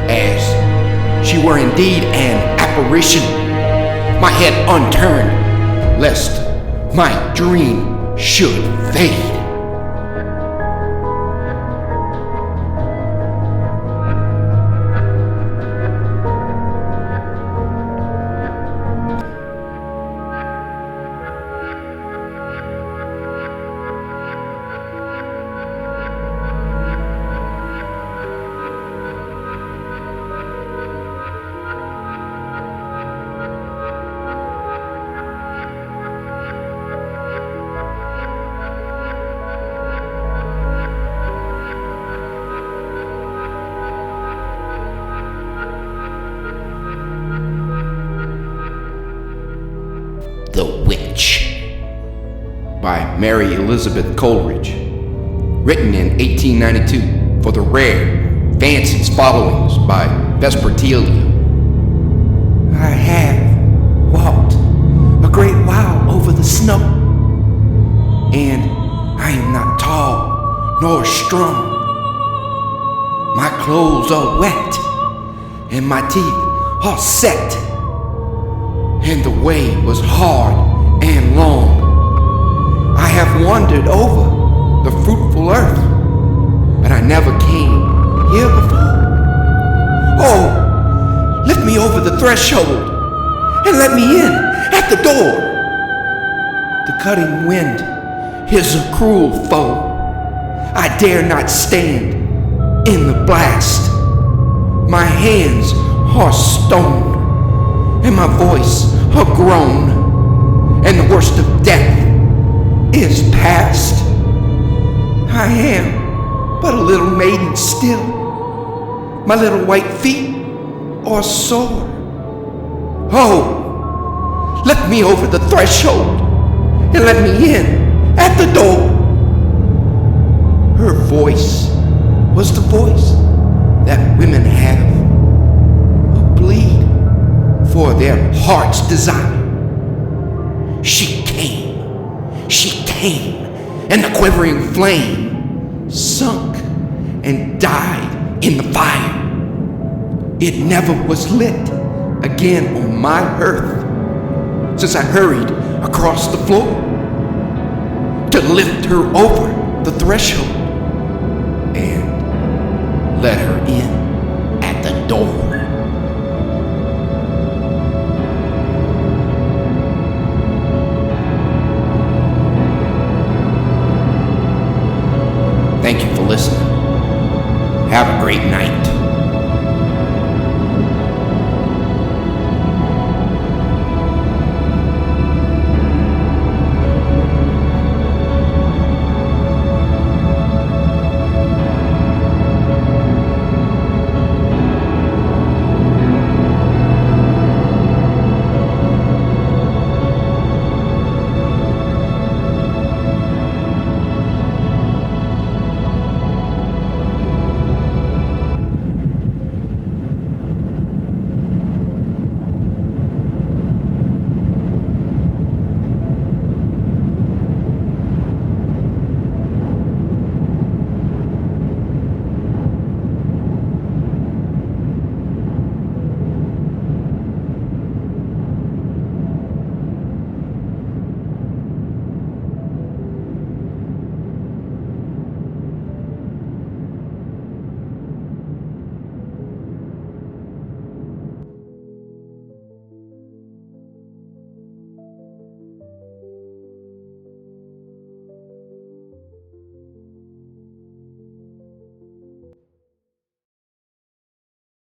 As she were indeed an apparition, my head unturned, lest my dream should fade. The Witch by Mary Elizabeth Coleridge, written in 1892 for the rare Fancies Followings by Vespertilio. I have walked a great while over the snow, and I am not tall nor strong. My clothes are wet, and my teeth are set, and the way was hard and long. I have wandered over the fruitful earth, but I never came here before. Oh, lift me over the threshold and let me in at the door. The cutting wind is a cruel foe. I dare not stand in the blast. My hands are stone, and my voice a groan, and the worst of death is past. I am but a little maiden still. My little white feet are sore. Oh, lift me over the threshold and let me in at the door. Her voice was the voice that women have who bleed for their heart's desire. She came, and the quivering flame sunk and died in the fire. It never was lit again on my earth since I hurried across the floor to lift her over the threshold and let her in at the door. Thank you for listening. Have a great night.